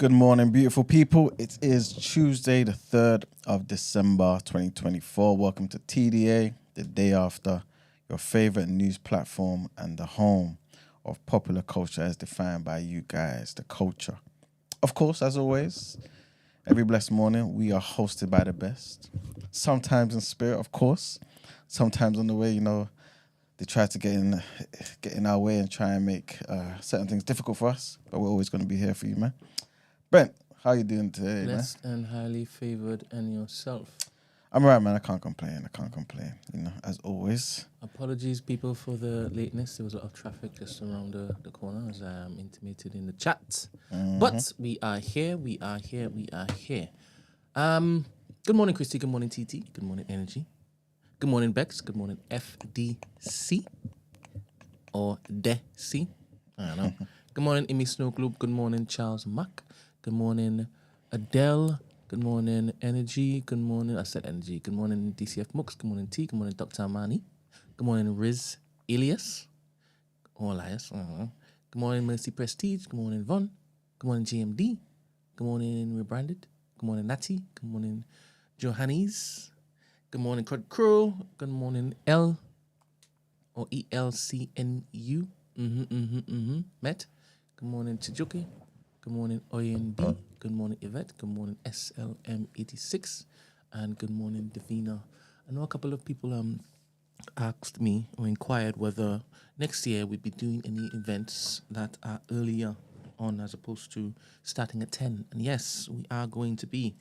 Good morning, beautiful people. It is Tuesday, the 3rd of December, 2024. Welcome to TDA, the day after, your favorite news platform and the home of popular culture as defined by you guys, the culture. Of course, as always, every blessed morning, we are hosted by the best. Sometimes in spirit, of course. Sometimes on the way, they try to get in our way and try and make certain things difficult for us. But we're always going to be here for you, man. Brent, how you doing today, Blessed and highly favored, and yourself. I'm alright, man. I can't complain, as always. Apologies, people, for the lateness. There was a lot of traffic just around the corner, as I intimated in the chat. Mm-hmm. But we are here. Good morning, Christy. Good morning, TT. Good morning, Energy. Good morning, Bex. Good morning, FDC. Or DC. I don't know. Good morning, Imi Snow Globe. Good morning, Charles Mack. Good morning, Adele. Good morning, Energy. Good morning, I said Energy. Good morning, DCF Mooks. Good morning, T. Good morning, Dr. Amani. Good morning, Riz Elias. Or Elias. I don't know. Good morning, Mercy Prestige. Good morning, Von. Good morning, GMD. Good morning, Rebranded. Good morning, Natty. Good morning, Johannes. Good morning, Crud Crow. Good morning, L. Or ELCNU. Met. Good morning, Chijuki. Good morning, ONB. Good morning, Yvette. Good morning, SLM86. And good morning, Davina. I know a couple of people asked me or inquired whether next year we'd be doing any events that are earlier on as opposed to starting at 10. And yes, we are going to be.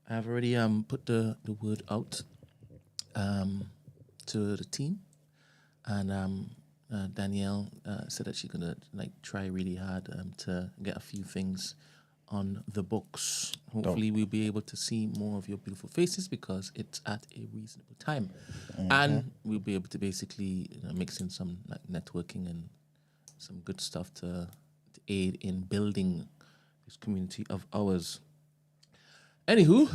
I've already put the word out to the team. And Danielle said that she's gonna try really hard to get a few things on the books. Hopefully, we'll be able to see more of your beautiful faces because it's at a reasonable time, and we'll be able to basically mix in some networking and some good stuff to aid in building this community of ours. Anywho,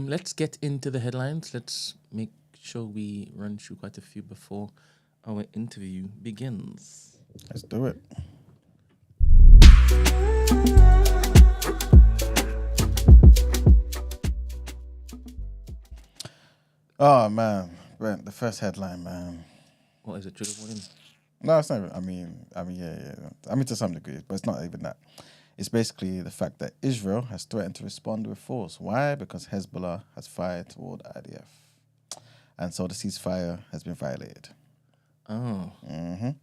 let's get into the headlines. Let's make sure we run through quite a few before our interview begins. Let's do it. Oh, man. Brent, the first headline, man. What is it, trigger warning? No, it's not even, yeah. I mean, to some degree, but it's not even that. It's basically the fact that Israel has threatened to respond with force. Why? Because Hezbollah has fired toward IDF. And so the ceasefire has been violated. Oh. Mm-hmm.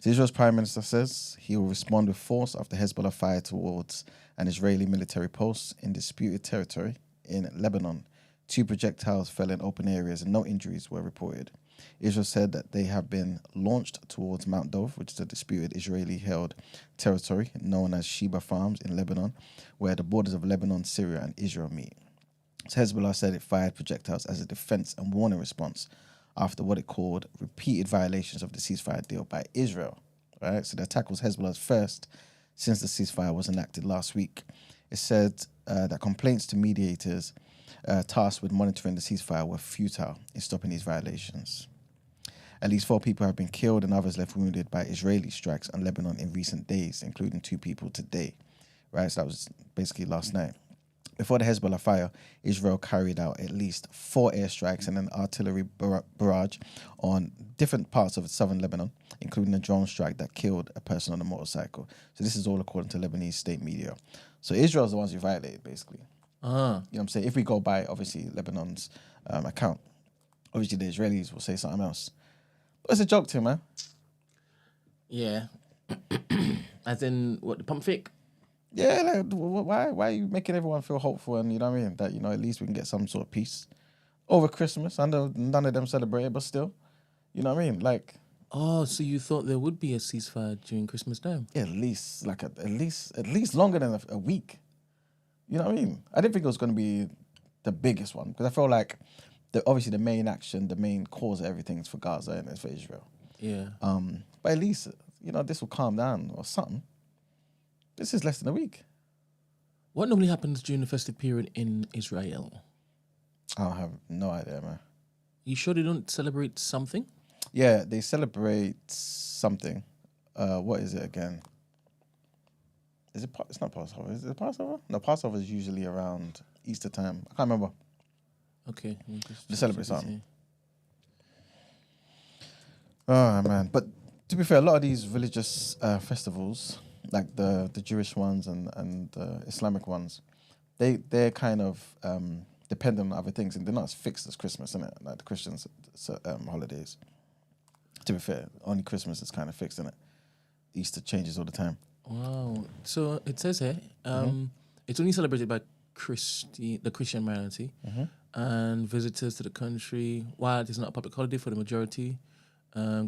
So Israel's prime minister says he will respond with force after Hezbollah fired towards an Israeli military post in disputed territory in Lebanon. 2 projectiles fell in open areas and no injuries were reported. Israel said that they have been launched towards Mount Dov, which is a disputed Israeli-held territory known as Sheba Farms in Lebanon, where the borders of Lebanon, Syria, and Israel meet. So Hezbollah said it fired projectiles as a defense and warning response after what it called repeated violations of the ceasefire deal by Israel. Right? So the attack was Hezbollah's first since the ceasefire was enacted last week. It said that complaints to mediators tasked with monitoring the ceasefire were futile in stopping these violations. At least 4 people have been killed and others left wounded by Israeli strikes on Lebanon in recent days, including 2 people today. Right? So that was basically last night. Before the Hezbollah fire, Israel carried out at least 4 airstrikes and an artillery barrage on different parts of southern Lebanon, including a drone strike that killed a person on a motorcycle. So this is all according to Lebanese state media. So Israel's the ones who violated, basically. You know what I'm saying? If we go by, obviously, Lebanon's account, obviously the Israelis will say something else. But it's a joke to him, man. Yeah. As in, what, the pump fake? Yeah, why are you making everyone feel hopeful and, you know what I mean, that, at least we can get some sort of peace over Christmas? I know none of them celebrate it, but still, you know what I mean? Oh, so you thought there would be a ceasefire during Christmas time? Yeah, at least longer than a week. You know what I mean? I didn't think it was going to be the biggest one because I feel like obviously the main action, the main cause of everything is for Gaza and it's for Israel. Yeah. But at least, this will calm down or something. This is less than a week. What normally happens during the festive period in Israel? I have no idea, man. You sure they don't celebrate something? Yeah, they celebrate something. What is it again? It's not Passover. Is it Passover? No, Passover is usually around Easter time. I can't remember. Okay. They celebrate something. Oh man! But to be fair, a lot of these religious festivals, like the Jewish ones and the Islamic ones, they're kind of dependent on other things, and they're not as fixed as Christmas, isn't it? Like the Christians' holidays. To be fair, only Christmas is kind of fixed, isn't it? Easter changes all the time. Wow. So it says here, it's only celebrated by the Christian minority and visitors to the country. While it is not a public holiday for the majority,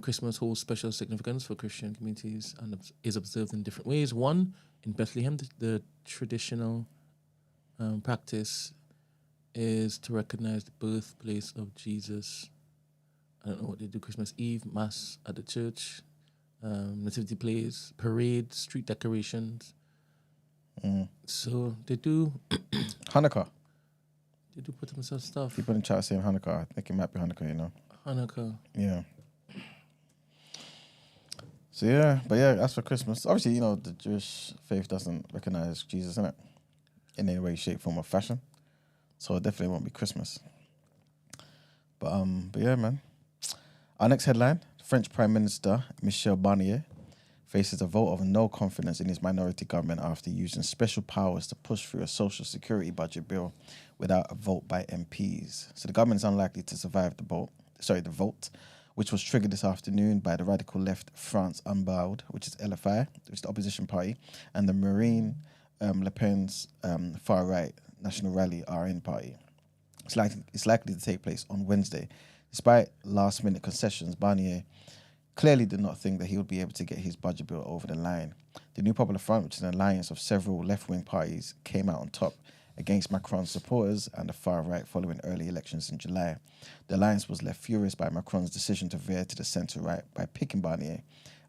Christmas holds special significance for Christian communities and is observed in different ways. One, in Bethlehem, the traditional practice is to recognize the birthplace of Jesus. I don't know what they do. Christmas Eve, Mass at the church, nativity plays, parades, street decorations. So they do Hanukkah. They do put themselves stuff. People in chat saying Hanukkah. I think it might be Hanukkah, Hanukkah. Yeah. So yeah, but yeah, as for Christmas, obviously, the Jewish faith doesn't recognize Jesus, innit? In any way, shape, form, or fashion. So it definitely won't be Christmas. But yeah, man. Our next headline, French Prime Minister Michel Barnier faces a vote of no confidence in his minority government after using special powers to push through a social security budget bill without a vote by MPs. So the government is unlikely to survive the vote, which was triggered this afternoon by the radical left France Unbowed, which is LFI, which is the opposition party, and the Marine Le Pen's far-right National Rally RN party. It's likely to take place on Wednesday. Despite last-minute concessions, Barnier clearly did not think that he would be able to get his budget bill over the line. The New Popular Front, which is an alliance of several left-wing parties, came out on top against Macron's supporters and the far right following early elections in July. The alliance was left furious by Macron's decision to veer to the centre-right by picking Barnier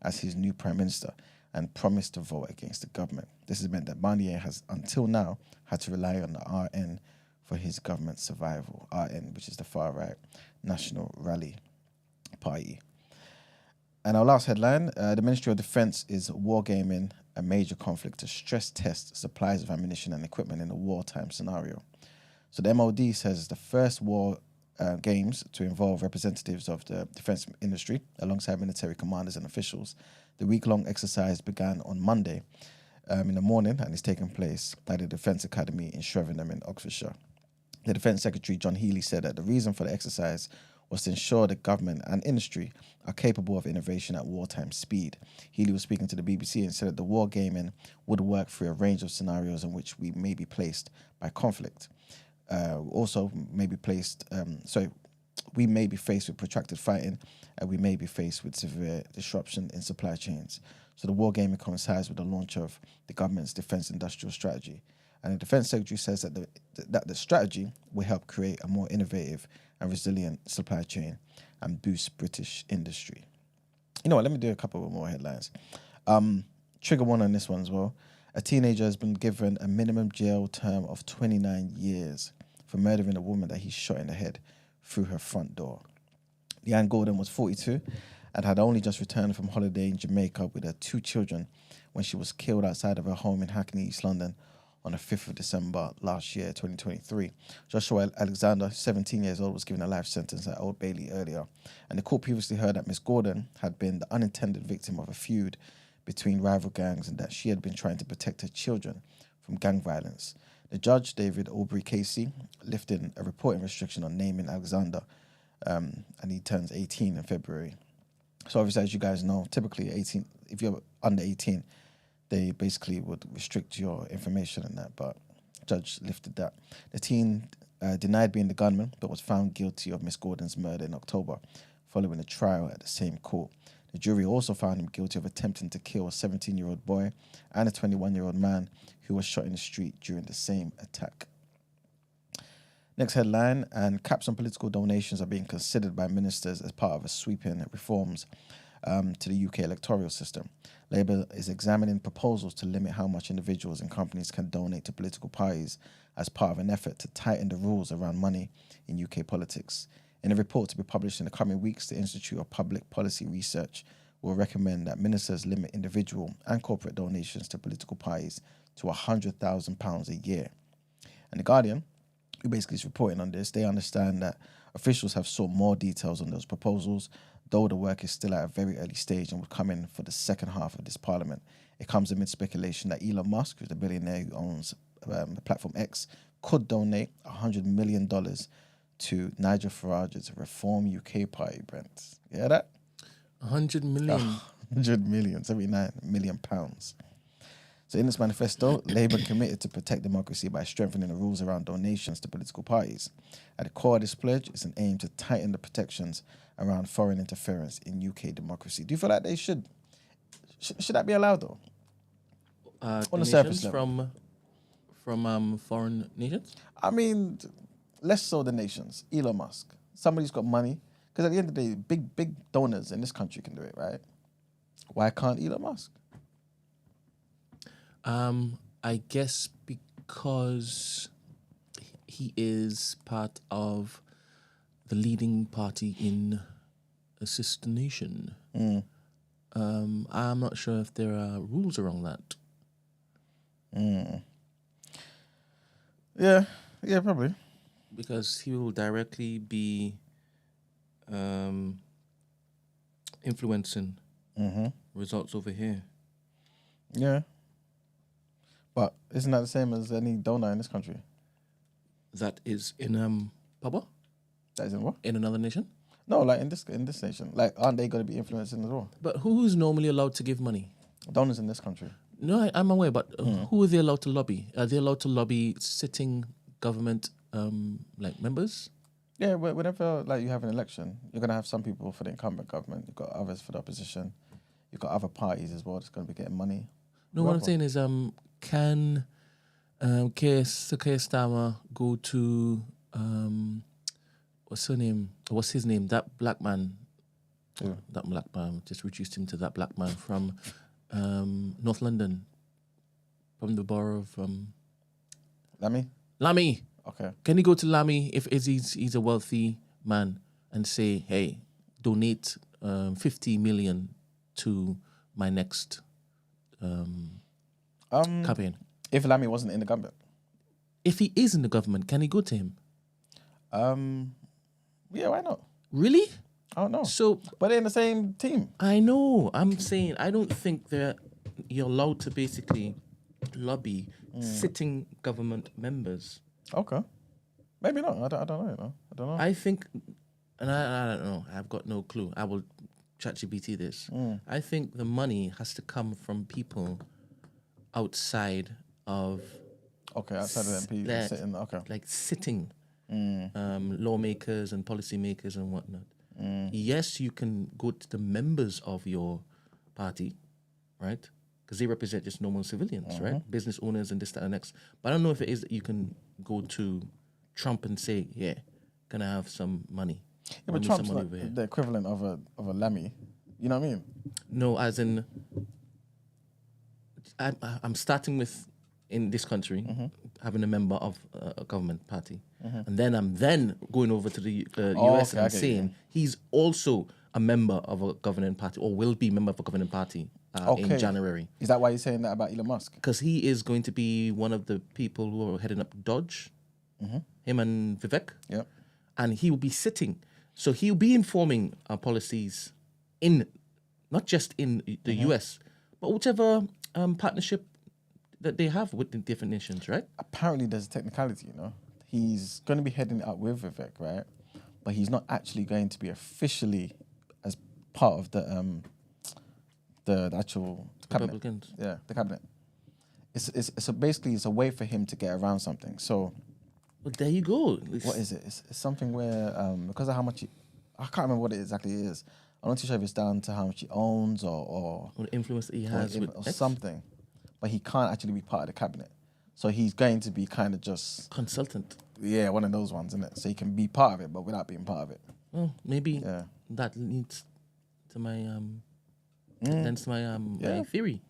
as his new prime minister and promised to vote against the government. This has meant that Barnier has, until now, had to rely on the RN for his government's survival. RN, which is the far-right National Rally Party. And our last headline, the Ministry of Defence is wargaming a major conflict to stress test supplies of ammunition and equipment in a wartime scenario. So the MOD says it's the first war games to involve representatives of the defence industry alongside military commanders and officials. The week-long exercise began on Monday in the morning and is taking place at the Defence Academy in Shrevenham in Oxfordshire. The Defence Secretary John Healey said that the reason for the exercise was to ensure the government and industry are capable of innovation at wartime speed. Healey was speaking to the BBC and said that the war gaming would work through a range of scenarios in which we may be placed by conflict. We may be faced with protracted fighting, and we may be faced with severe disruption in supply chains. So the war gaming coincides with the launch of the government's defence industrial strategy. And the Defence Secretary says that the strategy will help create a more innovative and resilient supply chain and boost British industry. You know what, let me do a couple of more headlines. Trigger one on this one as well. A teenager has been given a minimum jail term of 29 years for murdering a woman that he shot in the head through her front door. Leanne Gordon was 42 and had only just returned from holiday in Jamaica with her 2 children when she was killed outside of her home in Hackney, East London, on the 5th of December last year, 2023. Joshua Alexander, 17 years old, was given a life sentence at Old Bailey earlier. And the court previously heard that Miss Gordon had been the unintended victim of a feud between rival gangs and that she had been trying to protect her children from gang violence. The judge, David Aubrey Casey, lifted a reporting restriction on naming Alexander, and he turns 18 in February. So obviously, as you guys know, typically if you're under 18, they basically would restrict your information and that, but the judge lifted that. The teen denied being the gunman, but was found guilty of Miss Gordon's murder in October, following a trial at the same court. The jury also found him guilty of attempting to kill a 17-year-old boy and a 21-year-old man who was shot in the street during the same attack. Next headline, and caps on political donations are being considered by ministers as part of a sweeping reforms to the UK electoral system. Labour is examining proposals to limit how much individuals and companies can donate to political parties as part of an effort to tighten the rules around money in UK politics. In a report to be published in the coming weeks, the Institute of Public Policy Research will recommend that ministers limit individual and corporate donations to political parties to £100,000 a year. And The Guardian, who basically is reporting on this, they understand that officials have sought more details on those proposals, though the work is still at a very early stage and would come in for the second half of this parliament. It comes amid speculation that Elon Musk, who's the billionaire who owns the platform X, could donate $100 million to Nigel Farage's Reform UK party, Brent. You hear that? 100 million. 100 million, 79 million pounds. So in this manifesto, Labour committed to protect democracy by strengthening the rules around donations to political parties. At the core of this pledge is an aim to tighten the protections around foreign interference in UK democracy. Do you feel like they should that be allowed though? On the surface level. From foreign nations? I mean, less so the nations. Elon Musk. Somebody's got money. Because at the end of the day, big donors in this country can do it, right? Why can't Elon Musk? I guess because he is part of the leading party in a sister nation. I'm not sure if there are rules around that. Yeah, probably. Because he will directly be influencing results over here. Yeah. But isn't that the same as any donor in this country? That is in Papa? That is in what? In another nation? No, like in this nation. Like, aren't they going to be influencing as well? But who's normally allowed to give money? Donors in this country. No, I'm aware, but who are they allowed to lobby? Are they allowed to lobby sitting government members? Yeah, whenever like you have an election, you're going to have some people for the incumbent government. You've got others for the opposition. You've got other parties as well that's going to be getting money. No, what I'm saying is, can Keir Starmer go to what's his name? That black man. Who? That black man. Just reduced him to that black man from North London, from the borough of Lamy. Okay. Can he go to Lamy if he's a wealthy man and say, hey, donate 50 million to my next campaign? If Lamy wasn't in the government. If he is in the government, can he go to him? Yeah, why not? Really? I don't know. So, but they're in the same team. I know. I'm saying I don't think that you're allowed to basically lobby sitting government members. Okay. Maybe not. I don't know. I don't know. I think, and I don't know. I've got no clue. I will ChatGPT this. I think the money has to come from people outside of. Okay, outside of the MPs sitting. Okay. Like sitting lawmakers and policymakers and whatnot. Yes, you can go to the members of your party, right? Because they represent just normal civilians, right? Business owners and this, that, and next. But I don't know if it is that you can go to Trump and say, yeah, can I have some money? Yeah, but Trump's like the equivalent of a Lammy. You know what I mean? No, as in, I'm starting with, in this country, having a member of a government party. And then I'm going over to the US and saying he's also a member of a governing party or will be a member of a governing party in January. Is that why you're saying that about Elon Musk? Because he is going to be one of the people who are heading up Dodge, him and Vivek. Yep. And he will be sitting. So he'll be informing our policies in, not just in the US, but whichever partnership that they have with the different nations, right? Apparently there's a technicality, you know. He's going to be heading it up with Vivek, right? But he's not actually going to be officially as part of the actual cabinet. Republicans. Yeah, the cabinet. It's basically it's a way for him to get around something. So, well, there you go. What is it? It's something where because of how much I can't remember what it exactly is. I'm not too sure if it's down to how much he owns or the influence that he has or something. But he can't actually be part of the cabinet. So he's going to be kind of just consultant. Yeah, one of those ones, isn't it? So he can be part of it, but without being part of it. Well, maybe that leads to my my theory.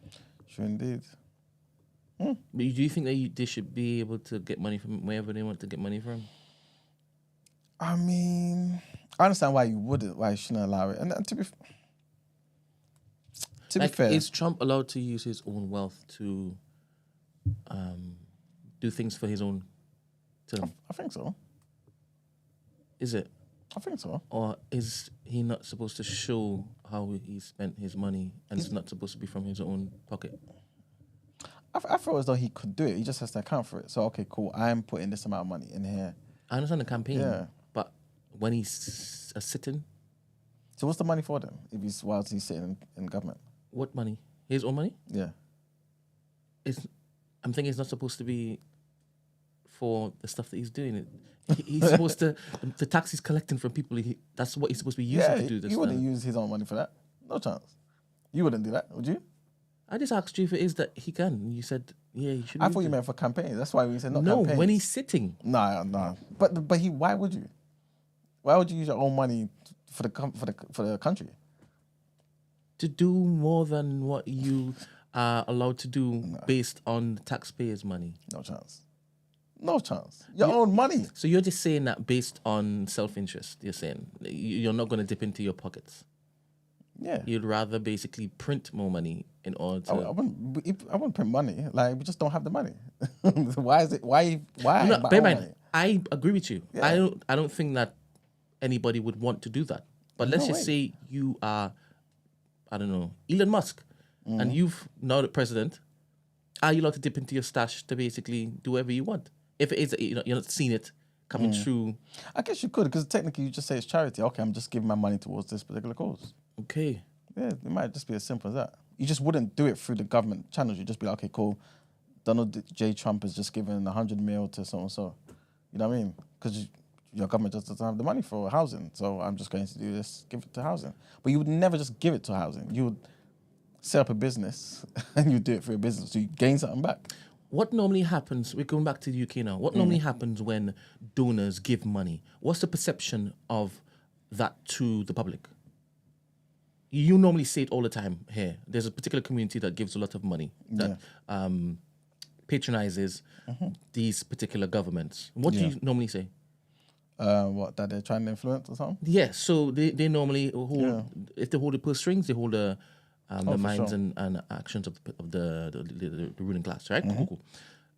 Sure, indeed. But do you think that they should be able to get money from wherever they want to get money from? I mean, I understand why you shouldn't allow it. And to be, To be fair, is Trump allowed to use his own wealth to do things for his own term? I think so. Is it? I think so. Or is he not supposed to show how he spent his money and it's not supposed to be from his own pocket? I feel as though he could do it. He just has to account for it. So, okay, cool. I'm putting this amount of money in here. I understand the campaign, Yeah. but when he's sitting, So what's the money for then? If he's whilst he's sitting in government? what money? His own money? Yeah. I'm thinking it's not supposed to be for the stuff that he's doing. He's supposed to, the tax he's collecting from people, that's what he's supposed to be using to do this. He wouldn't use his own money for that. No chance. You wouldn't do that, would you? I just asked you if it is that he can. You said, yeah, he should. I thought you meant for campaigns. That's why we said not no, campaigns. when he's sitting. No. But why would you? Why would you use your own money for the country? To do more than what you are allowed to do based on taxpayers' money. No chance. No chance. Your own money. So you're just saying that based on self-interest. You're saying you're not going to dip into your pockets. Yeah. You'd rather basically print more money in order to. I wouldn't print money. Like, we just don't have the money. Why is it? Why? No, my bear in own mind, money? I agree with you. Yeah. I don't think that anybody would want to do that. But let's just say you are, I don't know, Elon Musk, and you've now the president. Are you allowed to dip into your stash to basically do whatever you want? If it is that you're not seeing it coming through. I guess you could, because technically you just say it's charity. Okay, I'm just giving my money towards this particular cause. Okay. Yeah, it might just be as simple as that. You just wouldn't do it through the government channels. You'd just be like, okay, cool. Donald J. Trump has just given 100 mil to so and so. You know what I mean? Because your government just doesn't have the money for housing. So I'm just going to do this, give it to housing. But you would never just give it to housing. You would set up a business and you do it for a business. So you gain something back. What normally happens, we're going back to the UK now, what normally happens when donors give money? What's the perception of that to the public? You normally say it all the time here. There's a particular community that gives a lot of money, that patronizes these particular governments. What do you normally say? What, that they're trying to influence or something? Yeah, so they normally hold, if they hold the purse strings, they hold the minds and actions of the ruling class, right? Cool.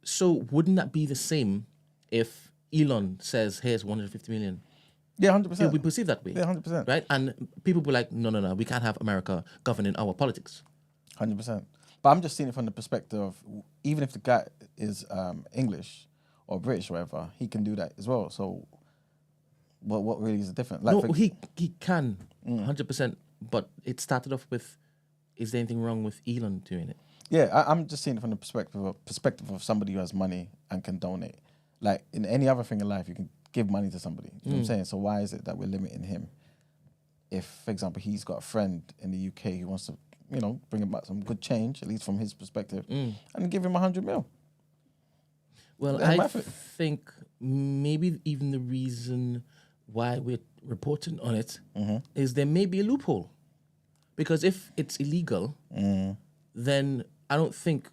So wouldn't that be the same if Elon says, here's 150 million? Yeah, 100%. We perceive that way. Yeah, 100%. Right? And people be like, no, we can't have America governing our politics. 100%. But I'm just seeing it from the perspective of, even if the guy is English or British or whatever, he can do that as well. So what really is the difference? Like, no, he can, 100%. But it started off with, is there anything wrong with Elon doing it? Yeah, I'm just seeing it from the perspective of somebody who has money and can donate. Like, in any other thing in life, you can give money to somebody. You know what I'm saying? So why is it that we're limiting him? If, for example, he's got a friend in the UK who wants to, bring about some good change, at least from his perspective, and give him 100 mil. Well, I think maybe even the reason why we're reporting on it is there may be a loophole. Because if it's illegal, then I don't think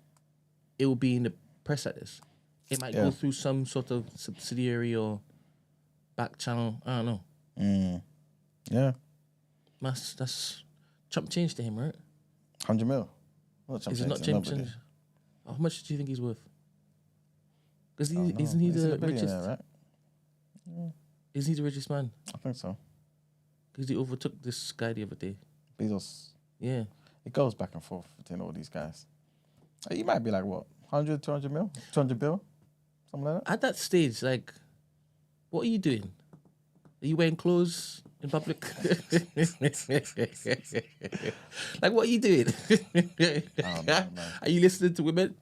it will be in the press like this. It might go through some sort of subsidiary or back channel. I don't know. Yeah. That's chump change to him, right? 100 mil. Is it not chump change? How much do you think he's worth? Because isn't he the richest? Right? Isn't he the richest man? I think so. Because he overtook this guy the other day. Bezos. Yeah. It goes back and forth between all these guys. He might be like, what, 100, 200 mil? 200 bill? Something like that? At that stage, like, what are you doing? Are you wearing clothes in public? Like, what are you doing? Oh, man. Are you listening to women?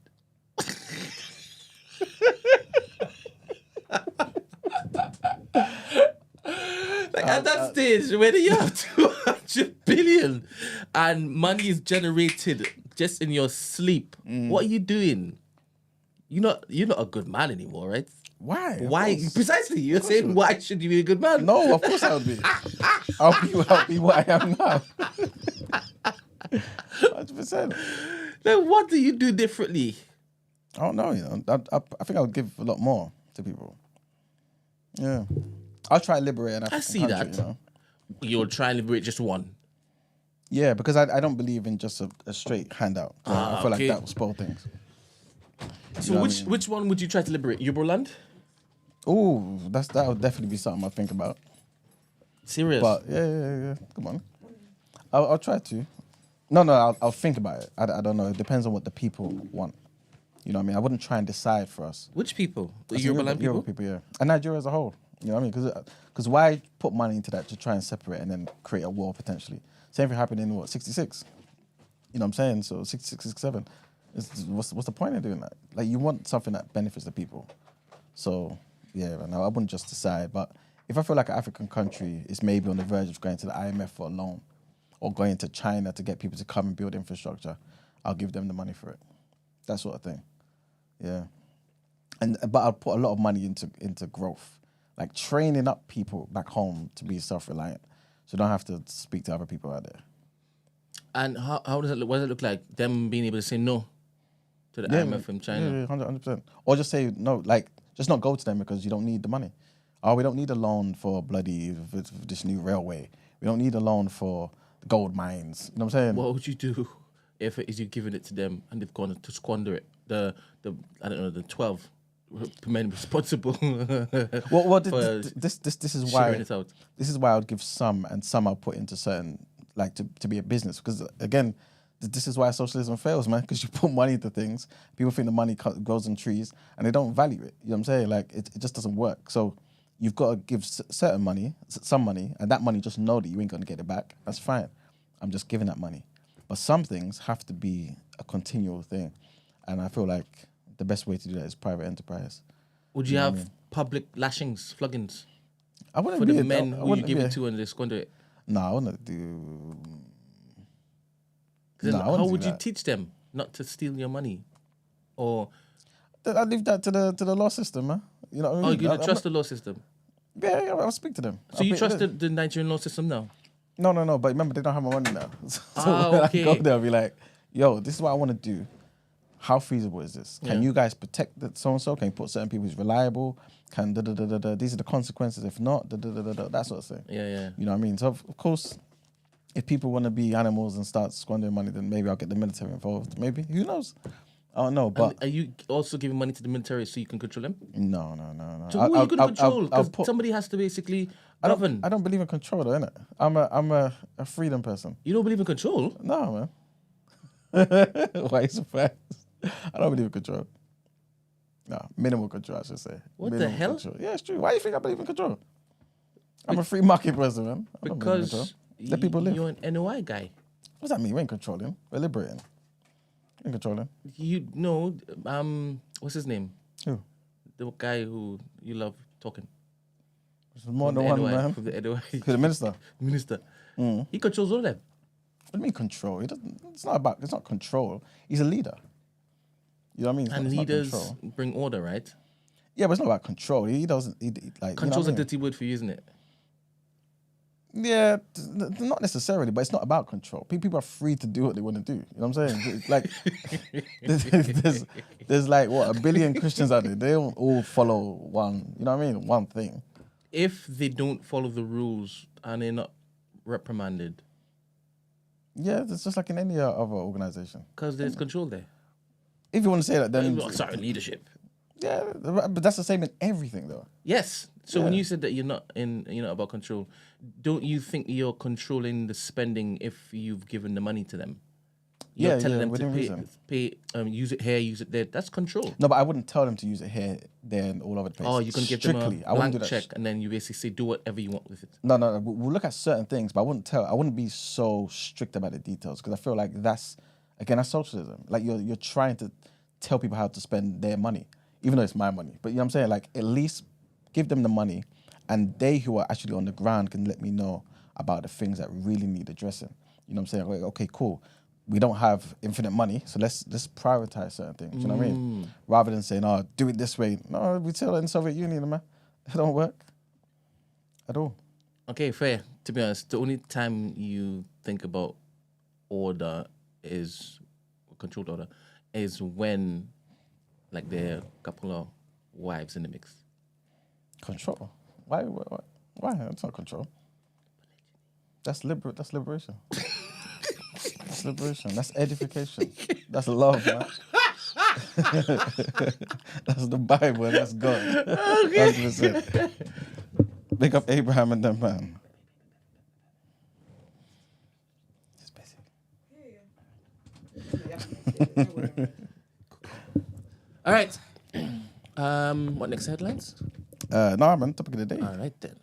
Like, at that stage, when you have 200 billion and money is generated just in your sleep, what are you doing? You're not a good man anymore, right? Why? Why? Precisely. You're saying, why should you be a good man? No, of course I would be. I'll be what I am now. 100%. Then what do you do differently? I don't know, I think I would give a lot more to people. Yeah. I'll try to liberate an African I see country, that. You'll try and liberate just one. Yeah, because I don't believe in just a straight handout. I feel like that will spoil things. So which one would you try to liberate? Yorubaland? Oh, that would definitely be something I think about. Serious? But yeah. Come on, I'll try to. No, I'll think about it. I don't know. It depends on what the people want. You know what I mean? I wouldn't try and decide for us. Which people? The Yoruba Yorubaland people? Yoruba people, yeah. And Nigeria as a whole. You know what I mean? Because why put money into that to try and separate and then create a war potentially? Same thing happened in, 66? You know what I'm saying? So 66, 67. What's the point of doing that? Like, you want something that benefits the people. So, yeah, no, I wouldn't just decide. But if I feel like an African country is maybe on the verge of going to the IMF for a loan or going to China to get people to come and build infrastructure, I'll give them the money for it. That sort of thing. Yeah. But I'll put a lot of money into growth. Like training up people back home to be self-reliant. So don't have to speak to other people out there. And how does it look? What does it look like? Them being able to say no to the IMF from China? Yeah, 100%. Or just say no, like, just not go to them because you don't need the money. Oh, we don't need a loan for this new railway. We don't need a loan for the gold mines. You know what I'm saying? What would you do if it is you giving it to them and they've gone to squander it? The I don't know, the 12 men responsible. This is why it out. This is why I would give some, and some I'll put into certain, like, to be a business. Because again, this is why socialism fails, man. Because you put money into things, people think the money grows on trees, and they don't value it. You know what I'm saying? Like, it just doesn't work. So you've got to give certain money, some money, and that money, just know that you ain't gonna get it back. That's fine. I'm just giving that money. But some things have to be a continual thing, and I feel like the best way to do that is private enterprise. Would you have public lashings, floggings I wouldn't for be the men who you give it to and they squander it? No, I wouldn't do. How would you teach them not to steal your money? Or I leave that to the law system, man. You know what I mean? you're gonna trust the law system? Yeah, I'll speak to them. So you trust the Nigerian law system now? No. But remember, they don't have my money now. So okay. when I go there, I'll be like, yo, this is what I want to do. How feasible is this? Can you guys protect that so-and-so? Can you put certain people who's reliable? Can da-da-da-da-da. These are the consequences. If not, da-da-da-da-da. That sort of thing. Yeah. You know what I mean? So, of course, if people want to be animals and start squandering money, then maybe I'll get the military involved. Maybe. Who knows? I don't know. But and are you also giving money to the military so you can control them? No. So who are you going to control? Because somebody has to basically govern. I don't believe in control, though, innit? I'm a freedom person. You don't believe in control? No, man. Why are you surprised? I don't believe in control. No, minimal control, I should say. What minimal the hell? Control. Yeah, it's true. Why do you think I believe in control? I'm a free market person, man. I don't believe in control. Because Let people live. you're an NOI guy. What does that mean? We ain't controlling. We're liberating. We ain't controlling. You know, what's his name? Who? The guy who you love talking. There's more than one, man. From the NOI. Who's the minister? Minister. He controls all of them. What do you mean control? It's not control. He's a leader. You know what I mean? And leaders bring order, right? Yeah, but it's not about control. He doesn't. Like, control's a dirty word for you, isn't it? Yeah, not necessarily, but it's not about control. People are free to do what they want to do. You know what I'm saying? Like, there's like, what, 1 billion Christians out there. They don't all follow one, you know what I mean? One thing. If they don't follow the rules and they're not reprimanded. Yeah, it's just like in any other organization. Because there's control there. If you want to say that, then... Sorry, leadership. Yeah, but that's the same in everything, though. Yes. So when you said that you're not about control, don't you think you're controlling the spending if you've given the money to them? You're telling them to pay, use it here, use it there. That's control. No, but I wouldn't tell them to use it here, there, and all over the place. Oh, you're going to give them a blank check and then you basically say, do whatever you want with it. No. We'll look at certain things, but I wouldn't be so strict about the details because I feel like that's socialism. Like you're trying to tell people how to spend their money, even though it's my money. But you know what I'm saying? Like, at least give them the money, and they who are actually on the ground can let me know about the things that really need addressing. You know what I'm saying? Like, okay, cool. We don't have infinite money, so let's prioritize certain things. You know what I mean? Rather than saying, "Oh, do it this way." No, we tell it in the Soviet Union, man. It don't work at all. Okay, fair. To be honest, the only time you think about order is controlled order is when, like, there are a couple of wives in the mix. Control? Why? That's not control. That's liberation. That's liberation. That's edification. That's love, man. That's the Bible and that's God. 100%. Pick up Abraham and them, man. It's busy. All right. What next headlines? No, man. Topic of the day. All right then.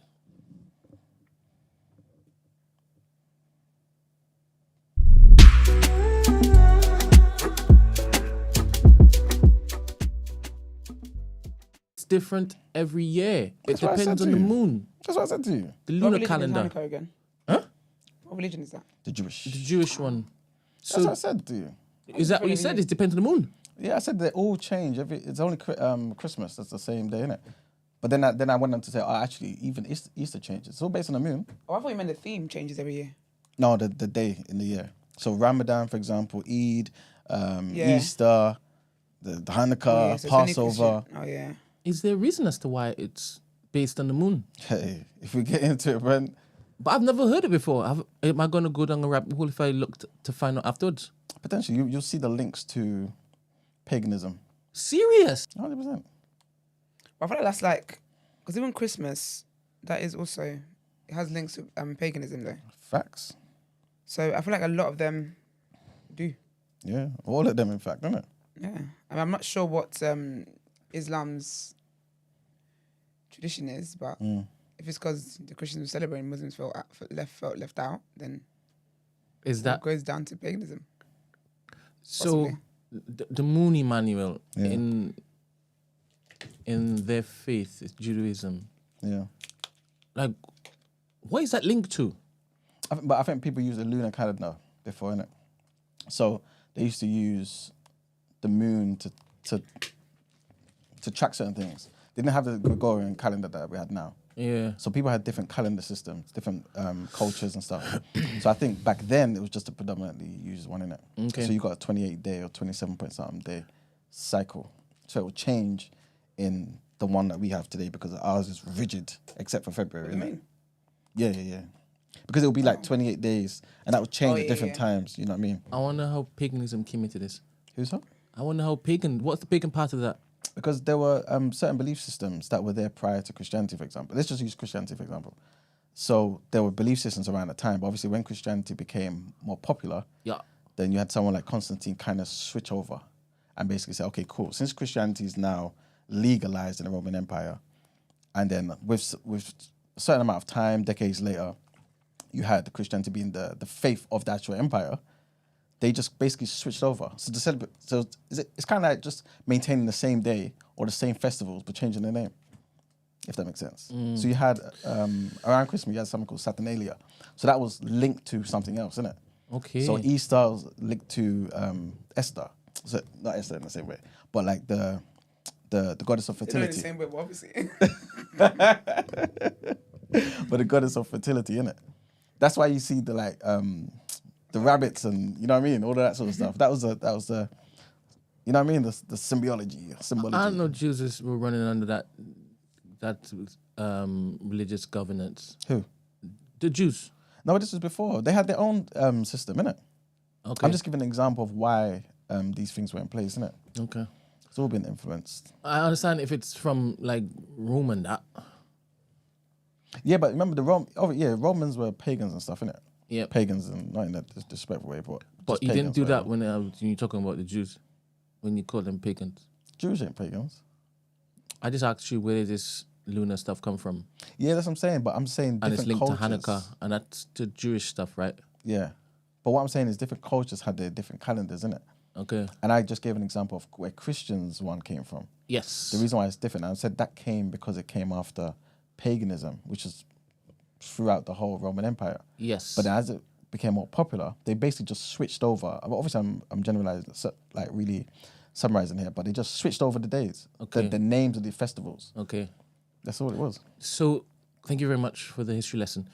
Different every year. It depends on the moon. That's what I said to you. The lunar calendar. Is Hanukkah again? Huh? What religion is that? The Jewish. The Jewish one. That's what I said to you. Is that what you said? It depends on the moon. Yeah, I said they all change. It's only Christmas. That's the same day, innit? But then I went on to say, actually, even Easter changes. It's all based on the moon. Oh, I thought you meant the theme changes every year. No, the day in the year. So Ramadan, for example, Eid, Yeah. Easter, the Hanukkah, so it's only Passover. Christian. Oh, yeah. Is there a reason as to why it's based on the moon? Hey, if we get into it, Brent. But I've never heard it before. Am I going to go down a rabbit hole if I look to find out afterwards? Potentially, you'll see the links to paganism. Serious? 100%. But I feel like that's like, because even Christmas, that is also, it has links to paganism though. Facts. So I feel like a lot of them do. Yeah, all of them, in fact, don't it? Yeah. I mean, I'm not sure what Islam's tradition is, but if it's because the Christians were celebrating, Muslims felt left out, then Is that it goes down to paganism. so? Possibly. The Moon Emmanuel Yeah. in their faith, is Judaism. Yeah. Like, what is that linked to? But I think people use the lunar calendar before, innit? So they used to use the moon to track certain things. They didn't have the Gregorian calendar that we had now. Yeah. So people had different calendar systems, different cultures and stuff. So I think back then it was just a predominantly used one, innit? Okay. So you got a 28-day or 27-point-something day cycle. So it will change in the one that we have today because ours is rigid, except for February, What do you innit? mean? Yeah. Because it will be like 28 days and that would change Oh, at different yeah. times, you know what I mean? I wonder how paganism came into this. Who's that? I wonder how what's the pagan part of that? Because there were certain belief systems that were there prior to Christianity, for example. Let's just use Christianity, for example. So there were belief systems around the time, but obviously when Christianity became more popular, Yeah. then you had someone like Constantine kind of switch over and basically say, okay, cool. Since Christianity is now legalized in the Roman Empire, and then with a certain amount of time, decades later, you had Christianity being the faith of the actual empire, they just basically switched over. So it's kind of like just maintaining the same day or the same festivals, but changing the name, if that makes sense. So you had, around Christmas, you had something called Saturnalia. So that was linked to something else, isn't it? Okay. So Easter was linked to Esther. So not Esther in the same way, but like the goddess of They're not in fertility. the same way, but obviously. But the goddess of fertility, innit? That's why you see the rabbits and you know what I mean, all of that sort of stuff. That was the you know what I mean, the symbology. I don't know Jews were running under that religious governance. Who? The Jews. No, but this was before. They had their own system, innit? Okay. I'm just giving an example of why these things were in place, innit? Okay. It's all been influenced. I understand if it's from like Rome and that. Yeah, but remember Romans were pagans and stuff, innit? Yeah. Pagans and not in a disrespectful way, but But just you didn't pagans, do that whatever. when you're talking about the Jews, when you call them pagans. Jews ain't pagans. I just asked you where did this lunar stuff come from, Yeah, that's what I'm saying, but I'm saying and different it's linked cultures. to Hanukkah, and that's the Jewish stuff, right? Yeah. But what I'm saying is different cultures had their different calendars, innit? Okay. And I just gave an example of where Christians one came from. Yes. The reason why it's different, I said that came because it came after paganism, which is throughout the whole Roman Empire. Yes. But as it became more popular, they basically just switched over. Obviously, I'm generalizing, like really summarizing here, but they just switched over the days, Okay. the names of the festivals. Okay. That's all it was. So, thank you very much for the history lesson.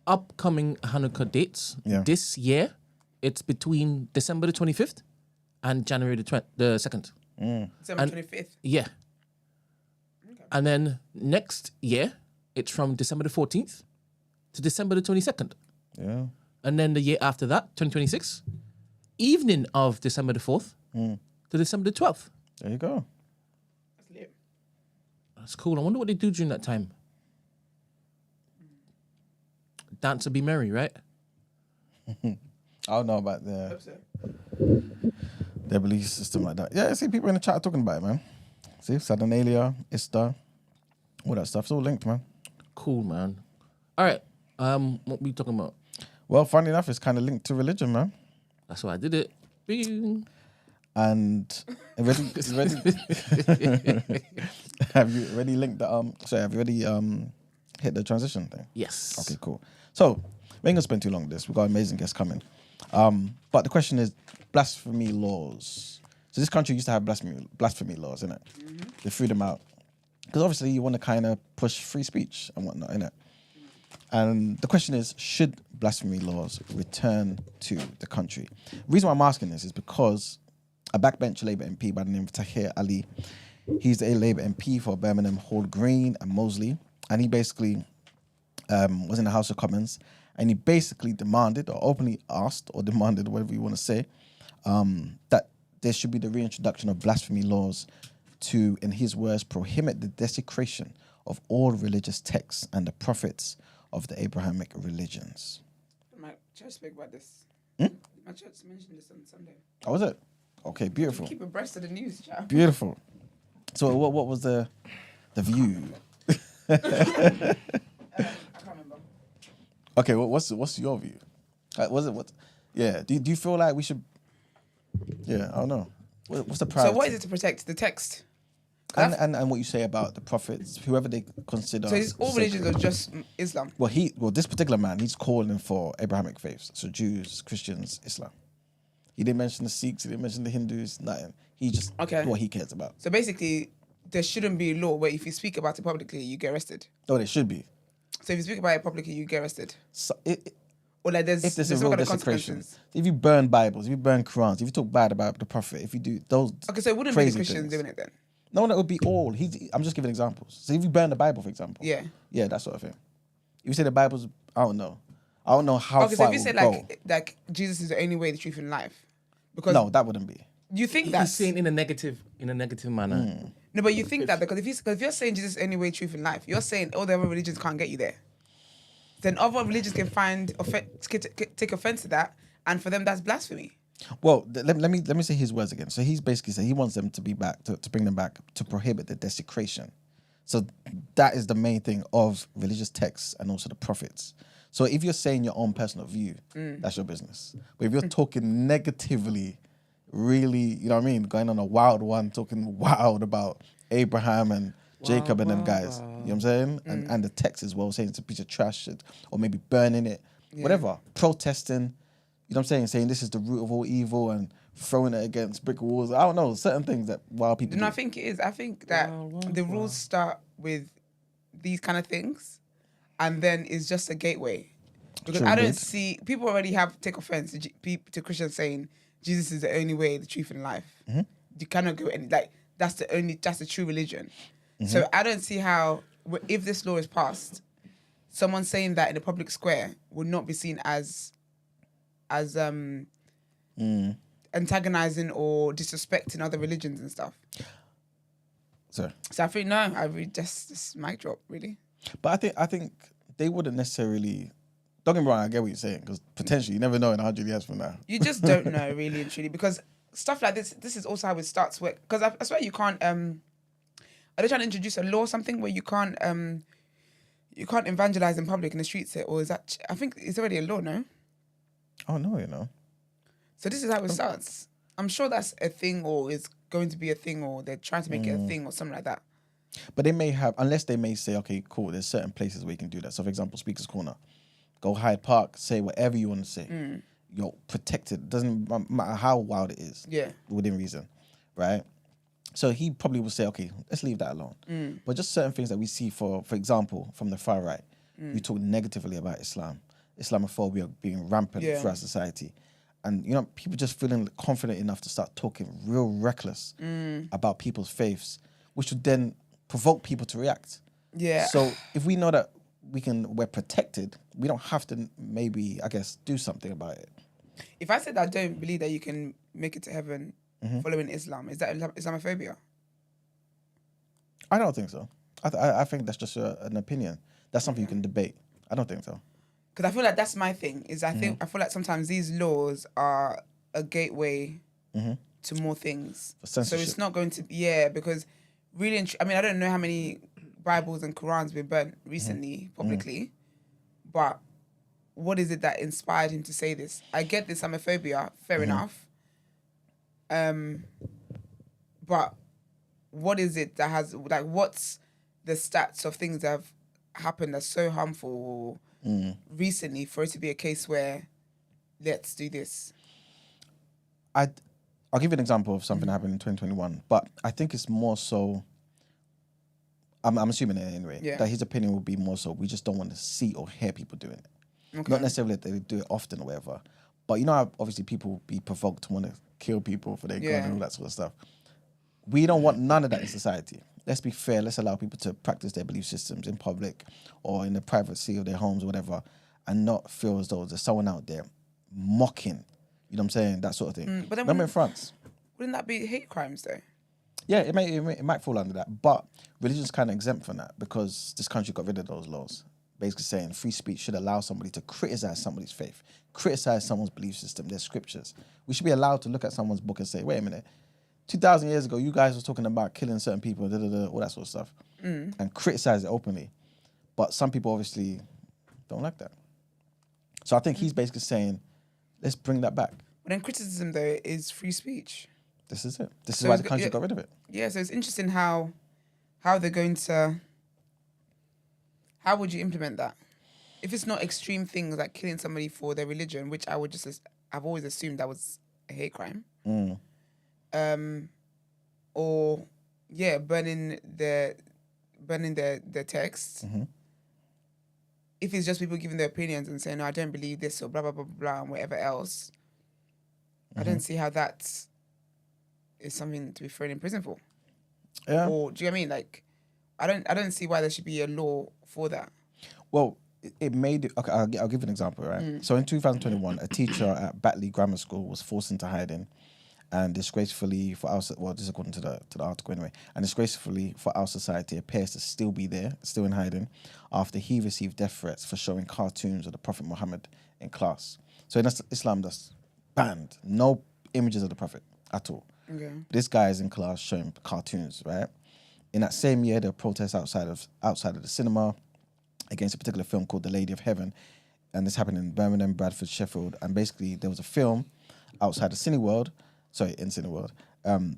Upcoming Hanukkah dates this year, it's between December the 25th and January the 2nd. December 25th. Yeah. And then next year, it's from December the 14th to December the 22nd. Yeah. And then the year after that, 2026, evening of December the 4th to December the 12th. There you go. That's lit. That's cool. I wonder what they do during that time. Dance or be merry, right? I don't know about Hope so. their belief system like that. Yeah, I see people in the chat talking about it, man. See, Saturnalia, Ista, all that stuff's all linked, man. Cool, man. All right. What we talking about? Well, funny enough, it's kind of linked to religion, man. That's why I did it. Bing. And already, have you already linked the have you already hit the transition thing? Yes. Okay, cool. So we ain't gonna spend too long on this. We've got amazing guests coming. But the question is blasphemy laws. So this country used to have blasphemy laws, innit? Mm-hmm. They threw them out. Because obviously you want to kind of push free speech and whatnot, innit? And the question is, should blasphemy laws return to the country? The reason why I'm asking this is because a backbench Labour MP by the name of Tahir Ali, he's a Labour MP for Birmingham, Hall Green and Moseley. And he basically was in the House of Commons, and he basically demanded or openly asked or demanded, whatever you want to say, that there should be the reintroduction of blasphemy laws to, in his words, prohibit the desecration of all religious texts and the prophets of the Abrahamic religions. My church spoke about this. My church mentioned this on Sunday. Oh, was it? Okay, beautiful. Keep abreast of the news, child. Beautiful. So what was the view? I can't remember. Okay, what's your view? Yeah, do you feel like we should? Yeah, I don't know. What's the priority? So what is it to protect? The text? And what you say about the prophets, whoever they consider. So it's all religions or just Islam? Well, this particular man, he's calling for Abrahamic faiths, so Jews, Christians, Islam. He didn't mention the Sikhs, he didn't mention the Hindus, nothing. He just what he cares about. So basically, there shouldn't be a law where if you speak about it publicly, you get arrested. Oh, there should be. So if you speak about it publicly, you get arrested. So Or like there's a some real kind of desecration, consequences. if you burn Bibles, if you burn Qurans, if you talk bad about the Prophet, if you do those Okay, so it wouldn't be the crazy Christians things. doing it then? No, it would be all. I'm just giving examples. So if you burn the Bible, for example. Yeah. Yeah, that sort of thing. If you say the Bible's, I don't know how Okay, so far if you it say will go. like Jesus is the only way, the truth, and life, because No, that wouldn't be. you think He's that's saying in a negative manner. no, but you think that because if you're saying Jesus is the only way, truth, and life, you're saying all the other religions can't get you there. Then other religions can take offense to that, and for them that's blasphemy. Well, let me say his words again. So he's basically saying he wants them to be back, to bring them back, to prohibit the desecration. So that is the main thing of religious texts and also the prophets. So if you're saying your own personal view, that's your business. But if you're talking negatively, really, you know what I mean, going on a wild one, talking wild about Abraham and Jacob and them guys, you know what I'm saying? And the text as well, saying it's a piece of trash or maybe burning it, whatever, protesting. You know what I'm saying this is the root of all evil and throwing it against brick walls. I don't know, certain things that wild people do. I think it is. I think that the rules start with these kind of things and then it's just a gateway. Because I don't see... People already take offense to Christians saying Jesus is the only way, the truth, and life. Mm-hmm. You cannot go any... Like, that's the true religion. Mm-hmm. So I don't see how, if this law is passed, someone saying that in a public square would not be seen as antagonizing or disrespecting other religions and stuff. So I think no, I really just mic drop really. But I think they wouldn't necessarily. Don't get me wrong, I get what you're saying because potentially you never know in 100 years from now. You just don't know really and truly because stuff like this is also how it starts work. Because I swear you can't. Are they trying to introduce a law or something where you can't evangelize in public in the streets? Or is that? I think it's already a law, no? Oh no, you know. So this is how it starts. I'm sure that's a thing or is going to be a thing or they're trying to make it a thing or something like that. But they may have, unless they may say, okay, cool, there's certain places where you can do that. So for example, Speaker's Corner. Go Hyde Park, say whatever you want to say. You're protected. Doesn't matter how wild it is. Yeah. Within reason. Right? So he probably would say, okay, let's leave that alone. But just certain things that we see, for example, from the far right, we talk negatively about Islam. Islamophobia being rampant throughout our society. And, you know, people just feeling confident enough to start talking real reckless about people's faiths, which would then provoke people to react. Yeah. So if we know that we're protected, we don't have to maybe, I guess, do something about it. If I said I don't believe that you can make it to heaven following Islam, is that Islamophobia? I don't think so. I think that's just an opinion. That's something you can debate. I don't think so. Because I feel like that's my thing. I feel like sometimes these laws are a gateway to more things. So it's not going to because really, I don't know how many Bibles and Qurans been burnt recently publicly, but what is it that inspired him to say this? I get this Islamophobia, fair enough. But what is it that has, like, what's the stats of things that have happened that's so harmful recently for it to be a case where let's do this? I'll give you an example of something that happened in 2021, but I think it's more so, I'm assuming it anyway, that his opinion would be more so we just don't want to see or hear people doing it. Okay. Not necessarily that they do it often or whatever, but you know how obviously people be provoked to want to kill people for their God and all that sort of stuff. We don't want none of that in society. Let's be fair. Let's allow people to practice their belief systems in public or in the privacy of their homes or whatever, and not feel as though there's someone out there mocking. You know what I'm saying? That sort of thing. But then remember in France? Wouldn't that be hate crimes though? Yeah, it might fall under that, but religion's kind of exempt from that because this country got rid of those laws. Basically saying free speech should allow somebody to criticize somebody's faith, criticize someone's belief system, their scriptures. We should be allowed to look at someone's book and say, wait a minute, 2,000 years ago, you guys were talking about killing certain people, all that sort of stuff, and criticize it openly. But some people obviously don't like that. So I think he's basically saying, let's bring that back. But then criticism, though, is free speech. This is it. This is why the country got rid of it. Yeah, so it's interesting how they're going to... How would you implement that? If it's not extreme things like killing somebody for their religion, which I've always assumed that was a hate crime. Or burning their texts. If it's just people giving their opinions and saying, no, I don't believe this or blah blah blah blah and whatever else, I don't see how that is something to be thrown in prison for. Yeah. Or do you know what I mean? Like, I don't see why there should be a law for that. Well, it made it. Okay, I'll give you an example, right? So in 2021, a teacher at Batley Grammar School was forced into hiding, and disgracefully for our, well, this is according to the article anyway, and disgracefully for our society appears to still be there, still in hiding, after he received death threats for showing cartoons of the Prophet Muhammad in class. So in Islam, that's banned. No images of the Prophet at all. Okay. This guy is in class showing cartoons, right? In that same year, there were protests outside of the cinema against a particular film called The Lady of Heaven, and this happened in Birmingham, Bradford, Sheffield, and basically there was a film outside of Cineworld,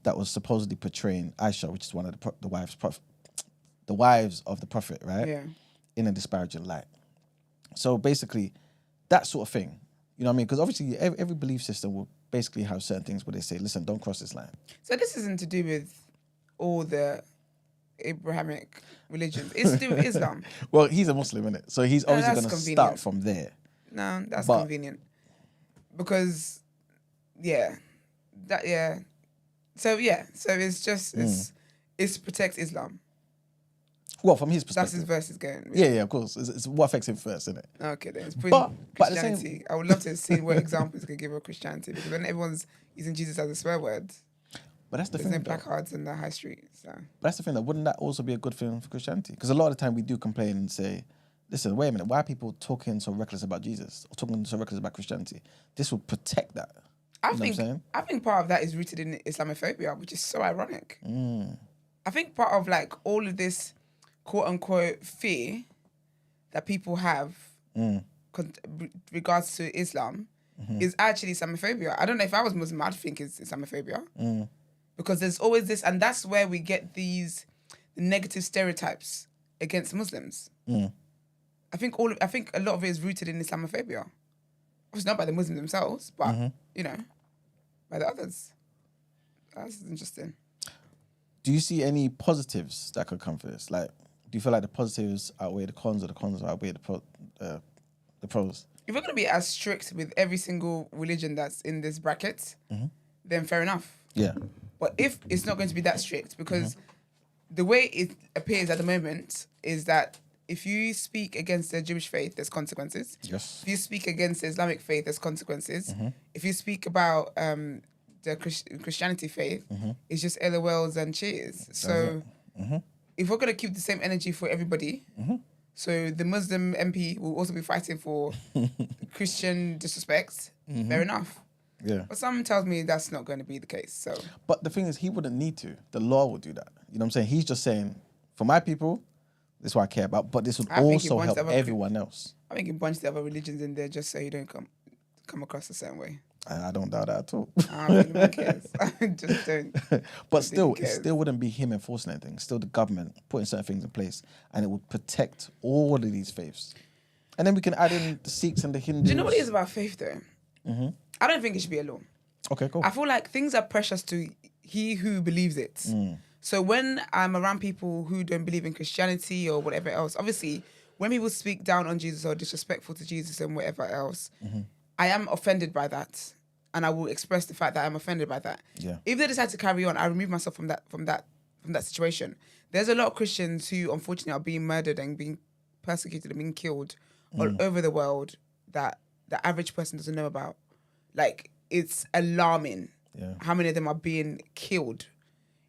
that was supposedly portraying Aisha, which is one of the wives of the Prophet, right? Yeah. In a disparaging light. So basically, that sort of thing, you know what I mean? Because obviously every belief system will basically have certain things where they say, listen, don't cross this line. So this isn't to do with all the Abrahamic religions. It's to do with Islam. Well, he's a Muslim, isn't it? So he's obviously going to start from there. No, that's convenient. Because, So it's just, it's to protect Islam. Well, from his perspective. That's his verse is going. Yeah, of course. It's what affects him first, isn't it? Okay, then. It's pretty Christianity. I would love to see what examples you could give of Christianity, because when everyone's using Jesus as a swear word, but that's the there's thing. No placards in the high street. So. But that's the thing, though. Wouldn't that also be a good thing for Christianity? Because a lot of the time we do complain and say, listen, wait a minute, why are people talking so reckless about Jesus or talking so reckless about Christianity? This will protect that. I think part of that is rooted in Islamophobia, which is so ironic. I think part of like all of this quote unquote fear that people have regards to Islam is actually Islamophobia. I don't know if I was Muslim, I'd think it's Islamophobia. Because there's always this, and that's where we get these negative stereotypes against Muslims. I think a lot of it is rooted in Islamophobia. It's not by the Muslims themselves, but by the others. That's interesting. Do you see any positives that could come from this? Like, do you feel like the positives outweigh the cons, or the cons outweigh the pros? If we're going to be as strict with every single religion that's in this bracket, then fair enough. Yeah. But if it's not going to be that strict, because the way it appears at the moment is that if you speak against the Jewish faith, there's consequences. Yes. If you speak against the Islamic faith, there's consequences. If you speak about the Christianity faith, it's just LOLs and cheers. So if we're going to keep the same energy for everybody, so the Muslim MP will also be fighting for Christian disrespect, fair enough. Yeah. But something tells me that's not going to be the case. So, But the thing is, he wouldn't need to. The law would do that. You know what I'm saying? He's just saying, for my people, this is what I care about. But this would also help everyone else. I think he bunched the other religions in there just so you don't come across the same way. I don't doubt that at all. I don't think anyone cares. I just don't. But still, it still wouldn't be him enforcing anything. Still the government putting certain things in place, and it would protect all of these faiths. And then we can add in the Sikhs and the Hindus. Do you know what it is about faith, though? I don't think it should be a law. Okay, cool. I feel like things are precious to he who believes it. So when I'm around people who don't believe in Christianity or whatever else, obviously, when people speak down on Jesus or disrespectful to Jesus and whatever else, I am offended by that. And I will express the fact that I'm offended by that. Yeah. If they decide to carry on, I remove myself from that situation. There's a lot of Christians who unfortunately are being murdered and being persecuted and being killed all over the world that the average person doesn't know about. Like, it's alarming how many of them are being killed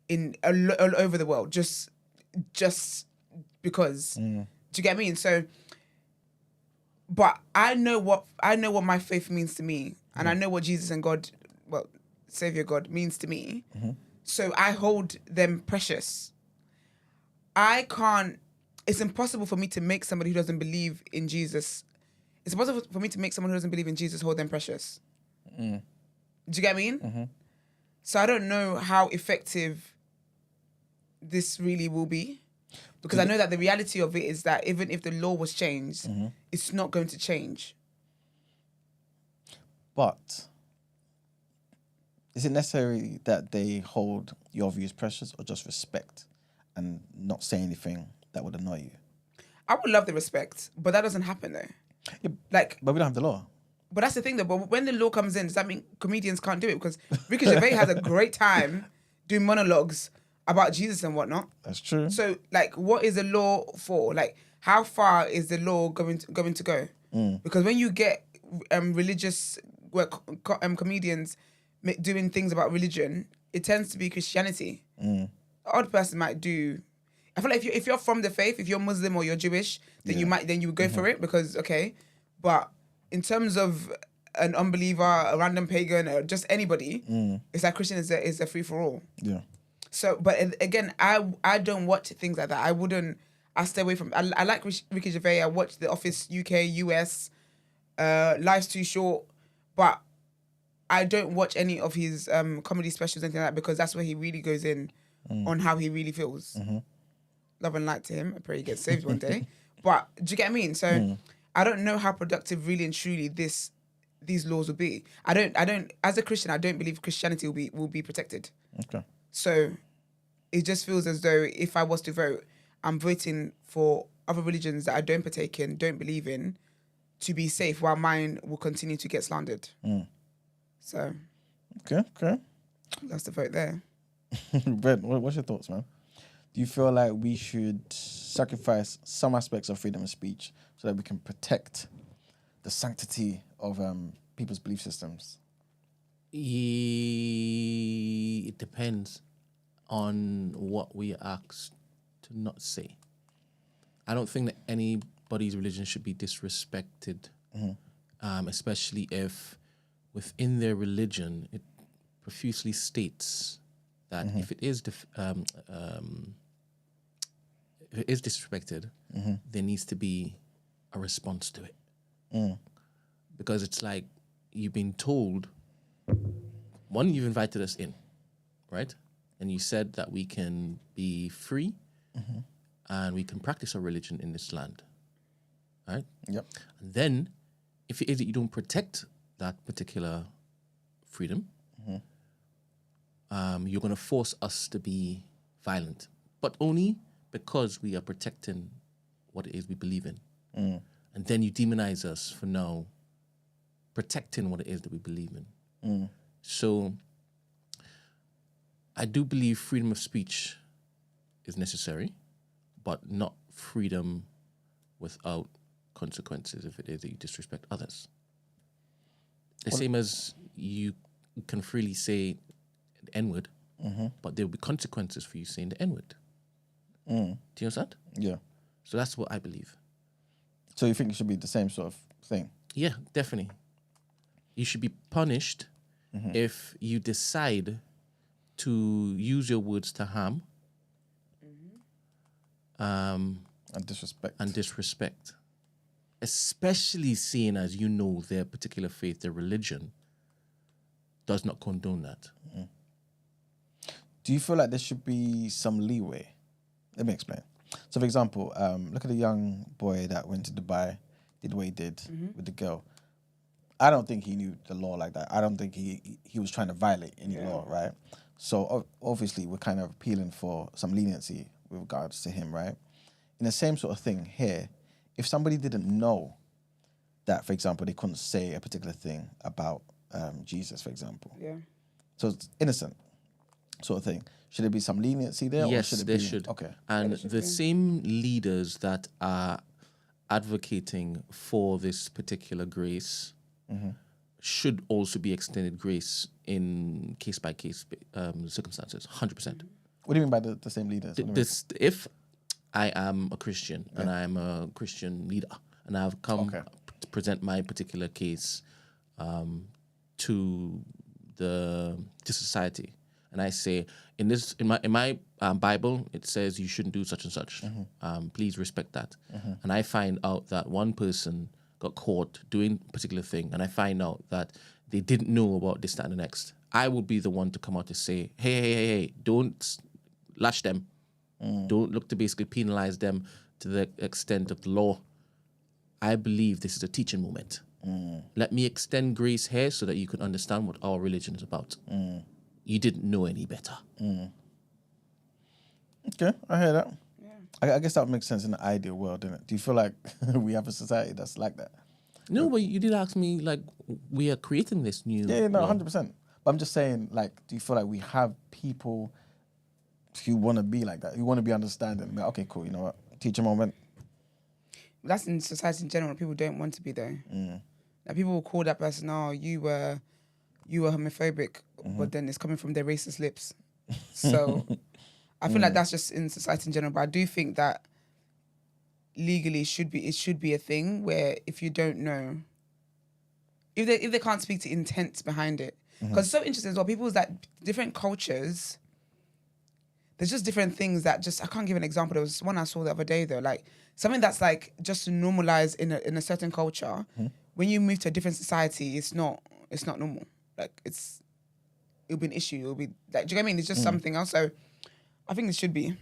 all over the world just because. Do you get me? And so, but I know what my faith means to me, and I know what Jesus and God, well, Savior God means to me. So I hold them precious. It's impossible for me to make somebody who doesn't believe in Jesus. It's impossible for me to make someone who doesn't believe in Jesus hold them precious. Do you get what I mean? So I don't know how effective this really will be. Because I know that the reality of it is that even if the law was changed, it's not going to change. But is it necessary that they hold your views precious or just respect and not say anything that would annoy you? I would love the respect, but that doesn't happen though. Yeah, Like, but we don't have the law. But that's the thing though. But when the law comes in, does that mean comedians can't do it? Because Ricky Gervais has a great time doing monologues about Jesus and whatnot. That's true. So, like, what is the law for? Like, how far is the law going to go? Because when you get religious comedians doing things about religion, it tends to be Christianity. Odd person might do. I feel like if you're from the faith, if you're Muslim or you're Jewish, then you would go for it because okay, but in terms of an unbeliever, a random pagan, or just anybody, it's like Christian is a free for all. Yeah. So, but again, I don't watch things like that. I stay away from. I like Ricky Gervais. I watch The Office UK, US, Life's Too Short, but I don't watch any of his comedy specials, anything like that, because that's where he really goes in on how he really feels. Love and light to him. I pray he gets saved one day. But do you get what I mean? So I don't know how productive really and truly these laws will be. I don't as a Christian, I don't believe Christianity will be protected. Okay. So it just feels as though if I was to vote, I'm voting for other religions that I don't partake in, don't believe in, to be safe, while mine will continue to get slandered. So Okay. That's the vote there. Brent, what's your thoughts, man? Do you feel like we should sacrifice some aspects of freedom of speech so that we can protect the sanctity of people's belief systems? It depends on what we are asked to not say. I don't think that anybody's religion should be disrespected, especially if within their religion it profusely states that if it is disrespected, there needs to be a response to it. Because it's like you've been told, one, you've invited us in, right? And you said that we can be free and we can practice our religion in this land, right? Yep. And then if it is that you don't protect that particular freedom, you're going to force us to be violent, but only because we are protecting what it is we believe in. And then you demonize us for now protecting what it is that we believe in. So I do believe freedom of speech is necessary, but not freedom without consequences if it is that you disrespect others. The same as you can freely say the N-word, but there will be consequences for you saying the N-word. Do you understand? Yeah. So that's what I believe. So you think it should be the same sort of thing? Yeah, definitely. You should be punished if you decide to use your words to harm And disrespect. Especially seeing as you know their particular faith, their religion does not condone that. Do you feel like there should be some leeway? Let me explain. So, for example, look at the young boy that went to Dubai, did what he did with the girl. I don't think he knew the law like that. I don't think he was trying to violate any law, right? So, obviously, we're kind of appealing for some leniency with regards to him, right? In the same sort of thing here, if somebody didn't know that, for example, they couldn't say a particular thing about Jesus, for example. Yeah. So it's innocent sort of thing. Should there be some leniency there? Yes, or should there it be, should. Okay. And the same leaders that are advocating for this particular grace should also be extended grace in case-by-case circumstances, 100%. What do you mean by the same leaders? What do you mean? If I am a Christian and I am a Christian leader and I've come to present my particular case to society, and I say in my Bible it says you shouldn't do such and such. Please respect that. And I find out that one person got caught doing a particular thing, and I find out that they didn't know about this, that, and the next. I will be the one to come out to say, hey, don't lash them. Don't look to basically penalize them to the extent of the law. I believe this is a teaching moment. Let me extend grace here so that you can understand what our religion is about. You didn't know any better. Okay, I hear that. I guess that would make sense in the ideal world, doesn't it? Do you feel like we have a society that's like that? No, but you did ask me, like, we are creating this new Yeah, no, law. 100%. But I'm just saying, like, do you feel like we have people who want to be like that, who want to be understanding? Like, okay, cool, you know what? Teacher moment. That's in society in general. People don't want to be there. Like, people will call that person, oh, you were homophobic, but then it's coming from their racist lips. So I feel like that's just in society in general. But I do think that legally it should be a thing where if you don't know, if they can't speak to intent behind it, because it's so interesting as well. People's that different cultures. There's just different things that I can't give an example. There was one I saw the other day though, like something that's like just normalized in a certain culture. When you move to a different society, it's not normal. Like it'll be an issue. It'll be like, do you get what I mean? It's just something else. So I think it should be.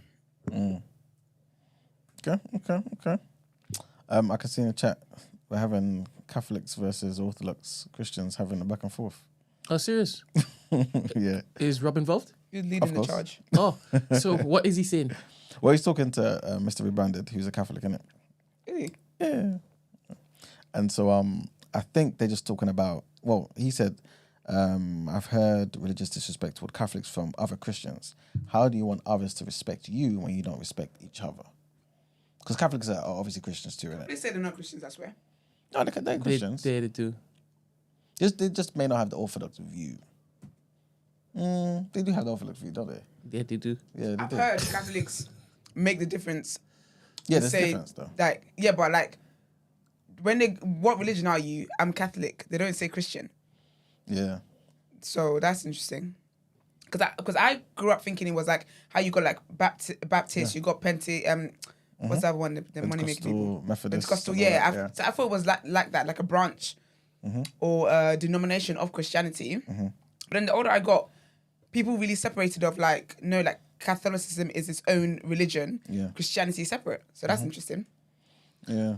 Okay. I can see in the chat we're having Catholics versus Orthodox Christians having a back and forth. Oh, serious? Yeah. Is Rob involved? You're leading the course. charge. Oh, so what is he saying? Well, he's talking to Mr. Rebranded, who's a Catholic, isn't it? Really? Yeah. And so I think they're just talking about, well, he said, I've heard religious disrespect toward Catholics from other Christians. How do you want others to respect you when you don't respect each other? Because Catholics are obviously Christians too, innit? They say they're not Christians, I swear. No, they're Christians. They do. They just may not have the Orthodox view. They do have the Orthodox view, don't they? Yeah, they do. Yeah, they I've do. heard Catholics make the difference. Yeah, and there's say, difference though. Like, yeah, but like, what religion are you? I'm Catholic. They don't say Christian. Yeah. So that's interesting. Because I grew up thinking it was like how you got like Baptist, you got what's that one? The money making people. Methodist. Pentecostal, something yeah. like that, So I thought it was like that, like a branch or a denomination of Christianity. But then the older I got, people really separated of like, no, like Catholicism is its own religion. Yeah. Christianity is separate. So that's interesting. Yeah.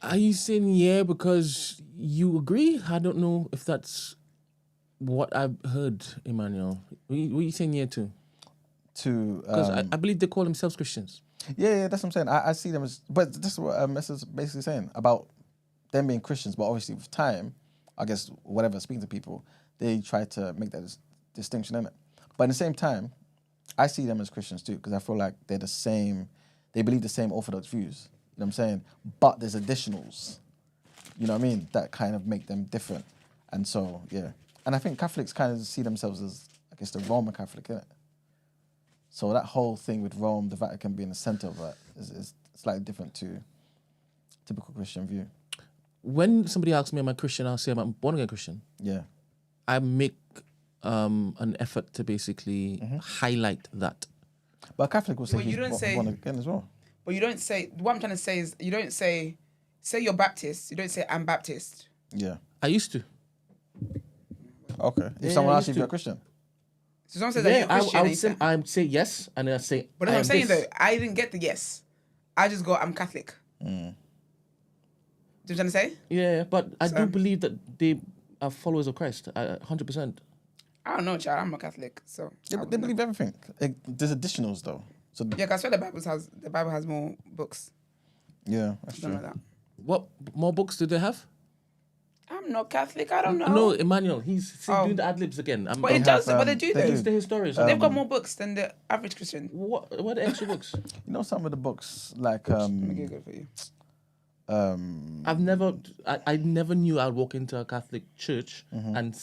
Are you saying yeah because you agree? I don't know if that's what I've heard, Emmanuel. What are you saying yeah to? Because I believe they call themselves Christians. Yeah, that's what I'm saying. I see them as, but that's what Mess is basically saying about them being Christians. But obviously, with time, I guess whatever, speaking to people, they try to make that distinction in it. But at the same time, I see them as Christians too because I feel like they're the same. They believe the same Orthodox views what I'm saying? But there's additionals. You know what I mean? That kind of make them different. And so, yeah. And I think Catholics kind of see themselves as, I guess, the Roman Catholic, innit? So that whole thing with Rome, the Vatican being the center of that is slightly different to typical Christian view. When somebody asks me, am I Christian, I'll say I'm a born-again Christian. Yeah. I make an effort to basically highlight that. But a Catholic will say Well, you don't say- born again as well. But you don't say, what I'm trying to say is, you don't say you're Baptist, you don't say I'm Baptist. Yeah. I used to. Okay. If Yeah, someone I asks you used if you're a to. Christian. So someone says that you're Christian. I'd say yes, and then I say. But that's what I'm saying though. I didn't get the yes. I just go, I'm Catholic. Do you know what I'm trying to say? Yeah, but I do believe that they are followers of Christ. 100%. I don't know, child. I'm a Catholic, so. Yeah, but they believe everything. There's additionals though. So Yeah, because I swear the Bible has more books. yeah, that's Something true. like that. What more books do they have? I'm not Catholic. I don't know. No, Emmanuel. He's Oh. doing the ad libs again. But it does. But they do they though. He's the historian. They've got more books than the average Christian. What are the extra books? You know some of the books like Let me Google it for you. I never knew I'd walk into a Catholic church and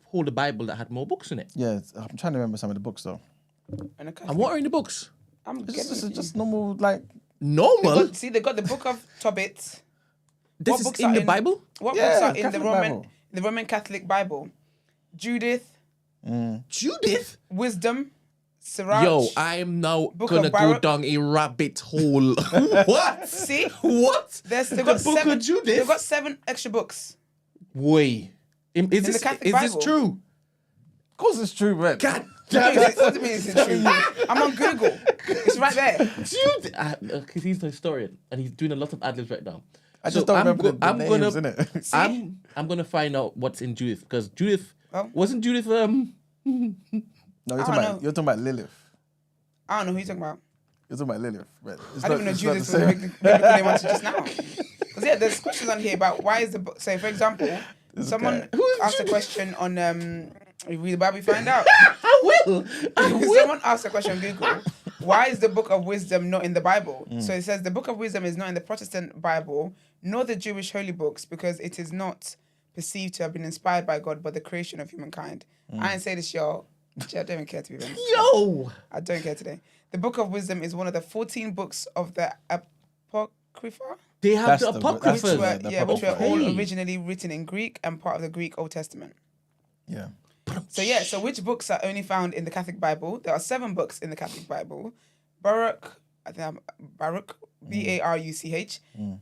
hold a Bible that had more books in it. yeah, I'm trying to remember some of the books though. And a Catholic. And what are in the books? I'm This getting is it for just you. normal like Normal. See, they got the Book of Tobit. This What is books in are the in- Bible. What Yeah, books are in Catholic Bible. the Roman Catholic Bible? Judith, Judith. Wisdom, Sirach. Yo, I am now Book gonna of go Baruch. down a rabbit hole. What? See? What? They've The got Book seven. of Judith? They've got 7 extra books. Wait. Is the this Catholic is this Bible. true? of course it's true, man. God What damn do you it. mean- what do you mean it's true? I'm on Google. It's right there. Dude, because he's the historian and he's doing a lot of ad libs right now. I just don't remember the I'm names, gonna, innit? I'm gonna find out what's in Judith because Judith Oh. wasn't Judith. No, know. you're talking about Lilith. I don't know who you're talking about. You're talking about Lilith. But I didn't even know Judith was a biblical name until just now. Because yeah, there's questions on here about why is the book. So for example, someone asked a question on you read the Bible, you find out. I will. Someone asked a question on Google. Why is the Book of Wisdom not in the Bible? So it says the Book of Wisdom is not in the Protestant Bible, nor the Jewish holy books, because it is not perceived to have been inspired by God, but the creation of humankind. I didn't say this, y'all. I don't even care to be honest. Yo. I don't care today. The Book of Wisdom is one of the 14 books of the Apocrypha, They have That's the the- apocryphas. which that's were, the which were all Okay. originally written in Greek and part of the Greek Old Testament. Yeah. So which books are only found in the Catholic Bible? There are 7 books in the Catholic Bible. Baruch, Baruch,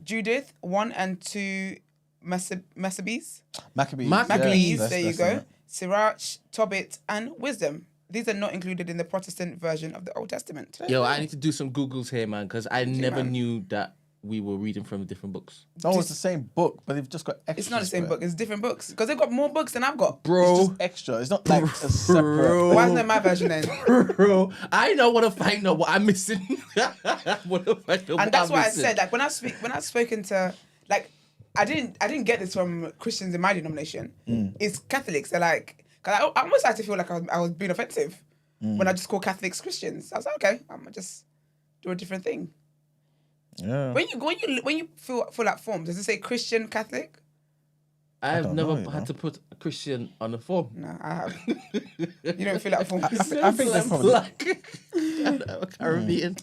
Judith, 1 and 2 Maccabees, Maccabees. Maccabees, Yeah, there you that's go, it. Sirach, Tobit, and Wisdom. These are not included in the Protestant version of the Old Testament. Yo, I need to do some Googles here, man, because I never man. knew that we were reading from different books. No, it's the same book, but they've just got extras. It's not the same for it. book. It's different books because they've got more books than I've got. It's Bro, just extra. It's not like a separate. Why isn't it my version then? bro, I don't want to find out what I'm missing. I want to find out what And that's I'm why I missing. said, like, when I've spoken to, like, I didn't get this from Christians in my denomination. It's Catholics. They're like, cause I almost like to feel like I was being offensive when I just call Catholics Christians. I was like, okay, I'm gonna just do a different thing. Yeah. When you fill out forms, does it say Christian Catholic? I've don't never know, you had know. to put a Christian on the form. No, I have. You don't fill out forms. I think they probably. Black. Caribbean.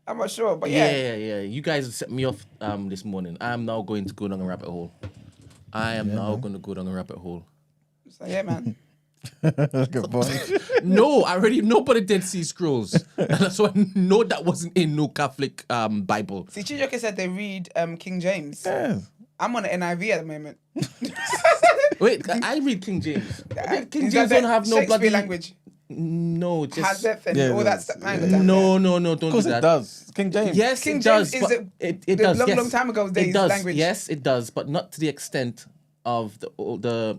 I'm not sure, but Yeah. You guys set me off this morning. I'm now going to go down a rabbit hole. I am now going to go down a rabbit hole. So yeah, man. Good boy. No, I already know about the Dead Sea Scrolls. And so I know that wasn't in no Catholic Bible. See, Chijoke said they read King James. Yeah. I'm on the NIV at the moment. Wait, I read King James. King Is James that don't have no Shakespeare bloody language. No, just Hazeth and Yeah, all yeah. that stuff. Man, no, don't Of course do it that. does. King James. Yes, King it does. James is but it the does. long, yes. long time ago It days does. language. Yes, it does, but not to the extent of the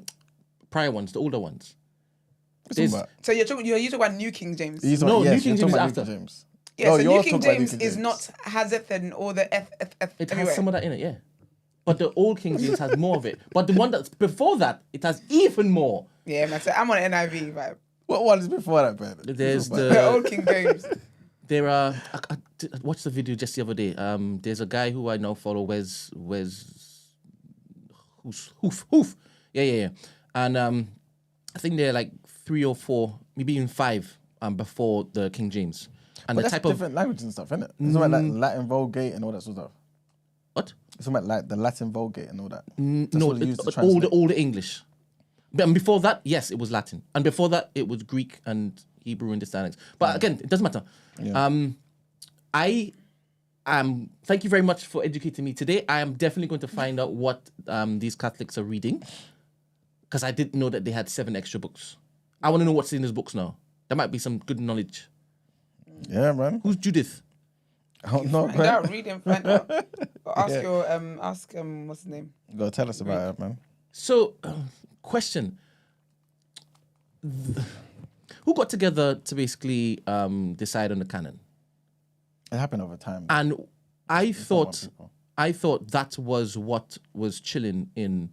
prior ones, the older ones. What's he talking about? So you're talking about New King James. He's No, talking- New yes, King you're James talking is about after. New King James. Yeah, No, so you're New King talking about New James King is James. not Hazeth and all the F It everywhere. has some of that in it, yeah. But the old King James has more of it. But the one that's before that, it has even more. Yeah, man. So I'm on NIV vibe. What one is before that, man? There's The the old King James. There are. I watched the video just the other day. There's a guy who I now follow. Hoof. Yeah. And I think they're like 3 or 4, maybe even 5 before the King James. And But the that's type of different languages and stuff, isn't it? It's about like Latin Vulgate and all that sort of stuff. what? It's about like the Latin Vulgate and all that. That's No, what they use to all translate. the English. And before that, yes, it was Latin. And before that, it was Greek and Hebrew in the dialects. But again, it doesn't matter. Yeah. Thank you very much for educating me today. I am definitely going to find out what these Catholics are reading, because I didn't know that they had 7 extra books. I want to know what's in these books now. There might be some good knowledge. Yeah, man. Who's Judith? I don't know, Find man. out, read and find out. Or ask Yeah. your what's his name? You gotta tell us about it, man. So, question. Who got together to basically decide on the canon? It happened over time. And I It's not one thought people. that was what was chilling in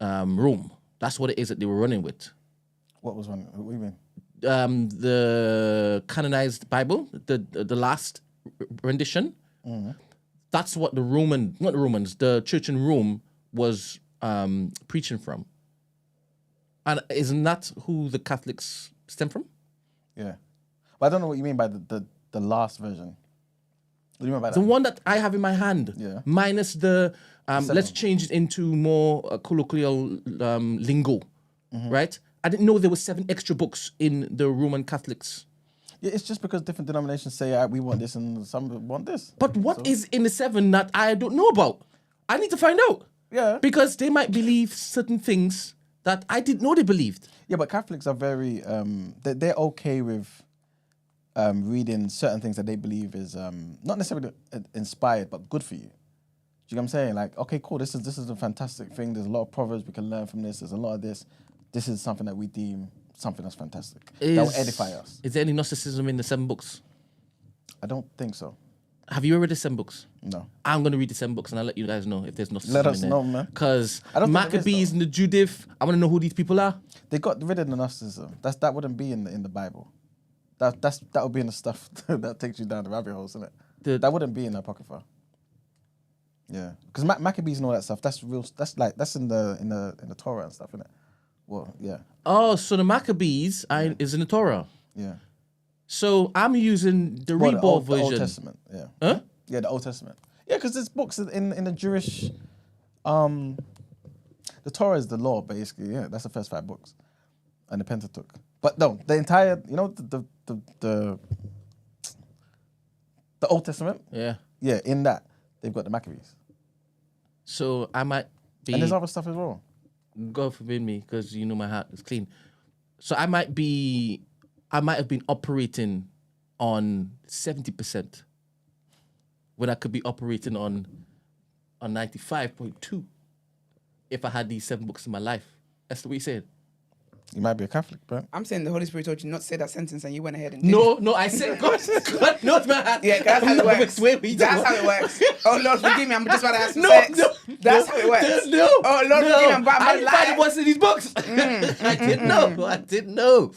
Rome. That's what it is that they were running with. What was one? What do you mean? The canonized Bible, the last rendition. That's what the church in Rome was preaching from. And isn't that who the Catholics stem from? Yeah. But I don't know what you mean by the last version. What do you mean by The that? one that I have in my hand, Yeah. minus the let's change it into more colloquial lingo, right? I didn't know there were 7 extra books in the Roman Catholics. Yeah, it's just because different denominations say we want this and some want this. But what is in the 7 that I don't know about? I need to find out. Yeah. Because they might believe certain things that I didn't know they believed. Yeah, but Catholics are very they're okay with reading certain things that they believe is not necessarily inspired but good for you. Do you know what I'm saying? Like, okay, cool, this is a fantastic thing. There's a lot of proverbs we can learn from this. There's a lot of this. This is something that we deem something that's fantastic. That will edify us. Is there any Gnosticism in the 7 books? I don't think so. Have you ever read the 7 books? No. I'm going to read the 7 books and I'll let you guys know if there's Gnosticism Let us in there. know, man. Because I don't think there is, Maccabees and the Judith, I want to know who these people are. They got rid of the Gnosticism. That wouldn't be in the Bible. That would be in the stuff that takes you down the rabbit holes, isn't it? That wouldn't be in the Apocrypha. Yeah, because Maccabees and all that stuff. That's real. That's in the Torah and stuff, isn't it? Well, yeah, Oh, so the Maccabees is in the Torah. yeah. So I'm using the Well, Reborn the Old version. Testament. Yeah. Huh? Yeah, the Old Testament. Yeah, because there's books in the Jewish. The Torah is the law, basically. Yeah, that's the first 5 books, and the Pentateuch. But no, the entire, the Old Testament. Yeah. Yeah, in that they've got the Maccabees, So I might be, and there's other stuff as well. God forbid me, because you know my heart is clean. So I might have been operating on 70% when I could be operating on 95.2 if I had these 7 books in my life. That's the way he said. You might be a Catholic, bro. I'm saying the Holy Spirit told you not to say that sentence and you went ahead and did it. No, I said God knows my heart. Yeah, that's how it works. That's how it works. Oh Lord, forgive me. I'm just about to have some sex. That's how it works. No. Oh Lord, forgive me. I'm about I to didn't find it lie. was in these books. I didn't know.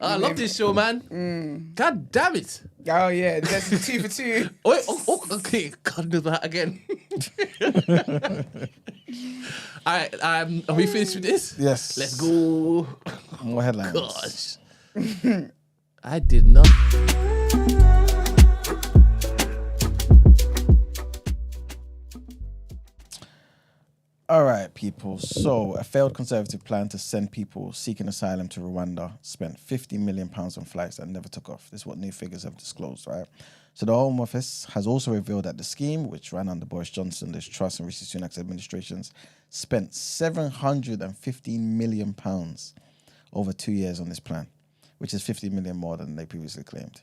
I love this show, man. God damn it. Oh yeah, there's 2 for 2. Okay. God knows that again. All right, are we finished with this? Yes. Let's go. More headlines. Gosh. I did not. All right, people. So, a failed Conservative plan to send people seeking asylum to Rwanda spent £50 million on flights that never took off. This is what new figures have disclosed, right? So, the Home Office has also revealed that the scheme, which ran under Boris Johnson, Liz Truss, and Rishi Sunak's administrations, spent £715 million over 2 years on this plan, which is 50 million more than they previously claimed.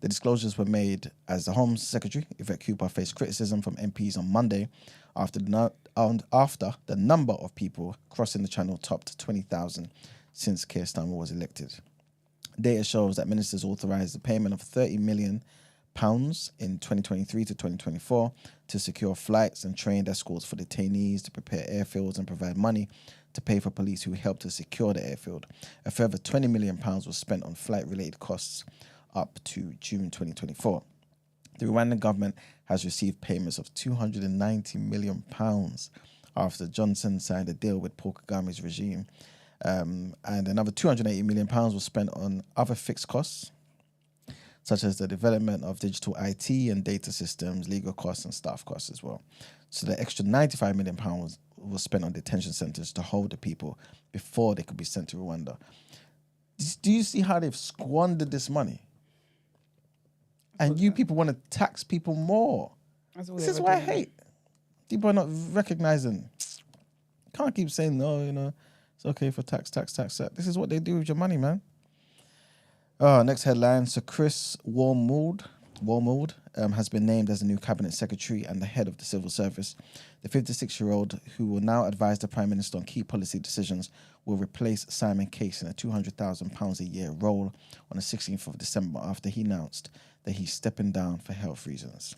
The disclosures were made as the Home Secretary, Yvette Cooper, faced criticism from MPs on Monday after the number of people crossing the channel topped 20,000 since Keir Starmer was elected. Data shows that ministers authorised the payment of £30 million in 2023 to 2024 to secure flights and trained escorts for detainees, to prepare airfields and provide money to pay for police who helped to secure the airfield. A further £20 million was spent on flight-related costs up to June 2024. The Rwandan government has received payments of £290 million after Johnson signed a deal with Paul Kagame's regime. And another £280 million was spent on other fixed costs, such as the development of digital IT and data systems, legal costs and staff costs as well. So the extra £95 million was spent on detention centres to hold the people before they could be sent to Rwanda. Do you see how they've squandered this money? And you people want to tax people more. This is what I hate. People are not recognizing. Can't keep saying, no, it's okay for tax. This is what they do with your money, man. Next headline. So Chris Wormald has been named as the new cabinet secretary and the head of the civil service. The 56-year-old, who will now advise the Prime Minister on key policy decisions, will replace Simon Case in a £200,000 a year role on the 16th of December after he announced that he's stepping down for health reasons.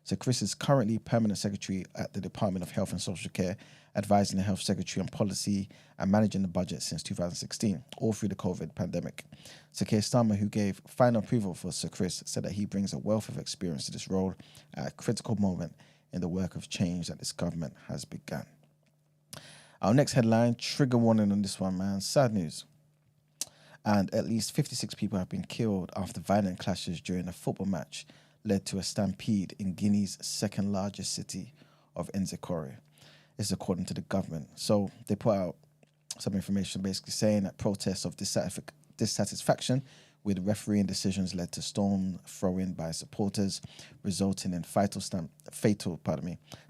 So Chris is currently permanent secretary at the Department of Health and Social Care, advising the health secretary on policy and managing the budget since 2016, all through the COVID pandemic. So Keir Starmer, who gave final approval for Sir Chris, said that he brings a wealth of experience to this role at a critical moment in the work of change that this government has begun. Our next headline, trigger warning on this one, man. Sad news. And at least 56 people have been killed after violent clashes during a football match led to a stampede in Guinea's second largest city of Nzekore. This is according to the government. So they put out some information basically saying that protests of dissatisfaction with refereeing decisions led to stone throwing by supporters, resulting in fatal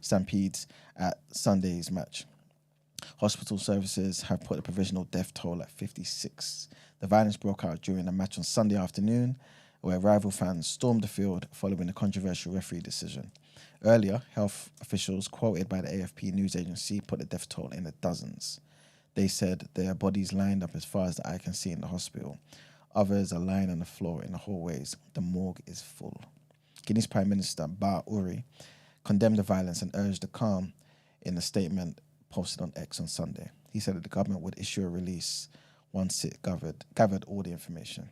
stampedes at Sunday's match. Hospital services have put a provisional death toll at 56. The violence broke out during a match on Sunday afternoon, where rival fans stormed the field following a controversial referee decision. Earlier, health officials quoted by the AFP news agency put the death toll in the dozens. They said there are bodies lined up as far as the eye can see in the hospital. Others are lying on the floor in the hallways. The morgue is full. Guinea's Prime Minister, Ba Uri, condemned the violence and urged the calm in a statement posted on X on Sunday. He said that the government would issue a release once it gathered all the information.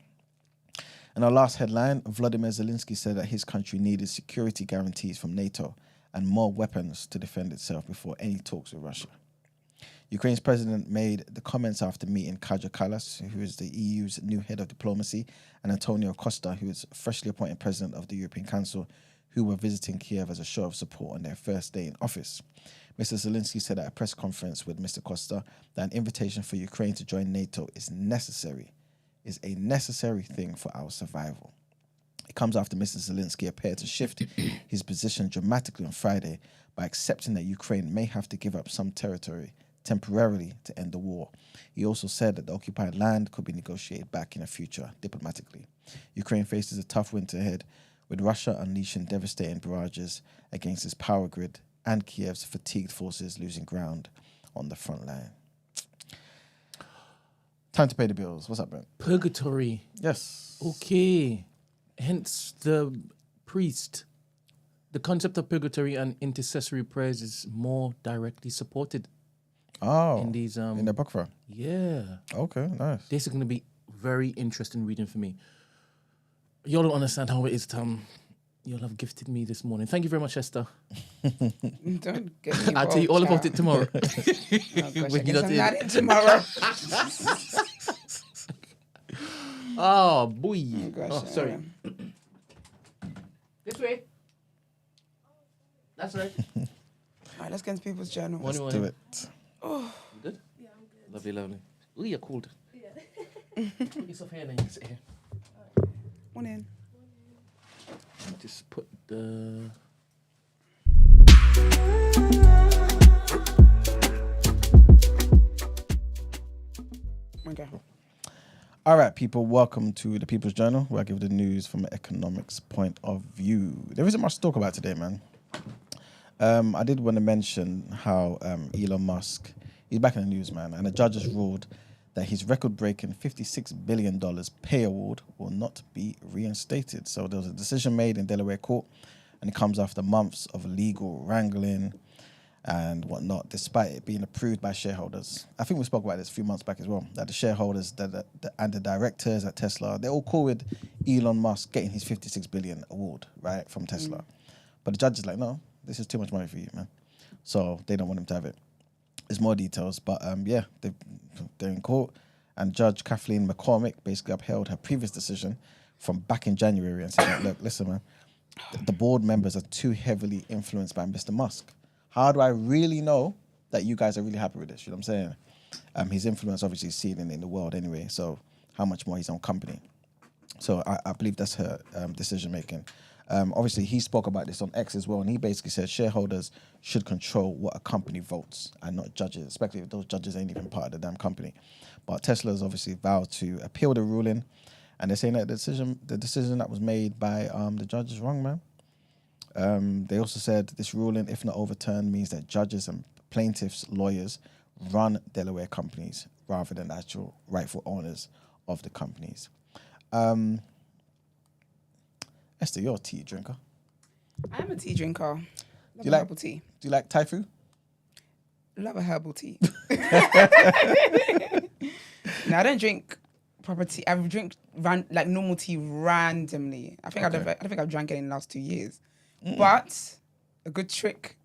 And our last headline, Volodymyr Zelensky said that his country needed security guarantees from NATO and more weapons to defend itself before any talks with Russia. Ukraine's president made the comments after meeting Kaja Kallas, who is the EU's new head of diplomacy, and Antonio Costa, who is freshly appointed president of the European Council, who were visiting Kiev as a show of support on their first day in office. Mr. Zelensky said at a press conference with Mr. Costa that an invitation for Ukraine to join NATO is a necessary thing for our survival. It comes after Mr. Zelensky appeared to shift his position dramatically on Friday by accepting that Ukraine may have to give up some territory temporarily to end the war. He also said that the occupied land could be negotiated back in the future diplomatically. Ukraine faces a tough winter ahead, with Russia unleashing devastating barrages against its power grid and Kiev's fatigued forces losing ground on the front line. Time to pay the bills. What's up, Brent? Purgatory. Yes. Okay. Hence the priest. The concept of purgatory and intercessory prayers is more directly supported. In these in the Apocrypha. Yeah. Okay, nice. This is going to be very interesting reading for me. Y'all don't understand how it is, Tom. Y'all have gifted me this morning. Thank you very much, Esther. Don't get me I'll tell you all about it tomorrow. Oh, gosh, When I you're guess not I'm in. not in tomorrow. Oh, boy. Oh, gosh, Oh, sorry. This way. That's right. All right, let's get into people's journal. Morning, Do morning. it. Oh, You good? Yeah, I'm good. Lovely, lovely. Ooh, you're cold. Yeah. Put yourself here and then you sit here. morning. Just put the... Okay. All right, people, welcome to the People's Journal, where I give the news from an economics point of view. There isn't much to talk about today, man. I did want to mention how Elon Musk, he's back in the news, man, and the judge has ruled that his record-breaking $56 billion pay award will not be reinstated. So there was a decision made in Delaware court, and it comes after months of legal wrangling. and whatnot, despite it being approved by shareholders. I think we spoke about this a few months back as well, that the shareholders and the directors at Tesla, they're all cool with Elon Musk getting his 56 billion award, right, from Tesla. But the judge is like, no, this is too much money for you, man. So they don't want him to have it. There's more details, but yeah, they're in court. And Judge Kathleen McCormick basically upheld her previous decision from back in January and said, look, listen, man, the board members are too heavily influenced by Mr. Musk. How do I really know that you guys are really happy with this? You know what I'm saying? His influence obviously is seen in the world anyway, so how much more his own company? So I believe that's her decision making. Obviously, he spoke about this on X as well, and he basically said shareholders should control what a company votes and not judges, especially if those judges ain't even part of the damn company. But Tesla's obviously vowed to appeal the ruling, and they're saying that the decision that was made by the judge is wrong, man. They also said this ruling, if not overturned, means that judges and plaintiffs' lawyers run Delaware companies rather than actual rightful owners of the companies. Esther, you're a tea drinker. I'm a tea drinker. Do you like herbal tea? Do you like Thai food? Love a herbal tea. No, I don't drink proper tea. I drink like normal tea randomly. I think I've drank it in the last 2 years. But a good trick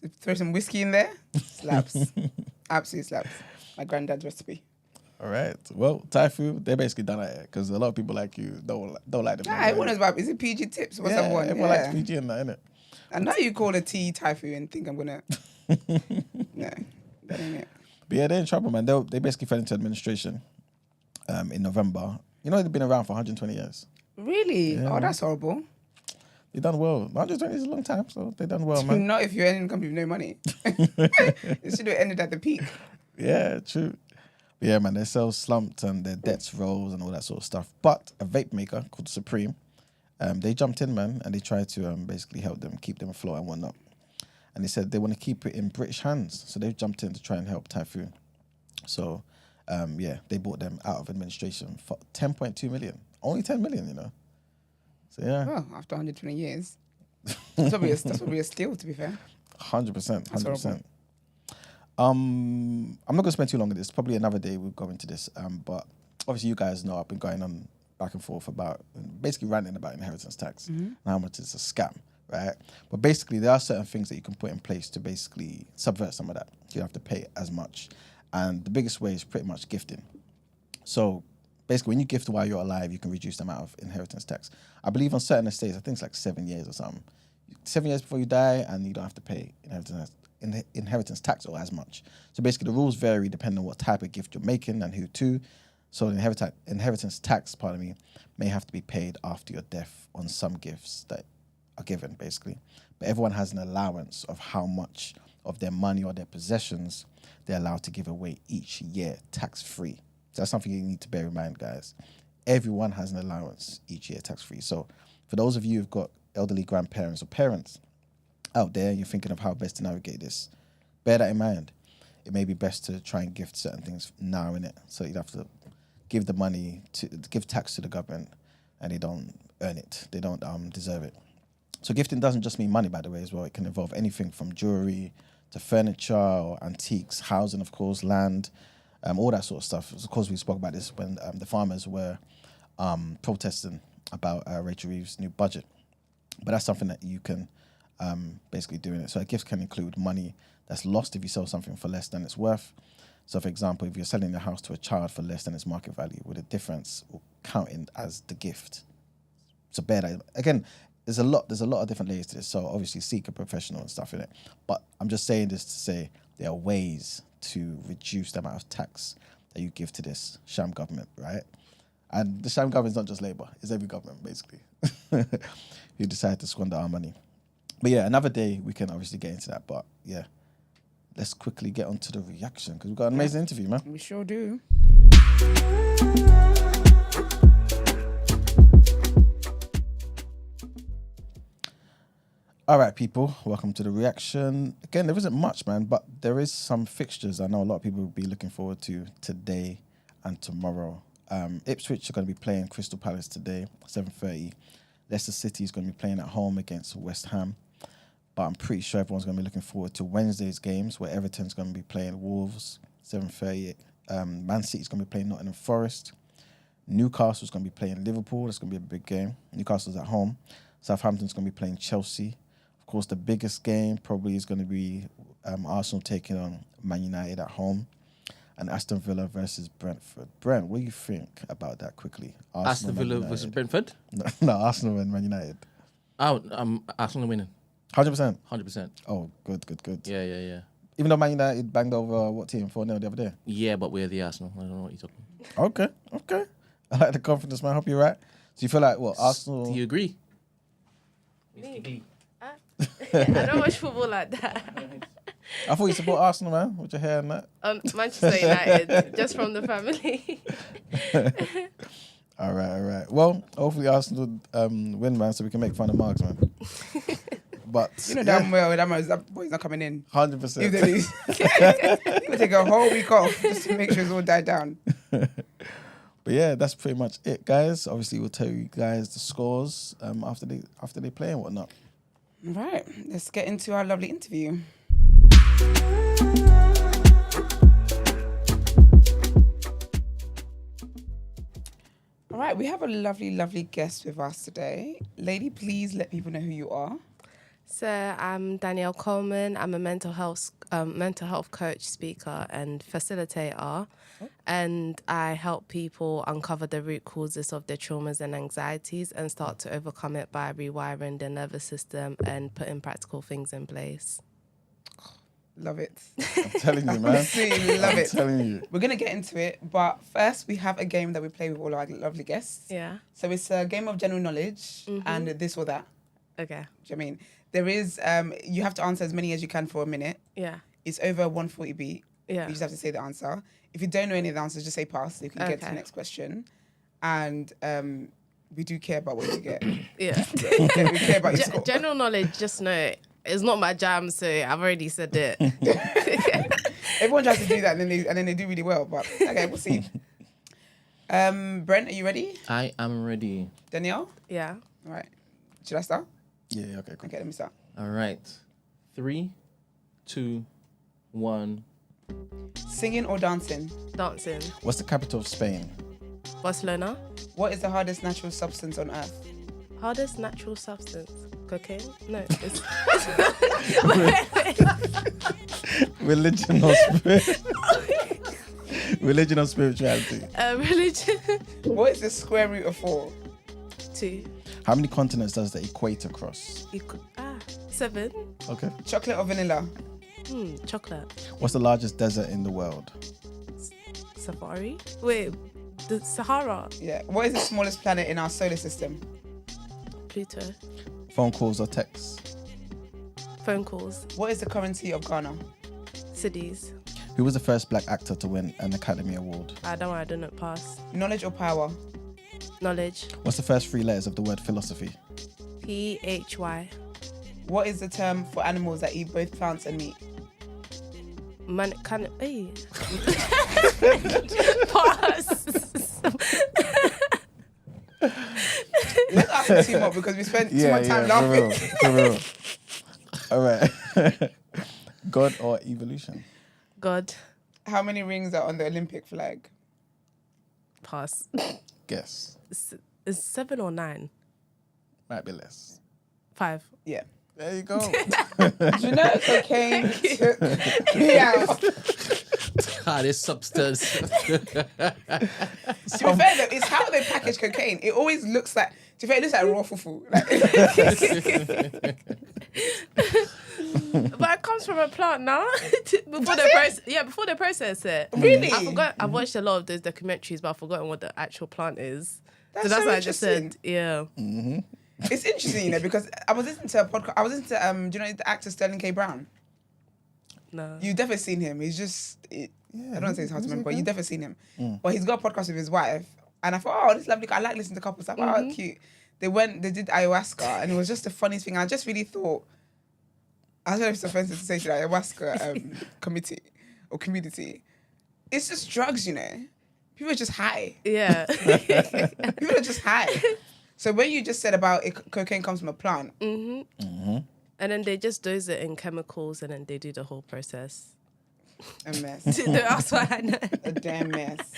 is to throw some whiskey in there. Slaps. Absolutely slaps. My granddad's recipe. All right. Well, Thai food, they're basically done at it because a lot of people like you don't like them. Nah, everyone knows about, is it PG tips? What's that one? Everyone likes PG and that, innit? I know you call a tea Thai food and think I'm going to... No, that ain't it. But yeah, they're in trouble, man. They basically fell into administration in November. You know, they've been around for 120 years. Really? Yeah. Oh, that's horrible. They've done well. 120 is a long time, so they've done well, man. Not if you're in a company with no money. It should have ended at the peak. Yeah, true. But yeah, man, their sales slumped and their debts rose and all that sort of stuff. But a vape maker called Supreme, they jumped in, man, and they tried to basically help them, keep them afloat and whatnot. And they said they want to keep it in British hands. So they've jumped in to try and help Typhoon. So, yeah, they bought them out of administration for 10.2 million. Only 10 million, you know. So, yeah. Well, after 120 years. That's probably a steal, to be fair. 100%. 100%. I'm not going to spend too long on this. Probably another day we'll go into this. But obviously you guys know I've been going on back and forth about, basically ranting about inheritance tax and how much it's a scam. Right, but basically there are certain things that you can put in place to basically subvert some of that. You don't have to pay as much, and the biggest way is pretty much gifting. So basically, when you gift while you're alive, you can reduce the amount of inheritance tax. I believe on certain estates, I think it's like 7 years or something. 7 years before you die, and you don't have to pay inheritance tax or as much. So basically, the rules vary depending on what type of gift you're making and who to. So the inheritance tax, may have to be paid after your death on some gifts that are given, basically. But everyone has an allowance of how much of their money or their possessions they're allowed to give away each year, tax-free. So that's something you need to bear in mind, guys. Everyone has an allowance each year, tax-free. So for those of you who've got elderly grandparents or parents out there, you're thinking of how best to navigate this, bear that in mind. It may be best to try and gift certain things now, innit? So you'd have to give the money to give tax to the government, and they don't earn it. They don't deserve it. So gifting doesn't just mean money, by the way, as well. It can involve anything from jewelry to furniture or antiques, housing, of course, land, all that sort of stuff. Of course, we spoke about this when the farmers were protesting about Rachel Reeves' new budget. But that's something that you can basically do in it. So a gift can include money that's lost if you sell something for less than it's worth. So, for example, if you're selling your house to a child for less than its market value, with a difference counting as the gift. So bear that. Again, there's a lot of different layers to this. So obviously seek a professional and stuff in it. But I'm just saying this to say there are ways to reduce the amount of tax that you give to this sham government, right? And the sham government is not just Labour, it's every government, basically, who decide to squander our money. But yeah, another day we can obviously get into that. But yeah, let's quickly get onto the reaction because we've got an amazing interview, man. We sure do. All right, people, welcome to the reaction. Again, there isn't much, man, but there is some fixtures I know a lot of people will be looking forward to today and tomorrow. Ipswich are going to be playing Crystal Palace today, 7:30. Leicester City is going to be playing at home against West Ham. But I'm pretty sure everyone's going to be looking forward to Wednesday's games where Everton's going to be playing Wolves, 7:30. Man City's going to be playing Nottingham Forest. Newcastle's going to be playing Liverpool. That's going to be a big game. Newcastle's at home. Southampton's going to be playing Chelsea. Of course, the biggest game probably is going to be Arsenal taking on Man United at home. And Aston Villa versus Brentford. Brent, what do you think about that quickly? Aston Villa versus Brentford? No, Arsenal and Man United. Oh, Arsenal winning. 100%? 100%. Oh, good. Yeah. Even though Man United banged over what team? 4-0 the other day? Yeah, but we're the Arsenal. I don't know what you're talking about. Okay. I like the confidence, man. I hope you're right. So you feel like, what, Arsenal... Do you agree? Me? I don't watch football like that. I thought you support Arsenal, man, with your hair and that. Manchester United, just from the family. All right. Well, hopefully Arsenal win, man, so we can make fun of Marks, man. But You know damn well that boy's not coming in. 100%. If they lose. He would take a whole week off just to make sure it's all died down. But yeah, that's pretty much it, guys. Obviously, we'll tell you guys the scores after they play and whatnot. All right, let's get into our lovely interview. All right, we have a lovely guest with us today. Lady, please let people know who you are. So I'm Danielle Colleman. I'm a mental health coach, speaker, and facilitator, and I help people uncover the root causes of their traumas and anxieties and start to overcome it by rewiring their nervous system and putting practical things in place. Love it. I'm telling you, man. Absolutely love it. I'm telling you. We're going to get into it, but first we have a game that we play with all our lovely guests. Yeah. So it's a game of general knowledge and this or that. Okay. Do you know what I mean? There is, you have to answer as many as you can for a minute. Yeah. It's over 140 beat. Yeah. You just have to say the answer. If you don't know any of the answers, just say pass. So you can get to the next question. And we do care about what you get. Yeah. We care about your score. General knowledge, just know it's not my jam, so I've already said it. Everyone tries to do that and then they do really well. But okay, we'll see. Brent, are you ready? I am ready. Danielle? Yeah. All right. Should I start? Yeah, okay, cool. Okay, let me start. All right. 3, 2, 1. Singing or dancing? Dancing. What's the capital of Spain? Barcelona. What is the hardest natural substance on earth? Hardest natural substance? Cocaine? No. It's Religion or spirit? Religion or spirituality? religion. What is the square root of 4? 2. How many continents does the equator cross? 7. Okay. Chocolate or vanilla? Chocolate. What's the largest desert in the world? Safari? Wait, the Sahara? Yeah. What is the smallest planet in our solar system? Pluto. Phone calls or texts? Phone calls. What is the currency of Ghana? Cities. Who was the first black actor to win an Academy Award? I didn't pass. Knowledge or power? Knowledge. What's the first 3 letters of the word philosophy? PHY. What is the term for animals that eat both plants and meat? Hey. Pass. Let's ask for 2 more because we spent too much time laughing. For real. All right. God or evolution? God. How many rings are on the Olympic flag? Pass. Guess. Is 7 or 9? Might be less. 5. Yeah. There you go. Do you know cocaine took me out? This substance. To be fair though, it's how they package cocaine. It always looks like, to be fair, it looks like raw fufu. But it comes from a plant now. Before they process it. Really? I forgot. I've watched a lot of those documentaries, but I've forgotten what the actual plant is. That's so that's so what I just said. interesting. Yeah. Mm-hmm. It's interesting, because I was listening to a podcast. I was listening to, do you know the actor Sterling K. Brown? No. You've definitely seen him. He's just, I don't want to say it's hard to remember, but you've definitely seen him. But he's got a podcast with his wife. And I thought, oh, this lovely guy. I like listening to couples. I thought, oh, cute. They did ayahuasca, and it was just the funniest thing. I just really thought, I don't know if it's offensive to say to the ayahuasca committee or community. It's just drugs, People are just high. Yeah. People are just high. So when you just said about cocaine comes from a plant. And And then they just dose it in chemicals and then they do the whole process. A mess. That's what I know. A damn mess.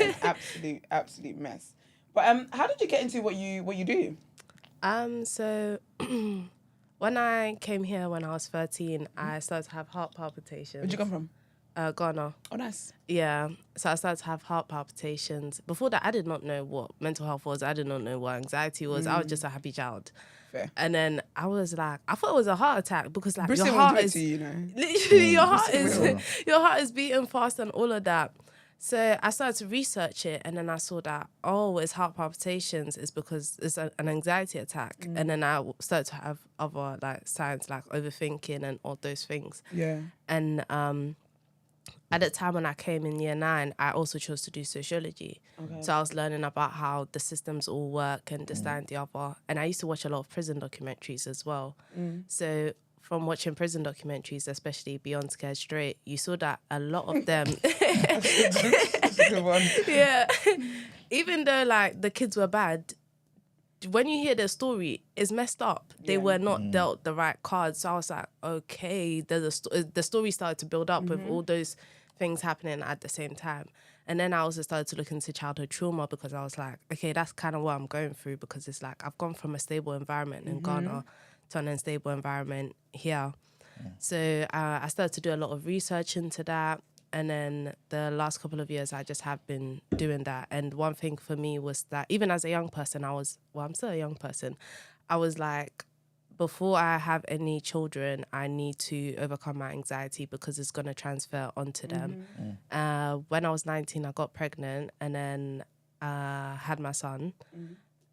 An absolute mess. But how did you get into what you do? So when I came here when I was 13, I started to have heart palpitations. Where'd you come from? Ghana. Oh, nice. Yeah. So I started to have heart palpitations. Before that, I did not know what mental health was. I did not know what anxiety was. I was just a happy child. Fair. And then I was like, I thought it was a heart attack because like Bristol your heart will do it is to you, you know. literally your heart is beating fast and all of that. So I started to research it, and then I saw that it's heart palpitations is because it's an anxiety attack. And then I started to have other like signs like overthinking and all those things. Yeah. And at the time when I came in year 9, I also chose to do sociology. Okay. So I was learning about how the systems all work and this, that, and the other. And I used to watch a lot of prison documentaries as well. So from watching prison documentaries, especially Beyond Scared Straight, you saw that a lot of them... That's a good one. Yeah. Even though like the kids were bad, when you hear their story, it's messed up. They were not dealt the right cards. So I was like, okay, the story started to build up with all those things happening at the same time. And then I also started to look into childhood trauma because I was like, okay, that's kind of what I'm going through, because it's like I've gone from a stable environment in Ghana to an unstable environment here. So I started to do a lot of research into that. And then the last couple of years, I just have been doing that. And one thing for me was that even as a young person, I'm still a young person. I was like, before I have any children, I need to overcome my anxiety because it's going to transfer onto them. When I was 19, I got pregnant and then had my son.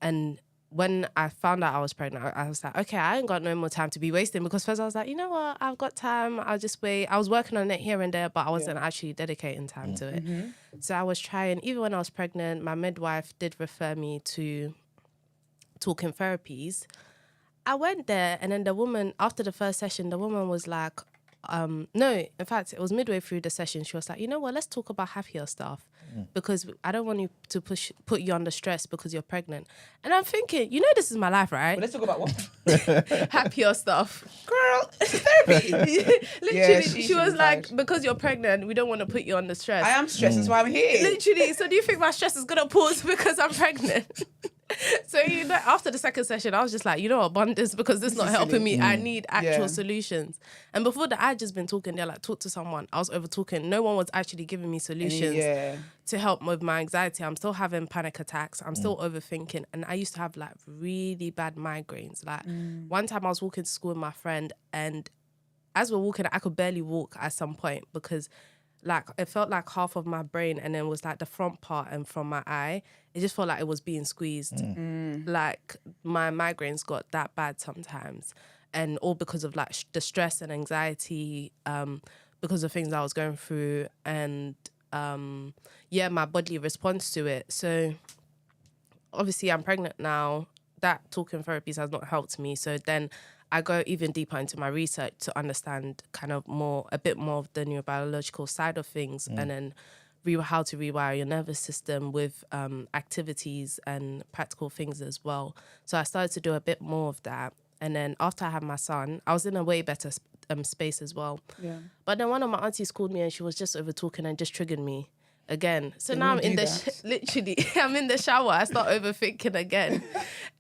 And when I found out I was pregnant, I was like, okay, I ain't got no more time to be wasting, because first I was like, you know what, I've got time, I'll just wait. I was working on it here and there, but I wasn't actually dedicating time to it. So I was trying, even when I was pregnant, my midwife did refer me to talking therapies. I went there, and then the woman, after the first session, the woman was like, no, in fact, it was midway through the session. She was like, you know what, let's talk about happier stuff, because I don't want you to put you under stress because you're pregnant. And I'm thinking, you know, this is my life, right? But let's talk about what? Happier stuff. Girl, it's therapy. Literally, she was like, because you're pregnant, we don't want to put you under stress. I am stressed, that's why I'm here. Literally, so do you think my stress is going to pause because I'm pregnant? So, you know, after the second session, I was just like, you know what, bun this, because this is not helping me. I need actual solutions. And before that, I'd just been talking. They're like, talk to someone. I was over talking. No one was actually giving me solutions to help with my anxiety. I'm still having panic attacks. I'm still overthinking. And I used to have like really bad migraines. Like one time I was walking to school with my friend, and as we're walking, I could barely walk at some point because like it felt like half of my brain, and then was like the front part and from my eye, it just felt like it was being squeezed. Like my migraines got that bad sometimes, and all because of like the stress and anxiety, because of things I was going through, and my bodily response to it. So obviously I'm pregnant now. That talking therapies has not helped me. So then I go even deeper into my research to understand kind of a bit more of the neurobiological side of things, and then how to rewire your nervous system with activities and practical things as well. So I started to do a bit more of that. And then after I had my son, I was in a way better space as well. Yeah. But then one of my aunties called me, and she was just over talking and just triggered me again. So now I'm in literally, I'm in the shower. I start overthinking again.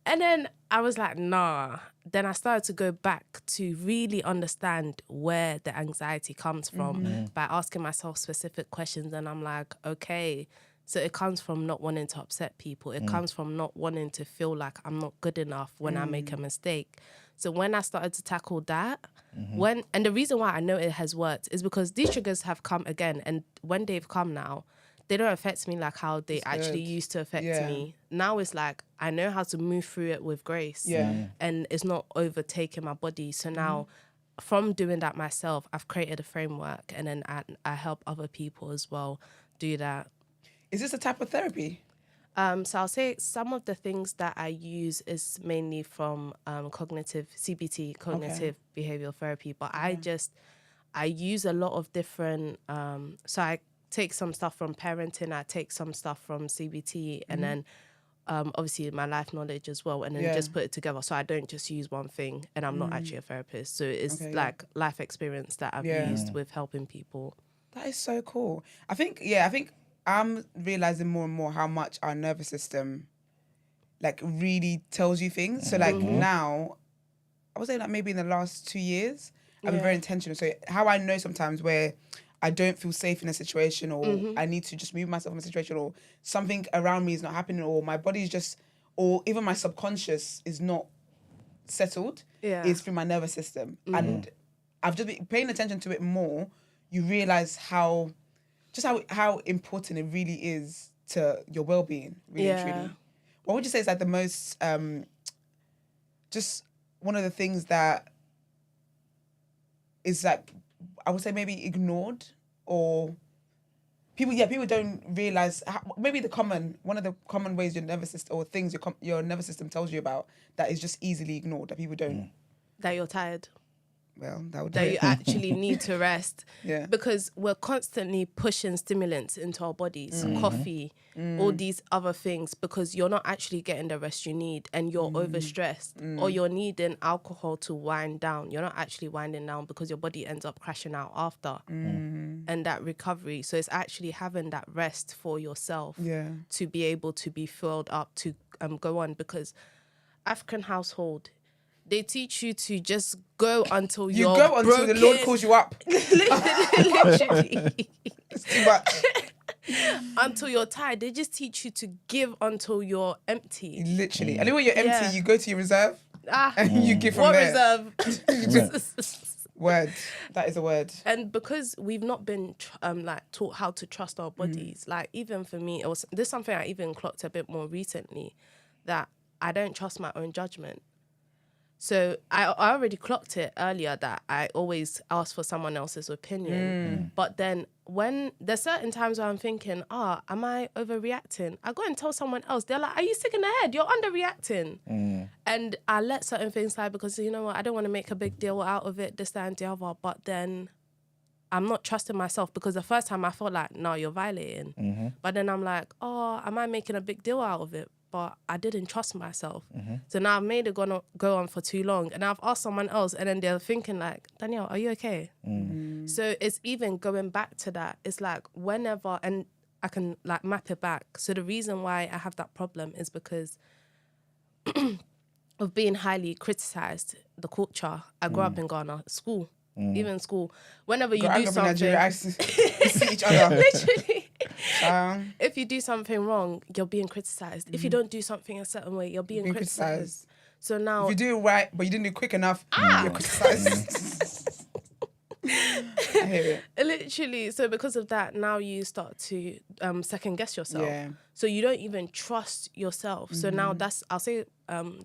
And then I was like, nah. Then I started to go back to really understand where the anxiety comes from by asking myself specific questions. And I'm like, okay, so it comes from not wanting to upset people. It comes from not wanting to feel like I'm not good enough when I make a mistake. So when I started to tackle that, and the reason why I know it has worked is because these triggers have come again. And when they've come now, they don't affect me like how they actually used to affect me. Now it's like, I know how to move through it with grace. And it's not overtaking my body. So now, from doing that myself, I've created a framework, and then I help other people as well do that. Is this a type of therapy? So I'll say some of the things that I use is mainly from cognitive behavioral therapy, but I use a lot of different, so I take some stuff from parenting, I take some stuff from CBT, and then obviously my life knowledge as well, and then just put it together. So I don't just use one thing, and I'm not actually a therapist. So it's life experience that I've used with helping people. That is so cool. I think I'm realizing more and more how much our nervous system like really tells you things. So like now, I would say like maybe in the last 2 years, I've been very intentional. So how I know sometimes where I don't feel safe in a situation, or I need to just remove myself from a situation, or something around me is not happening, or my body is just, or even my subconscious is not settled, is through my nervous system. And I've just been paying attention to it more. You realize how important it really is to your well-being, really and truly. What would you say is like the most, just one of the things that is like, I would say maybe ignored, or people don't realize maybe one of the common ways your nervous system, or things your nervous system tells you about, that is just easily ignored, that people don't. That you're tired. Well, that would that you actually need to rest. Yeah. Because we're constantly pushing stimulants into our bodies, coffee, all these other things, because you're not actually getting the rest you need, and you're overstressed, or you're needing alcohol to wind down. You're not actually winding down because your body ends up crashing out after. And that recovery. So it's actually having that rest for yourself to be able to be filled up to go on, because African household, they teach you to just go until you you're go until broken. the Lord calls you up. Literally. It's too much. Until you're tired. They just teach you to give until you're empty. Literally. And then when you're empty, you go to your reserve and you give from what there. Reserve? Word. That is a word. And because we've not been taught how to trust our bodies, like even for me, this is something I even clocked a bit more recently, that I don't trust my own judgment. So I already clocked it earlier that I always ask for someone else's opinion. But then when there's certain times where I'm thinking, am I overreacting? I go and tell someone else. They're like, are you sick in the head? You're underreacting. And I let certain things slide because, you know what, I don't want to make a big deal out of it, this, that, and the other. But then I'm not trusting myself, because the first time I felt like, no, you're violating. But then I'm like, am I making a big deal out of it? But I didn't trust myself. So now I've made it go on for too long. And I've asked someone else, and then they're thinking like, Danielle, are you okay? So it's even going back to that. It's like whenever, and I can like map it back. So the reason why I have that problem is because of being highly criticized, the culture. I grew up in Ghana, school, even school. Whenever you do something... I see each other. Literally. If you do something wrong, you're being criticized. If you don't do something a certain way, you're being criticized. So now... If you do it right, but you didn't do it quick enough, you're criticized. I hear it. Literally. So because of that, now you start to second guess yourself. Yeah. So you don't even trust yourself. So now I'll say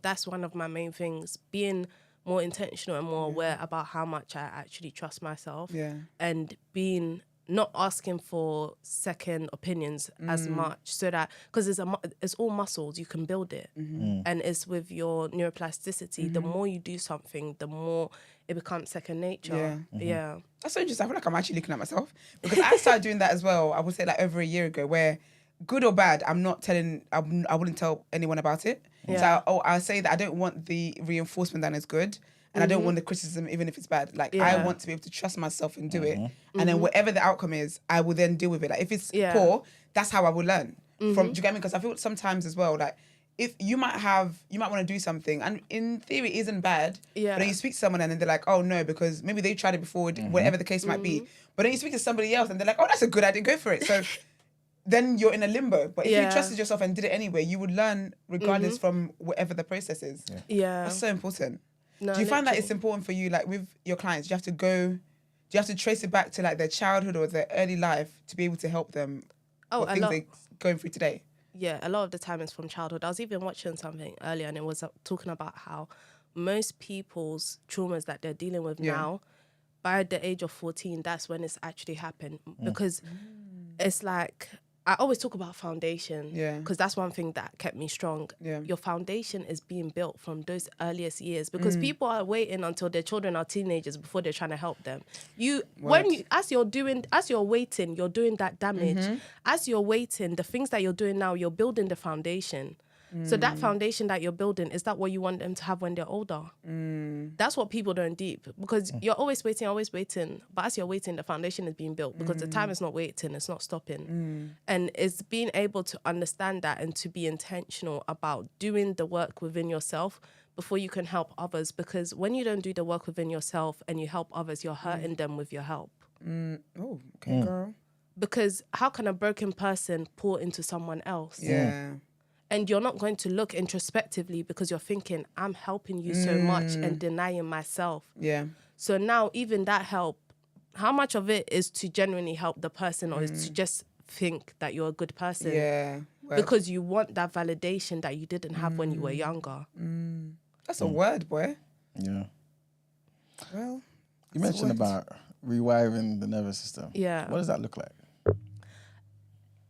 that's one of my main things, being more intentional and more aware about how much I actually trust myself. Yeah. And being... not asking for second opinions as much, so that, because it's all muscles, you can build it. And it's with your neuroplasticity, the more you do something, the more it becomes second nature. Yeah. That's so interesting. I feel like I'm actually looking at myself, because I started doing that as well. I would say like over a year ago, where good or bad, I wouldn't tell anyone about it. Yeah. So I'll say that I don't want the reinforcement that is good. And I don't want the criticism, even if it's bad. Like, I want to be able to trust myself and do it. And then whatever the outcome is, I will then deal with it. Like, if it's poor, that's how I will learn. Do you get me? Because I feel sometimes as well, like, if you might want to do something, and in theory it isn't bad, but then you speak to someone and then they're like, oh no, because maybe they tried it before, whatever the case might be. But then you speak to somebody else and they're like, oh, that's a good idea, go for it. So then you're in a limbo. But if you trusted yourself and did it anyway, you would learn regardless from whatever the process is. Yeah. That's so important. No, do you find that it's important for you, like with your clients, do you have to trace it back to like their childhood or their early life to be able to help them what things they're going through today? Yeah, a lot of the time it's from childhood. I was even watching something earlier and it was talking about how most people's traumas that they're dealing with now, by the age of 14, that's when it's actually happened. Because it's like... I always talk about foundation, because that's one thing that kept me strong. Your foundation is being built from those earliest years, because people are waiting until their children are teenagers before they're trying to help them. As you're waiting, you're doing that damage. As you're waiting, the things that you're doing now, you're building the foundation. So that foundation that you're building, is that what you want them to have when they're older? That's what people don't deep, because you're always waiting. But as you're waiting, the foundation is being built, because the time is not waiting, it's not stopping. And it's being able to understand that and to be intentional about doing the work within yourself before you can help others. Because when you don't do the work within yourself and you help others, you're hurting them with your help. Oh, okay, girl. Because how can a broken person pour into someone else? Yeah. And you're not going to look introspectively, because you're thinking, I'm helping you so much and denying myself. Yeah. So now even that help, how much of it is to genuinely help the person, or is to just think that you're a good person? Yeah. Because you want that validation that you didn't have when you were younger. That's a word, boy. Yeah. Well, You mentioned about rewiring the nervous system. Yeah. What does that look like?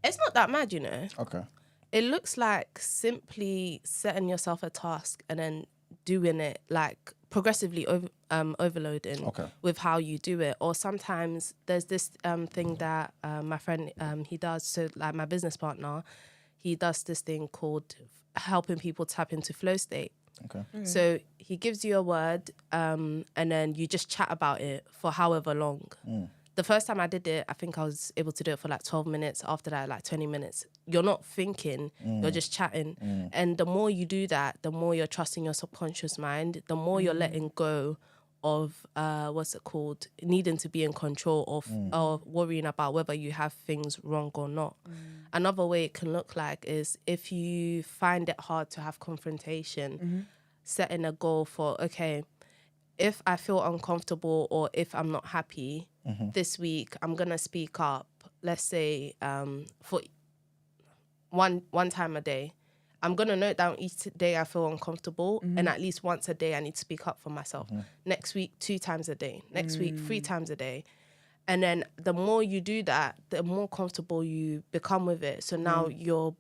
It's not that mad, you know. Okay. It looks like simply setting yourself a task and then doing it, like progressively overloading with how you do it. Or sometimes there's this thing that my friend, he does. So like my business partner, he does this thing called helping people tap into flow state. Okay. So he gives you a word and then you just chat about it for however long. The first time I did it, I think I was able to do it for like 12 minutes. After that, like 20 minutes. You're not thinking, you're just chatting. And the more you do that, the more you're trusting your subconscious mind, the more you're letting go of, needing to be in control of worrying about whether you have things wrong or not. Another way it can look like is if you find it hard to have confrontation, setting a goal for, okay, if I feel uncomfortable or if I'm not happy this week, I'm going to speak up, let's say, for one time a day. I'm going to note down each day I feel uncomfortable, and at least once a day I need to speak up for myself. Next week, 2 times a day. Next week, 3 times a day. And then the more you do that, the more comfortable you become with it. So now your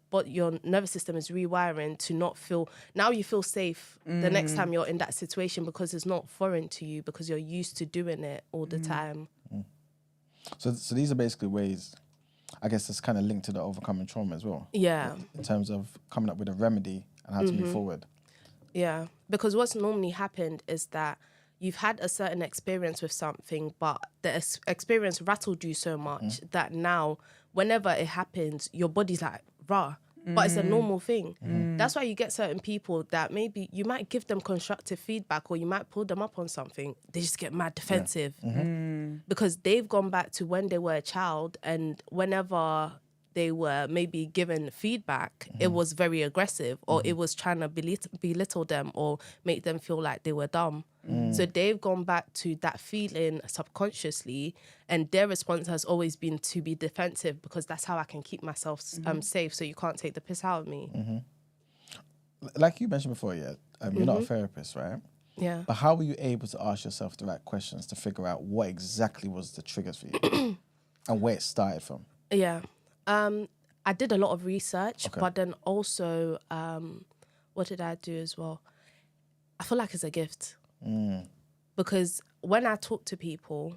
nervous system is rewiring to not feel, now you feel safe the next time you're in that situation, because it's not foreign to you, because you're used to doing it all the time. So these are basically ways, I guess, that's kind of linked to the overcoming trauma as well. Yeah. In terms of coming up with a remedy and how to move forward. Yeah. Because what's normally happened is that you've had a certain experience with something, but the experience rattled you so much that now, whenever it happens, your body's like, rah. But it's a normal thing. That's why you get certain people that maybe you might give them constructive feedback or you might pull them up on something. They just get mad defensive because they've gone back to when they were a child, and whenever they were maybe given feedback, it was very aggressive, or it was trying to belittle them or make them feel like they were dumb. So they've gone back to that feeling subconsciously, and their response has always been to be defensive, because that's how I can keep myself safe, so you can't take the piss out of me. Like you mentioned before, you're not a therapist, right? Yeah. But how were you able to ask yourself the right questions to figure out what exactly was the triggers for you and where it started from? Yeah. I did a lot of research, but then also, what did I do as well? I feel like it's a gift. Because when I talk to people,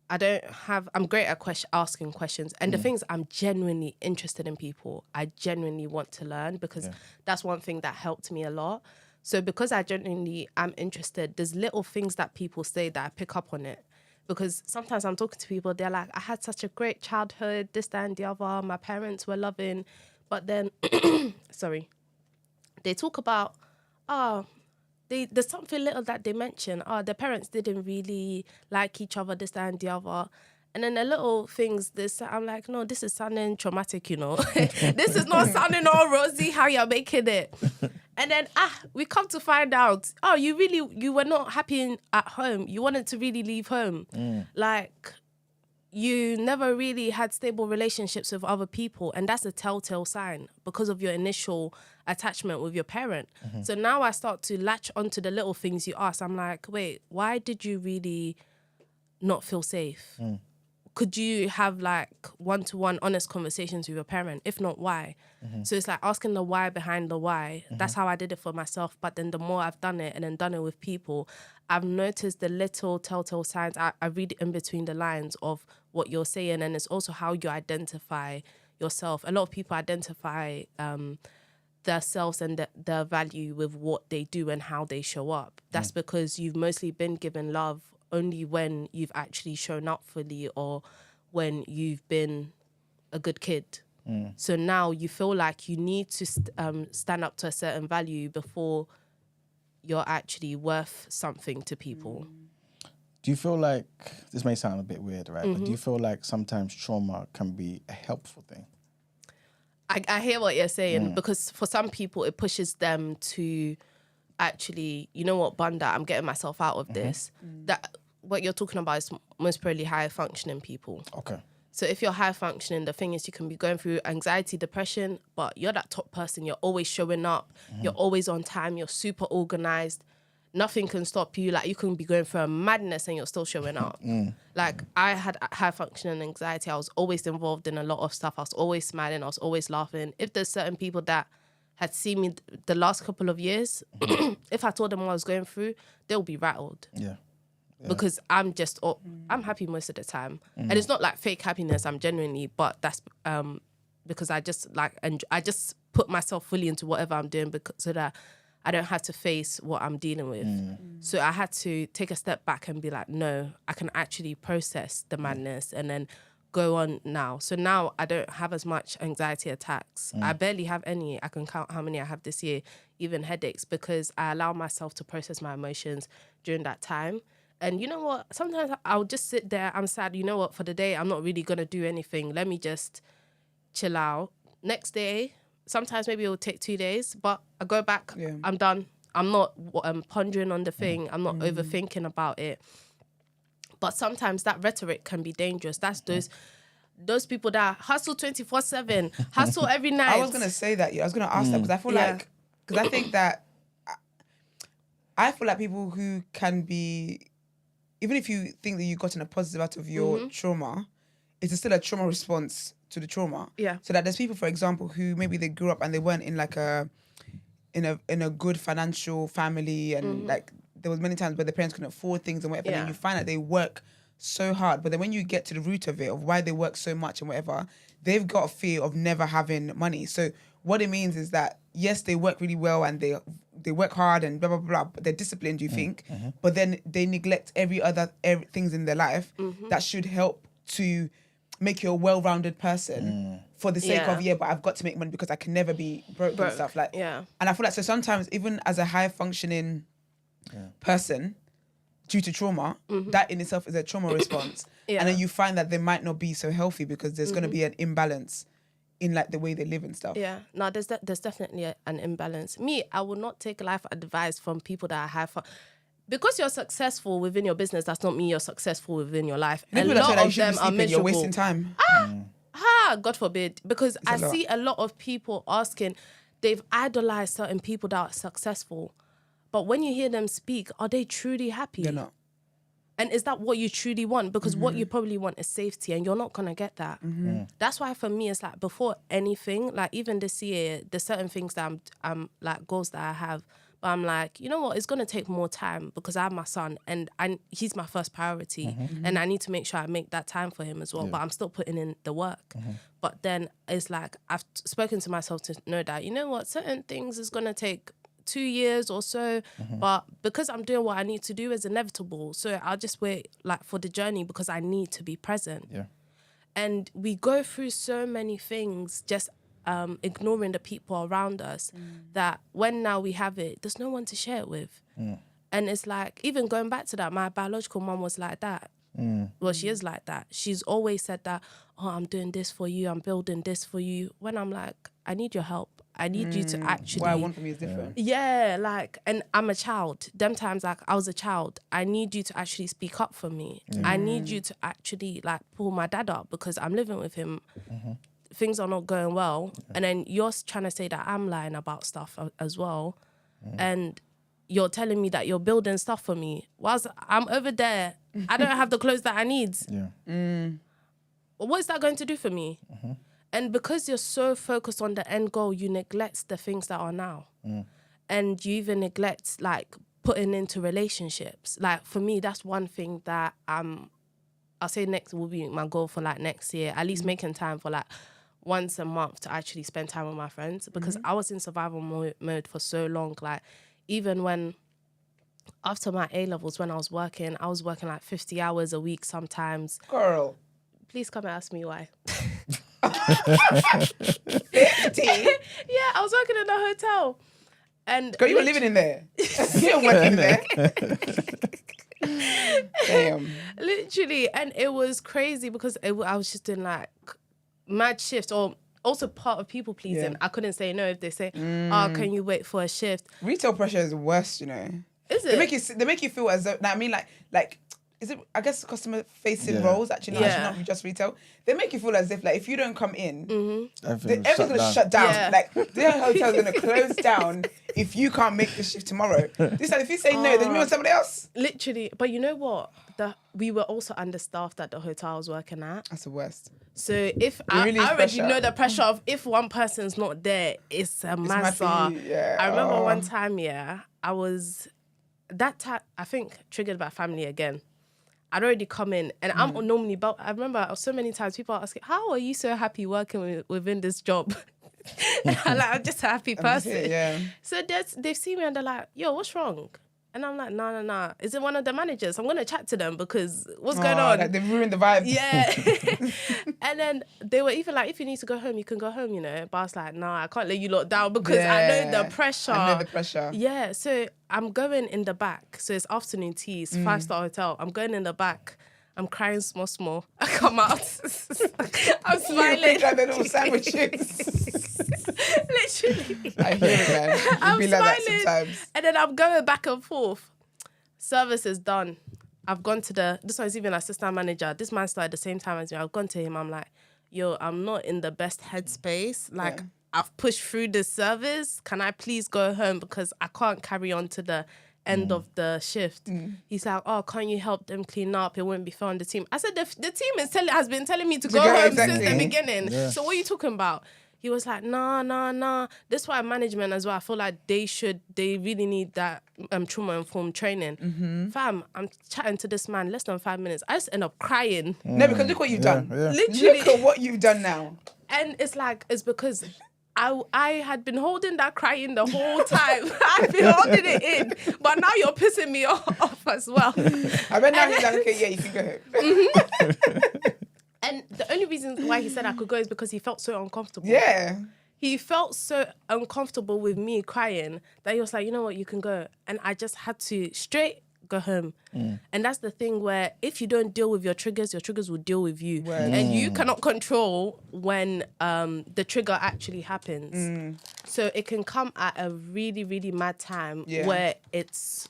I'm great at asking questions. And the things, I'm genuinely interested in people. I genuinely want to learn, because that's one thing that helped me a lot. So because I genuinely am interested, there's little things that people say that I pick up on it. Because sometimes I'm talking to people, they're like, I had such a great childhood, this, that, and the other. My parents were loving. But then, they talk about, there's something little that they mention. Their parents didn't really like each other, this, that, and the other. And then the little things, I'm like, no, this is sounding traumatic, you know. This is not sounding all rosy, how you're making it. And then, we come to find out, you were not happy at home. You wanted to really leave home. Like, you never really had stable relationships with other people. And that's a telltale sign because of your initial attachment with your parent. So now I start to latch onto the little things you ask. I'm like, wait, why did you really not feel safe? Could you have like one-to-one honest conversations with your parent? If not, why? So it's like asking the why behind the why. That's how I did it for myself. But then the more I've done it and then done it with people, I've noticed the little telltale signs. I read in between the lines of what you're saying. And it's also how you identify yourself. A lot of people identify themselves and their value with what they do and how they show up. That's because you've mostly been given love only when you've actually shown up fully or when you've been a good kid. So now you feel like you need to stand up to a certain value before you're actually worth something to people. Do you feel like, this may sound a bit weird, right? But do you feel like sometimes trauma can be a helpful thing? I hear what you're saying, because for some people it pushes them to actually, you know what, Bunda, I'm getting myself out of this. That what you're talking about is most probably high functioning people. Okay. So if you're high functioning, the thing is you can be going through anxiety, depression, but you're that top person. You're always showing up. You're always on time. You're super organized. Nothing can stop you. Like, you can be going through a madness and you're still showing up. Like, I had high functioning anxiety. I was always involved in a lot of stuff. I was always smiling. I was always laughing. If there's certain people that had seen me the last couple of years, if I told them what I was going through, they'll be rattled. Yeah. Because I'm just, I'm happy most of the time. And it's not like fake happiness, I'm genuinely, but that's because I just like, and I just put myself fully into whatever I'm doing so that I don't have to face what I'm dealing with. So I had to take a step back and be like, no, I can actually process the madness and then go on now. So now I don't have as much anxiety attacks. I barely have any. I can count how many I have this year, even headaches, because I allow myself to process my emotions during that time. And you know what? Sometimes I'll just sit there. I'm sad. You know what? For the day, I'm not really going to do anything. Let me just chill out. Next day, sometimes maybe it will take 2 days, but I go back. Yeah. I'm done. I'm not pondering on the thing. I'm not overthinking about it. But sometimes that rhetoric can be dangerous. That's those people that hustle 24/7, hustle every night. I was going to say that. I was going to ask that because I feel like, because I think that, I feel like people who can be, even if you think that you've gotten a positive out of your trauma, it's still a trauma response to the trauma. Yeah. So that there's people, for example, who maybe they grew up and they weren't in like in a good financial family, and like there was many times where the parents couldn't afford things and whatever. And then you find that they work so hard, but then when you get to the root of it, of why they work so much and whatever, they've got a fear of never having money. So what it means is that yes, they work really well and they work hard and blah blah blah, but they're disciplined, you think, but then they neglect every things in their life that should help to make you a well-rounded person for the sake of but I've got to make money because I can never be broke. And stuff like. And I feel like so sometimes even as a high functioning person, due to trauma, that in itself is a trauma response, and then you find that they might not be so healthy because there's going to be an imbalance in like the way they live and stuff. Yeah, no, there's definitely an imbalance. Me, I will not take life advice from people that are high because you're successful within your business. That's not mean you're successful within your life. A lot of them are miserable. You're wasting time. God forbid. Because I see a lot of people asking, they've idolized certain people that are successful, but when you hear them speak, are they truly happy? They're not. And is that what you truly want? Because what you probably want is safety, and you're not going to get that. That's why for me, it's like before anything, like even this year, there's certain things that I'm like goals that I have. But I'm like, you know what? It's going to take more time because I have my son and he's my first priority. And I need to make sure I make that time for him as well. But I'm still putting in the work. But then it's like I've spoken to myself to know that, you know what? Certain things is going to take 2 years or so, but because I'm doing what I need to do, is inevitable. So I'll just wait like for the journey because I need to be present. And we go through so many things just ignoring the people around us that when now we have it, there's no one to share it with. And it's like, even going back to that, my biological mom was like that. Well, she is like that. She's always said that, oh, I'm doing this for you, I'm building this for you. When I'm like, I need your help. I need you to actually... What I want from you is different. Yeah, like, and I'm a child. Them times, like, I was a child. I need you to actually speak up for me. I need you to actually, like, pull my dad up because I'm living with him. Things are not going well. And then you're trying to say that I'm lying about stuff as well. And you're telling me that you're building stuff for me. Whilst I'm over there, I don't have the clothes that I need. What is that going to do for me? And because you're so focused on the end goal, you neglect the things that are now. And you even neglect, like, putting into relationships. Like, for me, that's one thing that I'll say next will be my goal for, like, next year. At least making time for, like, once a month to actually spend time with my friends because I was in survival mode for so long. Like, even when, after my A-levels, when I was working like 50 hours a week sometimes. Girl. Please come and ask me why. 50? Yeah, I was working in a hotel. And Girl, you were living in there. You were working there. Damn. Literally. And it was crazy because I was just doing like mad shifts, or also part of people pleasing. Yeah. I couldn't say no if they say, oh, can you wait for a shift? Retail pressure is the worst, you know. Is it? They make you feel as though, I mean, like, is it, I guess, customer facing roles, actually, not just retail. They make you feel as if, like, if you don't come in, everything's going to shut down. Yeah. Like, the hotel's going to close down if you can't make the shift tomorrow. This time, if you say no, then you want somebody else. Literally. But you know what? We were also understaffed at the hotel I was working at. That's the worst. So if I already pressure. know the pressure of if one person's not there, it's a mad for massa. you, yeah. I remember one time, I was, that time, I think, triggered by family again. I'd already come in, and I'm normally, but I remember so many times people are asking, how are you so happy working within this job? And I'm just a happy person. So they've seen me and they're like, yo, what's wrong? And I'm like, no. Is it one of the managers? I'm going to chat to them because what's going on? Like they've ruined the vibe. Yeah. And then they were even like, if you need to go home, you can go home, you know. But I was like, nah, I can't let you lot down because I know the pressure. I know the pressure. Yeah. So I'm going in the back. So it's afternoon tea. It's 5-star hotel. I'm going in the back. I'm crying small. I come out. I'm smiling. You like the little sandwiches. Literally. I hear it, man. I'm be smiling. like that sometimes. And then I'm going back and forth. Service is done. I've gone to this one's even assistant manager. This man started the same time as me. I've gone to him. I'm like, yo, I'm not in the best headspace. Like, I've pushed through this service. Can I please go home? Because I can't carry on to the end of the shift. He's like, oh, can't you help them clean up? It wouldn't be fair on the team. I said, the team has been telling me to go home since the beginning. Yeah. So what are you talking about? He was like, nah. This is why management as well, I feel like they really need that trauma-informed training. Fam, I'm chatting to this man less than 5 minutes. I just end up crying. No, because look what you've done. Yeah. Literally. Look at what you've done now. And it's because I had been holding that crying the whole time. I've been holding it in. But now you're pissing me off as well. I bet now he's like, okay, yeah, you can go home. And the only reason why he said I could go is because he felt so uncomfortable. Yeah. He felt so uncomfortable with me crying that he was like, you know what, you can go. And I just had to straight go home. And that's the thing where if you don't deal with your triggers will deal with you. And you cannot control when the trigger actually happens. So it can come at a really, really mad time where it's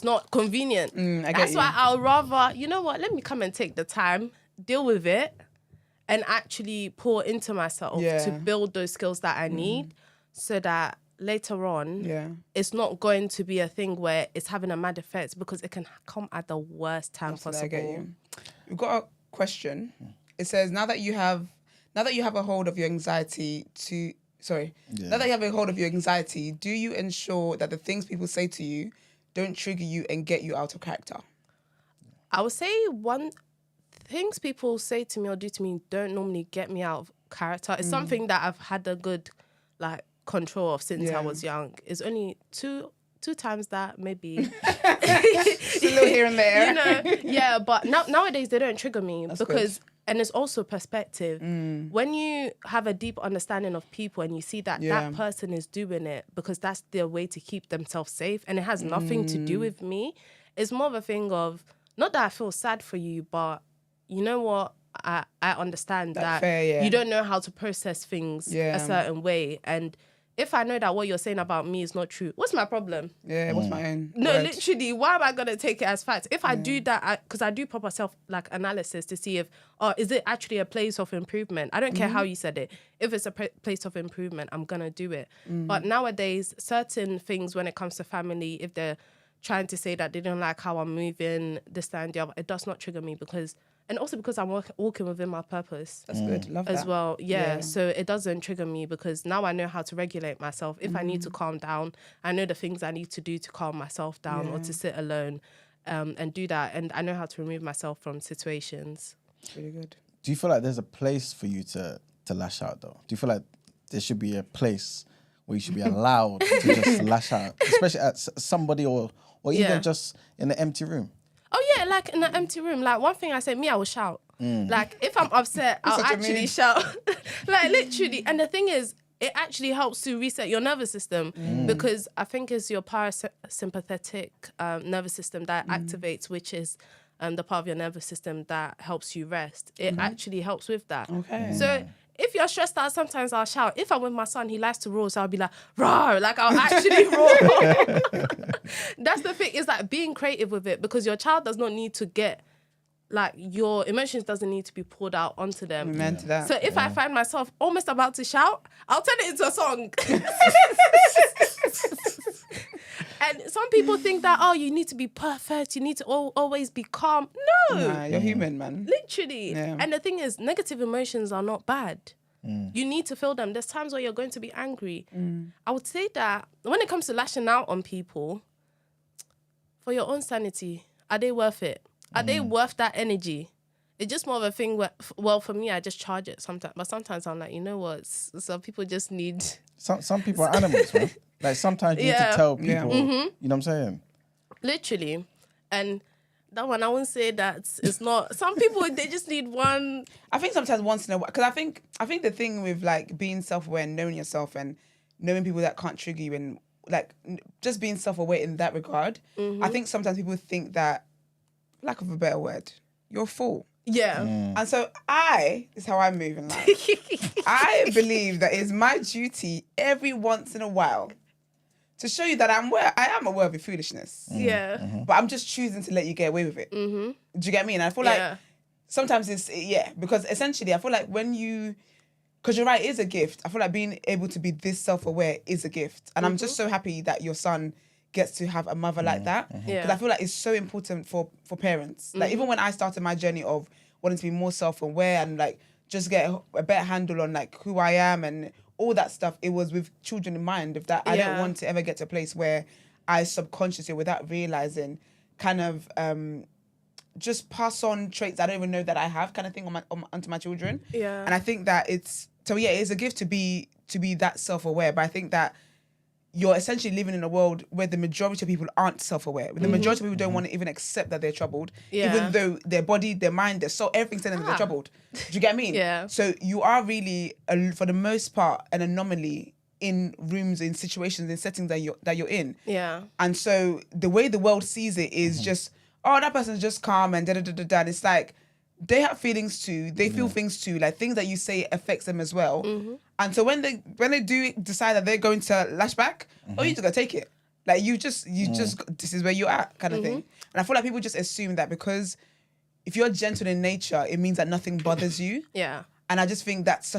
not convenient. That's why I'll rather, you know what, let me come and take the time, deal with it, and actually pour into myself to build those skills that I need so that later on, it's not going to be a thing where it's having a mad effect because it can come at the worst time possible. I get you. We've got a question. It says, now that you have a hold of your anxiety, do you ensure that the things people say to you don't trigger you and get you out of character? I would say things people say to me or do to me don't normally get me out of character. It's something that I've had a good control of since I was young. It's only two times that maybe. Just a little here and there. You know, but nowadays they don't trigger me. That's because good. And it's also perspective. When you have a deep understanding of people and you see that that person is doing it because that's their way to keep themselves safe and it has nothing to do with me, it's more of a thing of, not that I feel sad for you, but you know what? I understand that fair, you don't know how to process things a certain way. And if I know that what you're saying about me is not true, what's my problem? Yeah, what's my own? No, word? literally, why am I going to take it as fact? If I do that, because I do proper self-analysis to see if, is it actually a place of improvement? I don't care how you said it. If it's a place of improvement, I'm going to do it. But nowadays, certain things when it comes to family, if they're trying to say that they don't like how I'm moving, this, that, and the other, it does not trigger me because... And also because I'm walking within my purpose. That's good. Love that. As well. Yeah. So it doesn't trigger me because now I know how to regulate myself. If I need to calm down, I know the things I need to do to calm myself down or to sit alone and do that. And I know how to remove myself from situations. Really good. Do you feel like there's a place for you to to lash out though? Do you feel like there should be a place where you should be allowed to just lash out, especially at somebody or even just in an empty room? Oh yeah, like in an empty room. Like one thing I say, I will shout. Like if I'm upset, I'll actually shout. Like literally. And the thing is, it actually helps to reset your nervous system because I think it's your parasympathetic nervous system that activates, which is the part of your nervous system that helps you rest. It actually helps with that. Okay. So if you're stressed out, sometimes I'll shout. If I'm with my son, he likes to roar, so I'll be like, roar, like I'll actually roar. That's the thing, is like being creative with it, because your child does not need to get, like your emotions doesn't need to be poured out onto them. Amen to that. So if I find myself almost about to shout, I'll turn it into a song. And some people think that, oh, you need to be perfect, you need to always be calm. No. Nah, you're human, man. Literally. Yeah. And the thing is, negative emotions are not bad. You need to feel them. There's times where you're going to be angry. I would say that when it comes to lashing out on people, for your own sanity, are they worth it? Are they worth that energy? It's just more of a thing where, well, for me, I just charge it sometimes. But sometimes I'm like, you know what? Some people just need... Some people are animals, man. Like sometimes you need to tell people, you know what I'm saying? Literally. And that one, I wouldn't say that it's not... Some people, they just need one... I think sometimes once in a while, because I think the thing with like being self-aware and knowing yourself and knowing people that can't trigger you and like just being self-aware in that regard, I think sometimes people think that, lack of a better word, you're a fool. Yeah. And so this is how I move in life. I believe that it's my duty every once in a while to show you that I am aware of your foolishness. Yeah. But I'm just choosing to let you get away with it. Do you get me? And I feel like sometimes it's, because essentially I feel like because you're right, it is a gift. I feel like being able to be this self-aware is a gift. And I'm just so happy that your son gets to have a mother like that. Because I feel like it's so important for parents. Like even when I started my journey of wanting to be more self-aware and like just get a better handle on like who I am and all that stuff, it was with children in mind. If that I don't want to ever get to a place where I subconsciously, without realizing, kind of just pass on traits I don't even know that I have, kind of thing onto my children. Yeah. And I think that it's a gift to be that self-aware. But I think that you're essentially living in a world where the majority of people aren't self-aware. The majority of people don't want to even accept that they're troubled, even though their body, their mind, their soul, everything's telling them they're troubled. Do you get me? Yeah. So you are really, for the most part, an anomaly in rooms, in situations, in settings that you're in. Yeah. And so the way the world sees it is just, oh, that person's just calm and da-da-da-da-da. And it's like, they have feelings too. They feel things too. Like things that you say affects them as well. And so when they do decide that they're going to lash back, you just gotta take it. Like you just this is where you're at, kind of thing. And I feel like people just assume that because if you're gentle in nature, it means that nothing bothers you. Yeah. And I just think that's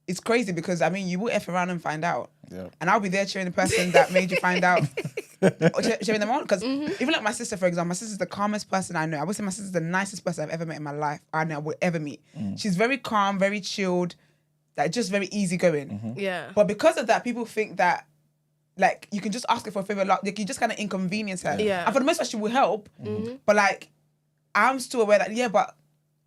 it's crazy because I mean you will F around and find out. Yeah. And I'll be there cheering the person that made you find out. Or cheering them on. Because even like my sister, for example, my sister's the calmest person I know. I would say my sister's the nicest person I've ever met in my life. I would ever meet. She's very calm, very chilled, like just very easygoing. Yeah. But because of that, people think that like you can just ask her for a favor, like you just kind of inconvenience her. Yeah. And for the most part, she will help. But like, I'm still aware that but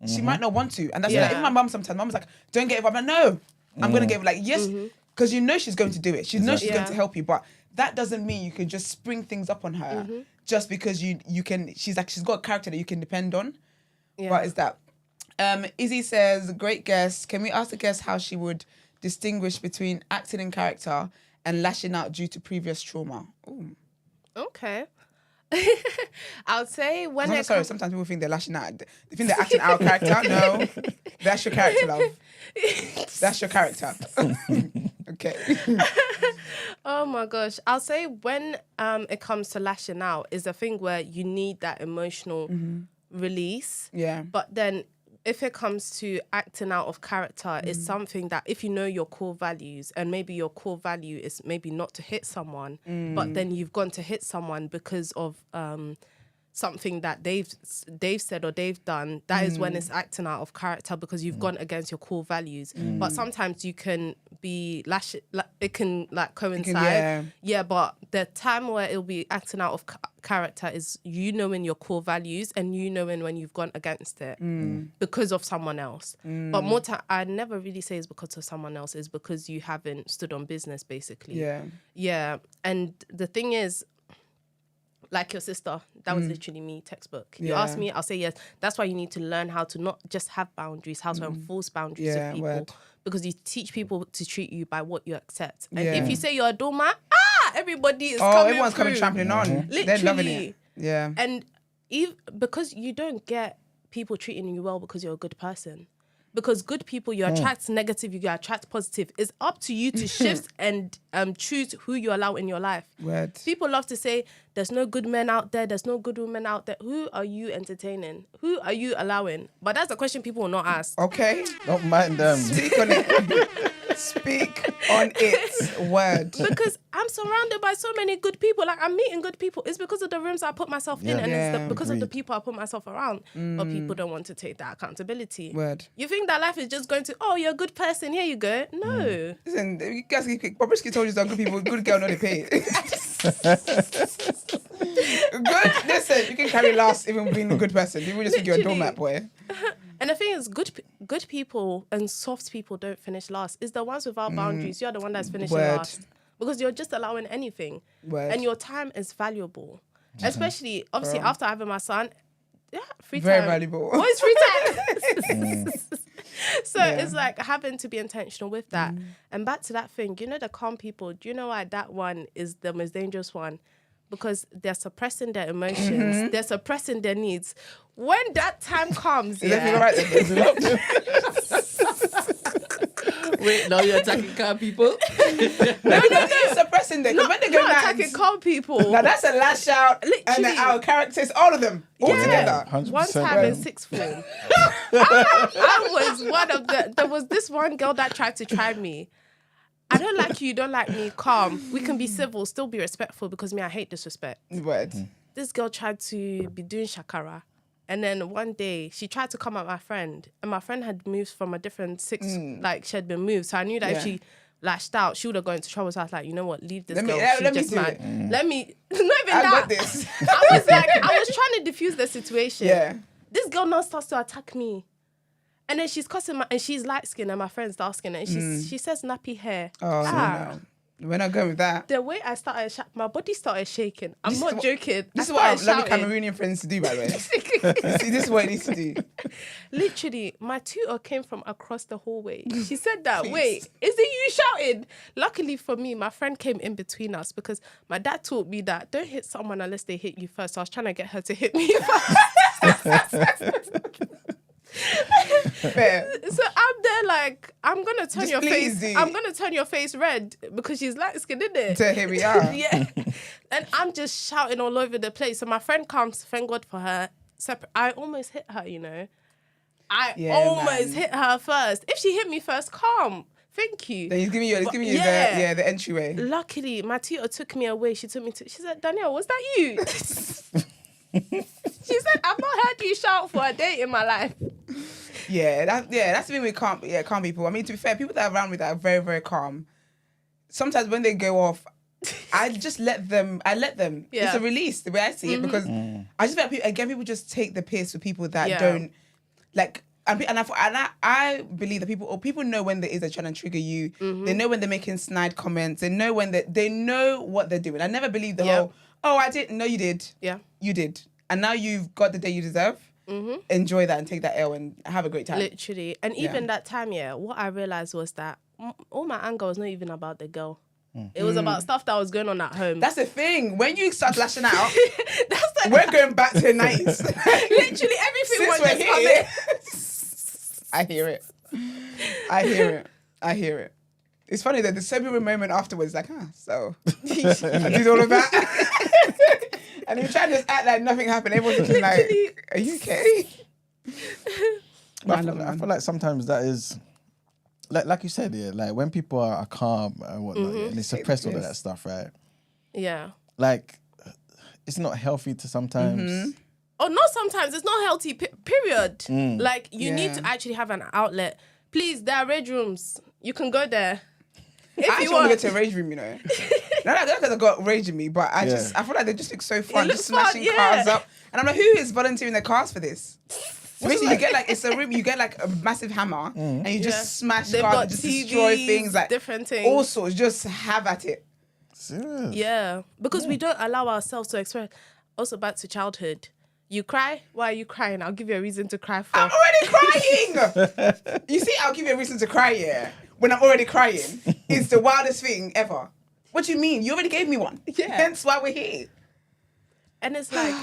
she might not want to. And that's like even my mum sometimes. Mum's like, don't get involved. I'm like, no, I'm gonna get like yes, because you know she's going to do it. She knows she's going to help you, but that doesn't mean you can just spring things up on her just because you can. She's got a character that you can depend on. Yeah. What is that? Izzy says, great guest. Can we ask the guest how she would distinguish between acting in character and lashing out due to previous trauma? Ooh. Okay. I would say sometimes people think they're lashing out. They think they're acting out character. No, that's your character, love. That's your character. Okay. Oh my gosh. I'll say when it comes to lashing out is a thing where you need that emotional release. Yeah. But then if it comes to acting out of character, it's something that if you know your core values and maybe your core value is maybe not to hit someone, but then you've gone to hit someone because of something that they've said or they've done, that is when it's acting out of character because you've gone against your core values. But sometimes you can be it can like coincide. But the time where it'll be acting out of character is you knowing your core values and you knowing when you've gone against it because of someone else. But more time, I never really say it's because of someone else. It's because you haven't stood on business, basically. Yeah. And the thing is, like your sister, that was literally me, textbook. You ask me, I'll say yes. That's why you need to learn how to not just have boundaries, how to enforce boundaries with people. Because you teach people to treat you by what you accept. And if you say you're a doormat, everybody is everyone's through. coming trampling on. Literally. They're loving it. Yeah. And because you don't get people treating you well because you're a good person. Because good people, you attract negative, you attract positive. It's up to you to shift and choose who you allow in your life. Word. People love to say, there's no good men out there, there's no good women out there. Who are you entertaining? Who are you allowing? But that's a question people will not ask. Okay. Don't mind them. Speak on it. Speak on it. Word. Because I'm surrounded by so many good people. Like, I'm meeting good people. It's because of the rooms I put myself in, and it's because of the people I put myself around. But people don't want to take that accountability. Word. You think that life is just going to, you're a good person, here you go. No. Listen, you guys, Bobrisky told you that good people, good girl, no they pay. Good. Listen, you can carry last even being a good person. People just think you're a doormat, boy. And the thing is, good people and soft people don't finish last. It's the ones without boundaries. You're the one that's finishing last. Because you're just allowing anything. And your time is valuable. Especially, obviously, after having my son, free time. Very valuable. What is free time? So it's like having to be intentional with that. And back to that thing, you know, the calm people, do you know why that one is the most dangerous one? Because they're suppressing their emotions, they're suppressing their needs. When that time comes, Wait, now you're attacking car people? no, suppressing them. Because when they go not attacking calm people. Now that's a lash out. And our characters, all of them, all together. 100%. One time in sixth form, I was one of there was this one girl that tried to try me. I don't like you don't like me, calm. We can be civil, still be respectful, because me, I hate disrespect. Word. This girl tried to be doing shakara. And then one day, she tried to come at my friend. And my friend had moved from a different like, she had been moved. So I knew that if she lashed out, she would have got into trouble. So I was like, you know what, leave this girl. She's just mad. Let me, not even that. Got this. I was trying to diffuse the situation. Yeah. This girl now starts to attack me. And then she's cussing and she's light skinned, and my friend's asking her. And she says nappy hair. Oh, no. We're not going with that. The way I started, my body started shaking. I'm not joking. This is what I love Cameroonian friends to do, by the way. See, this is what it needs to do. Literally, my tutor came from across the hallway. She said that, wait, is it you shouting? Luckily for me, my friend came in between us because my dad taught me that don't hit someone unless they hit you first. So I was trying to get her to hit me first. Fair. So I'm there like, I'm gonna turn Just your please face. do. I'm gonna turn your face red because she's light skinned, isn't it? So here we are. Yeah. And I'm just shouting all over the place. So my friend comes, thank God for her. I almost hit her, you know. I almost hit her first. If she hit me first, calm. Thank you. Then he's giving you the entryway. Luckily, my tutor took me away. She said, Danielle, was that you? She said, I've not heard you shout for a day in my life. That's the thing with calm people. I mean, to be fair, people that are around me that are very, very calm, sometimes when they go off, I just let them. Yeah. It's a release, the way I see it, because I just feel like people just take the piss with people that don't, like, I believe that people know when there is a trying to trigger you. They know when they're making snide comments. They know when they know what they're doing. I never believe the whole, I didn't. No, you did. Yeah. You did. And now you've got the day you deserve. Enjoy that and take that L and have a great time. Literally. And even that time, what I realized was that all my anger was not even about the girl. It was about stuff that was going on at home. That's the thing. When you start lashing out, we're going back to the 90s. Literally everything was just coming. I hear it. It's funny that the sober moment afterwards, like, so I did all of that. And you try to just act like nothing happened. Everyone's looking like, are you okay? I feel like sometimes that is, like you said, like when people are calm and whatnot, and they suppress all of that stuff, right? Yeah. Like, it's not healthy to sometimes or not sometimes, it's not healthy, period. Like, you need Yeah. to actually have an outlet. Please, there are rage rooms. You can go there. If I actually want to go to a rage room, you know. Not because I got rage in me, but I feel like they just look so fun, looks just smashing fun, cars up. And I'm like, who is volunteering their cars for this? So basically, you get like, it's a room, you get like a massive hammer, and you just smash They've cars, got and just TVs, destroy things, like different things. all sorts. Just have at it. Serious. Yeah, because we don't allow ourselves to express. Also, back to childhood. You cry? Why are you crying? I'll give you a reason to cry for. I'm already crying. You see, I'll give you a reason to cry. Yeah, when I'm already crying, it's the wildest thing ever. What do you mean? You already gave me one. Yeah. Hence why we're here. And it's like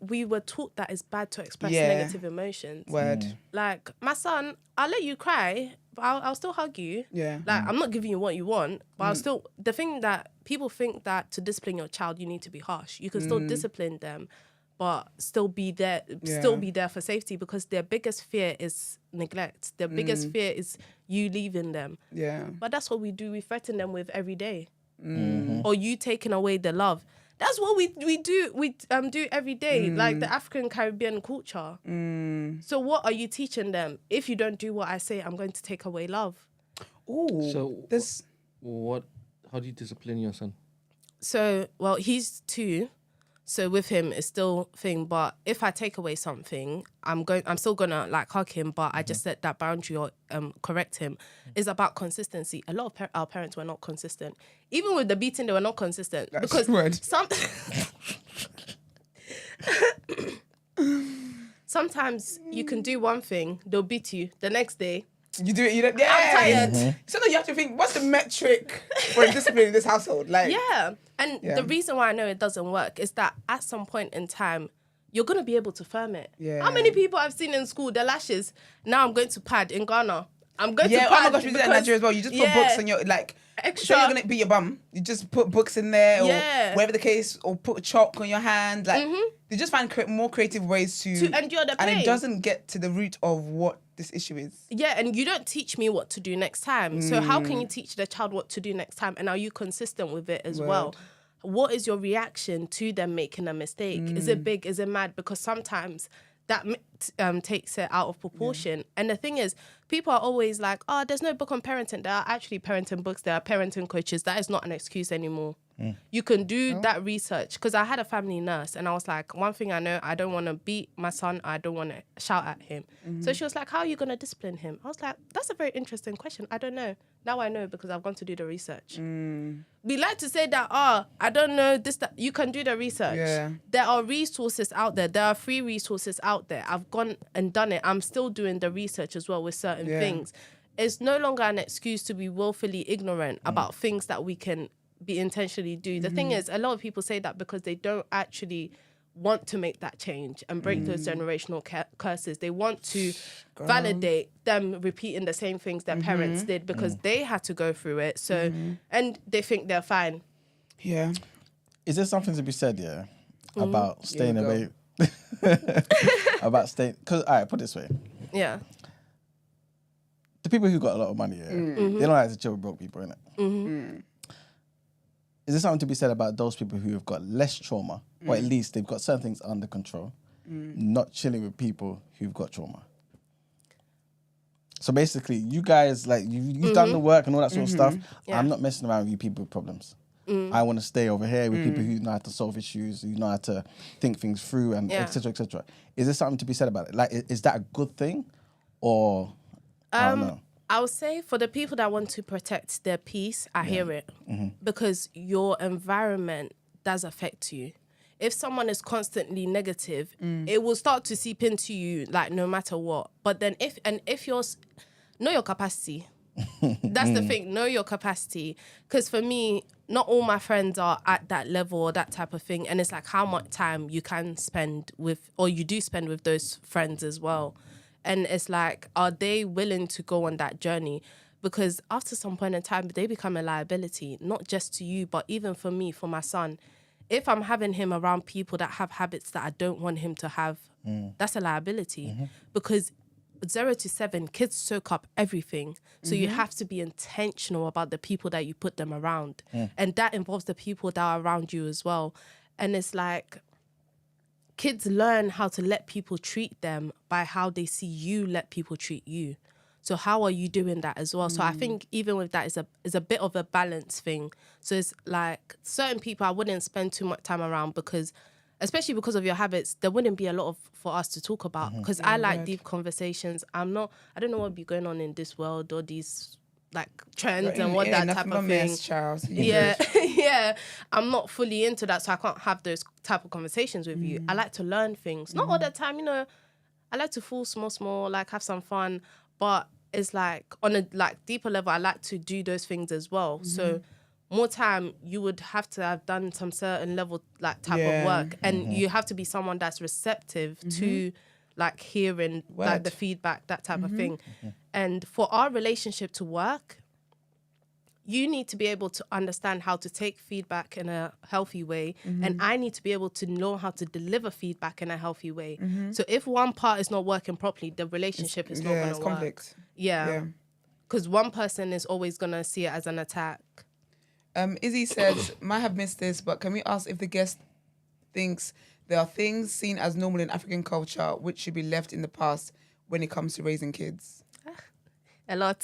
we were taught that it's bad to express Yeah. negative emotions. Word. Like, my son, I'll let you cry, but I'll still hug you. Yeah. Like, I'm not giving you what you want, but I'll still, the thing that people think that to discipline your child, you need to be harsh. You can still discipline them, but still be there for safety, because their biggest fear is neglect. Their biggest fear is you leaving them. Yeah. But that's what we do. We threaten them with every day. Or you taking away the love. That's what we do. We do every day, like the African Caribbean culture. So what are you teaching them? If you don't do what I say, I'm going to take away love. Ooh. So this. how do you discipline your son? So, well, he's 2. So with him, it's still thing. But if I take away something, I'm still gonna like hug him. But I just set that boundary or correct him. It's about consistency. A lot of our parents were not consistent. Even with the beating, they were not consistent. That's because word. Sometimes you can do one thing, they'll beat you. The next day, You do it. You don't. Yeah. I'm tired. So then you have to think, what's the metric for discipline in this household? Like. Yeah. And the reason why I know it doesn't work is that at some point in time, you're going to be able to firm it. Yeah. How many people I've seen in school, their lashes, now I'm going to pad in Ghana. I'm going to pad. Oh my gosh, we do that in Nigeria as well. You just put books on your, like, Extra. so you're going to be your bum. You just put books in there or Yeah. whatever the case, or put chalk on your hand. Like, they just find more creative ways to endure the And pain. it doesn't get to the root of what this issue is. Yeah, and you don't teach me what to do next time. So how can you teach the child what to do next time? And are you consistent with it as well? What is your reaction to them making a mistake? Is it big? Is it mad? Because sometimes that takes it out of proportion. And the thing is, people are always like, oh, there's no book on parenting. There are actually parenting books. There are parenting coaches. That is not an excuse anymore. You can do that research. Because I had a family nurse and I was like, one thing I know, I don't want to beat my son. I don't want to shout at him. So she was like, how are you going to discipline him? I was like, that's a very interesting question. I don't know. Now I know because I've gone to do the research. We like to say that, I don't know this, that. You can do the research. Yeah. There are resources out there. There are free resources out there. I've gone and done it. I'm still doing the research as well with certain things. It's no longer an excuse to be willfully ignorant about things that we can be intentionally do. The thing is, a lot of people say that because they don't actually want to make that change and break those generational curses. They want to validate them repeating the same things their parents did because they had to go through it. So, and they think they're fine. Yeah. Is there something to be said, about staying we away? About staying... Because, all right, put it this way. Yeah. The people who got a lot of money, they don't like to chill with broke people, innit? Is there something to be said about those people who have got less trauma, or at least they've got certain things under control, not chilling with people who've got trauma? So basically, you guys, like, you've done the work and all that sort of stuff. Yeah. I'm not messing around with you people with problems. I want to stay over here with people who know how to solve issues, who know how to think things through, and et cetera, et cetera. Is there something to be said about it? Like, is that a good thing? Or, I don't know. I would say for the people that want to protect their peace, I hear it. Because your environment does affect you. If someone is constantly negative, it will start to seep into you, like, no matter what. But then if you're... Know your capacity. That's the thing. Know your capacity. Because for me, not all my friends are at that level or that type of thing. And it's like how much time you can spend with... Or you do spend with those friends as well. And it's like, are they willing to go on that journey? Because after some point in time, they become a liability, not just to you, but even for me, for my son. If I'm having him around people that have habits that I don't want him to have, that's a liability. Because 0 to 7, kids soak up everything. So you have to be intentional about the people that you put them around. And that involves the people that are around you as well. And it's like... kids learn how to let people treat them by how they see you let people treat you. So how are you doing that as well? So I think even with that, is a bit of a balance thing. So it's like certain people I wouldn't spend too much time around because, especially because of your habits, there wouldn't be a lot for us to talk about. Because I like deep conversations. I don't know what would be going on in this world or these like trends and what that type of thing. Charles. Yeah, yeah. I'm not fully into that, so I can't have those type of conversations with you. I like to learn things. Not all the time, you know. I like to fool small, like have some fun, but it's like on a like deeper level, I like to do those things as well. So more time, you would have to have done some certain level like type of work, and you have to be someone that's receptive to like hearing like the feedback, that type of thing. And for our relationship to work, you need to be able to understand how to take feedback in a healthy way, and I need to be able to know how to deliver feedback in a healthy way. So if one part is not working properly, the relationship is not going to work. Conflict. Yeah, because one person is always going to see it as an attack. Izzy says, might have missed this, but can we ask if the guest thinks there are things seen as normal in African culture which should be left in the past when it comes to raising kids? A lot.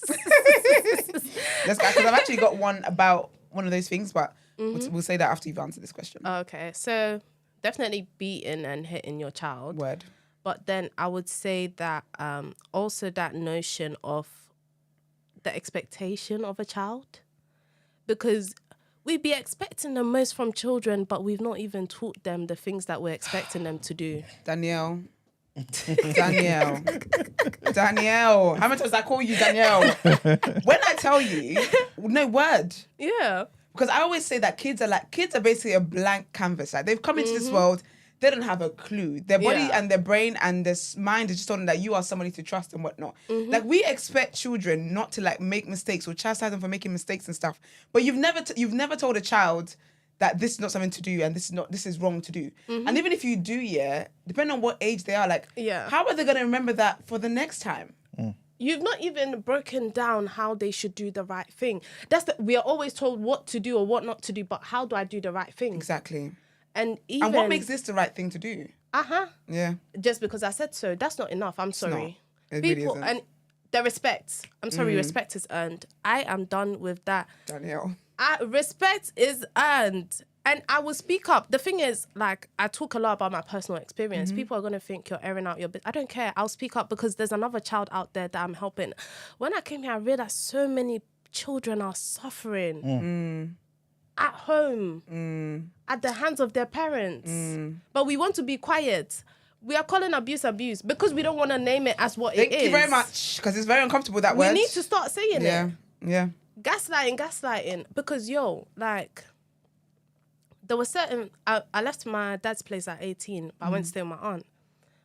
Because I've actually got one about one of those things, but we'll say that after you've answered this question. Okay, so definitely beating and hitting your child. Word. But then I would say that also that notion of the expectation of a child. Because we'd be expecting the most from children, but we've not even taught them the things that we're expecting them to do. Danielle. How many times I call you Danielle? When I tell you, no word. Yeah. Because I always say that kids are basically a blank canvas. Like they've come into this world, they don't have a clue. Their body and their brain and their mind is just telling them that you are somebody to trust and whatnot. Like we expect children not to like make mistakes or chastise them for making mistakes and stuff. But you've never told a child that this is not something to do and this is wrong to do. And even if you do, depending on what age they are, like how are they going to remember that for the next time? You've not even broken down how they should do the right thing. We are always told what to do or what not to do, but how do I do the right thing? Exactly. And what makes this the right thing to do? Yeah. Just because I said so, that's not enough. I'm sorry. It really isn't. And the respect. I'm sorry, respect is earned. I am done with that. Danielle. Respect is earned. And I will speak up. The thing is, like, I talk a lot about my personal experience. People are going to think you're airing out your business. I don't care. I'll speak up because there's another child out there that I'm helping. When I came here, I realized so many children are suffering at home, at the hands of their parents. But we want to be quiet. We are calling abuse because we don't want to name it as what it is. Thank you very much, because it's very uncomfortable, that word. We need to start saying it. Yeah. Gaslighting. Because, like... There was certain... I left my dad's place at 18, but I went to stay with my aunt.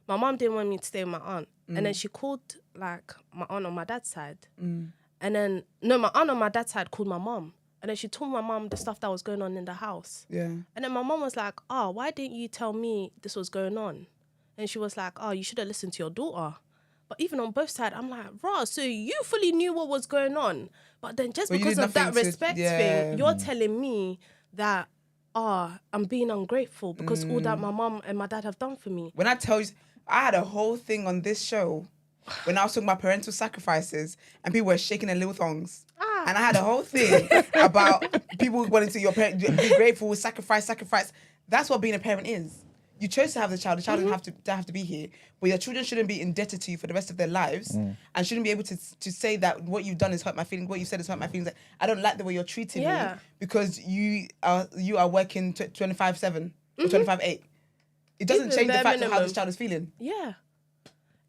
My mom didn't want me to stay with my aunt. And then she called, like, my aunt on my dad's side. And then... No, my aunt on my dad's side called my mom. And then she told my mom the stuff that was going on in the house. Yeah. And then my mom was like, why didn't you tell me this was going on? And she was like, you should have listened to your daughter. But even on both sides, I'm like, so you fully knew what was going on. But then just because of that respect thing, you're telling me that... I'm being ungrateful because all that my mom and my dad have done for me. When I tell you, I had a whole thing on this show when I was talking about parental sacrifices and people were shaking their little thongs. And I had a whole thing about people wanting to your parent be grateful, sacrifice. That's what being a parent is. You chose to have the child doesn't have to be here, but your children shouldn't be indebted to you for the rest of their lives and shouldn't be able to say that what you've done has hurt my feelings, what you said has hurt my feelings. Like, I don't like the way you're treating me because you are working 25/7 or 25/8. It doesn't change the fact of how this child is feeling. Yeah.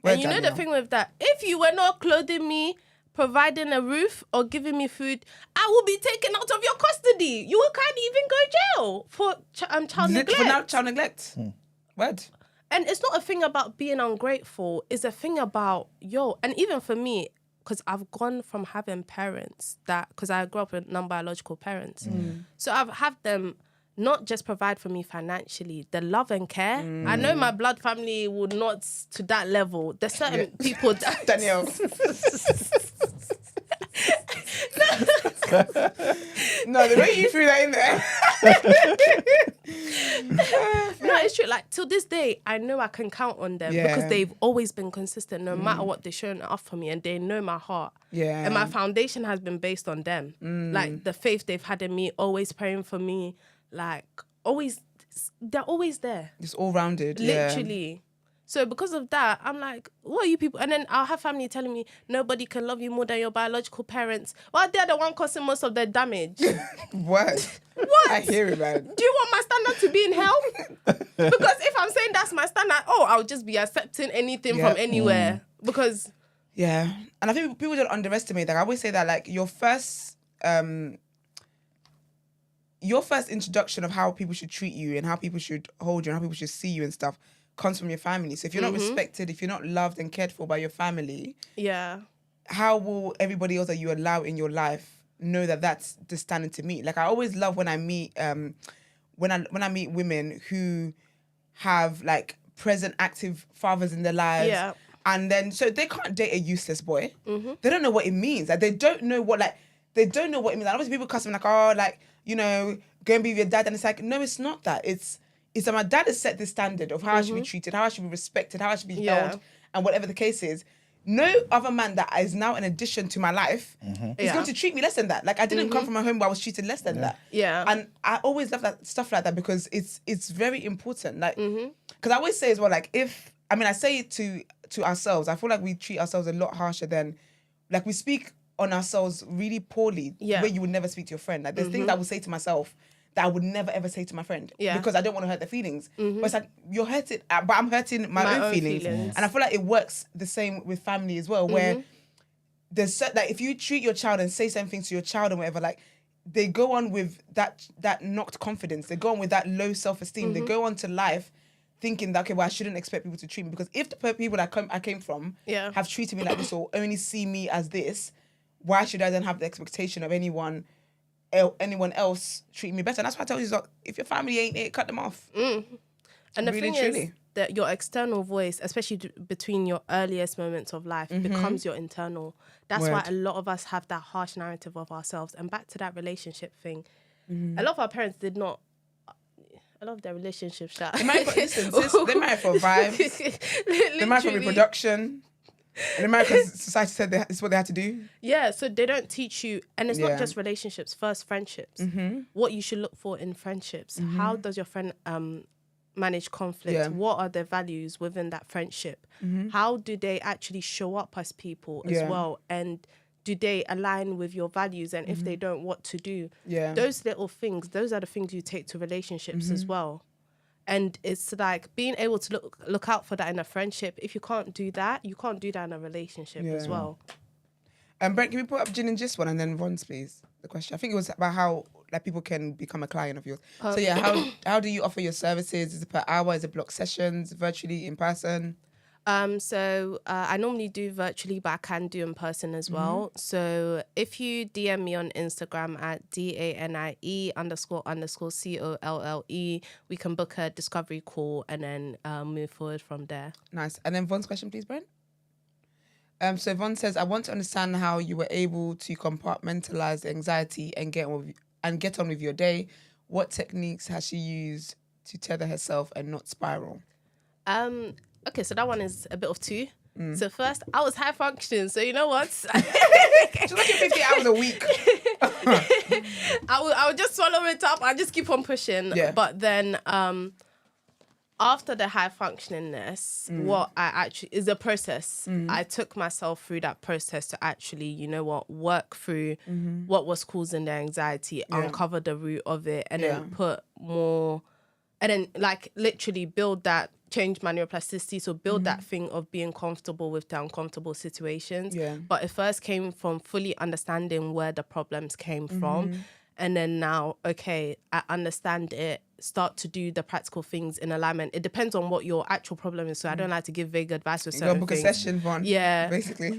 And you know the thing with that, if you were not clothing me, providing a roof or giving me food, I will be taken out of your custody. You can't even go to jail for child neglect. For now, child neglect. Word. And it's not a thing about being ungrateful. It's a thing about, and even for me, because I've gone from having parents because I grew up with non-biological parents. So I've had them not just provide for me financially, the love and care. I know my blood family would not to that level. There's certain people that... Danielle. No, the way you threw that in there. No, it's true. Like, till this day, I know I can count on them because they've always been consistent no matter what they're showing up for me, and they know my heart. Yeah. And my foundation has been based on them. Like, the faith they've had in me, always praying for me, like, always, they're always there. Just all rounded. Literally. So because of that, I'm like, what are you people? And then I'll have family telling me, nobody can love you more than your biological parents. Well, they're the one causing most of the damage. What? What? I hear it, man. Do you want my standard to be in hell? Because if I'm saying that's my standard, I'll just be accepting anything from anywhere. Because... Yeah. And I think people don't underestimate that. I always say that, like, your first introduction of how people should treat you and how people should hold you and how people should see you and stuff comes from your family. So if you're not respected, if you're not loved and cared for by your family, how will everybody else that you allow in your life know that that's the standard to meet? Like, I always love when I meet when I meet women who have, like, present active fathers in their lives. Yeah. And then, so they can't date a useless boy. They don't know what it means. Like, they don't know what it means. And obviously people cuss me like, oh, like, you know, go and be with your dad. And it's like, no, it's not that. It's that my dad has set the standard of how I should be treated, how I should be respected, how I should be held, and whatever the case is. No other man that is now an addition to my life is going to treat me less than that. Like, I didn't come from a home where I was treated less than that. Yeah. And I always love that stuff like that because it's very important. Like, because I always say as well, like, I say it to ourselves. I feel like we treat ourselves a lot harsher than, like, we speak on ourselves really poorly, where you would never speak to your friend. Like, there's things I would say to myself that I would never ever say to my friend because I don't want to hurt their feelings. But it's like, you're hurting, but I'm hurting my own feelings. And I feel like it works the same with family as well, where there's like, if you treat your child and say something to your child and whatever, like, they go on with that knocked confidence. They go on with that low self-esteem. They go on to life thinking that, okay, well, I shouldn't expect people to treat me, because if the people that I came from have treated me like this or only see me as this, why should I then have the expectation of anyone else treating me better? And that's why I tell you, like, if your family ain't it, cut them off. And the Really, thing truly. is that your external voice, especially between your earliest moments of life, becomes your internal. That's why a lot of us have that harsh narrative of ourselves. And back to that relationship thing, a lot of our parents did not. I love their relationships. They married for vibes. They married for reproduction. In America, society said this is what they had to do. Yeah, so they don't teach you, and it's not just relationships. First, friendships. What you should look for in friendships. How does your friend manage conflict? What are their values within that friendship? How do they actually show up as people as well? And do they align with your values? And if they don't, what to do? Those little things, those are the things you take to relationships as well. And it's like being able to look out for that in a friendship. If you can't do that, you can't do that in a relationship as well. Brent, can we put up Gin and Gist one and then Ron's, please? The question. I think it was about how, like, people can become a client of yours. So yeah, how do you offer your services? Is it per hour? Is it block sessions? Virtually, in person? So I normally do virtually, but I can do in person as well. So if you DM me on Instagram at DANIE__COLLE, we can book a discovery call and then move forward from there. Nice. And then Von's question, please, Brent. So Von says, I want to understand how you were able to compartmentalize the anxiety and get on with your day. What techniques has she used to tether herself and not spiral? Okay, so that one is a bit of two. So first, I was high functioning. So you know what? She's working 50 hours a week. I would just swallow it up. I just keep on pushing. Yeah. But then after the high functioningness, what I actually is a process. I took myself through that process to actually, you know what, work through what was causing the anxiety, uncover the root of it, and then put more, and then like literally build that. Change my neuroplasticity, so build that thing of being comfortable with the uncomfortable situations. But it first came from fully understanding where the problems came from. And then now, okay, I understand it, start to do the practical things in alignment. It depends on what your actual problem is. So I don't like to give vague advice with certain book things. a session, Von. Yeah. Basically.